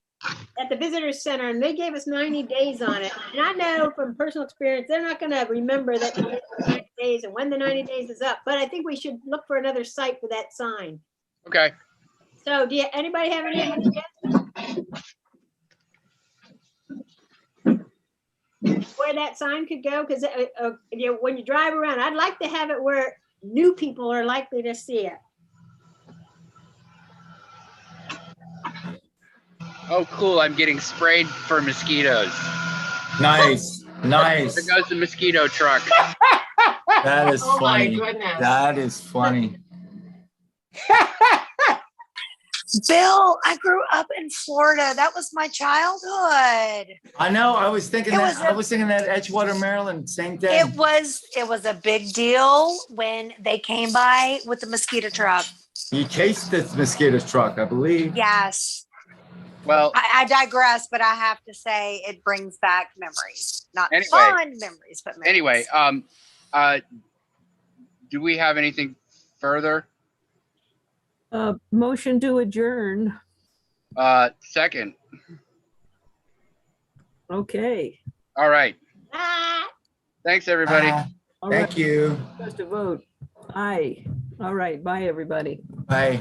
Speaker 5: at the visitor center, and they gave us 90 days on it. And I know from personal experience, they're not going to remember that 90 days and when the 90 days is up. But I think we should look for another site for that sign.
Speaker 1: Okay.
Speaker 5: So, anybody have any ideas? Where that sign could go? Because when you drive around, I'd like to have it where new people are likely to see it.
Speaker 1: Oh, cool. I'm getting sprayed for mosquitoes.
Speaker 6: Nice, nice.
Speaker 1: There goes the mosquito truck.
Speaker 6: That is
Speaker 2: Oh my
Speaker 6: funny.
Speaker 2: goodness.
Speaker 6: That is funny.
Speaker 7: Bill, I grew up in Florida. That was my childhood.
Speaker 6: I know, I was thinking
Speaker 7: It
Speaker 6: that,
Speaker 7: was
Speaker 6: I was thinking that Edgewater, Maryland, same thing.
Speaker 7: It was a big deal when they came by with the mosquito truck.
Speaker 6: You chased the mosquito truck, I believe.
Speaker 7: Yes.
Speaker 1: Well,
Speaker 7: I digress, but I have to say it brings back memories. Not
Speaker 1: Anyway.
Speaker 7: fun memories, but memories.
Speaker 1: anyway, do we have anything further?
Speaker 4: Motion to adjourn.
Speaker 1: Second.
Speaker 4: Okay.
Speaker 1: All right.
Speaker 5: Ah.
Speaker 1: Thanks, everybody.
Speaker 4: All right.
Speaker 6: Thank you.
Speaker 4: Just a vote. Aye. All right. Bye, everybody.
Speaker 6: Bye.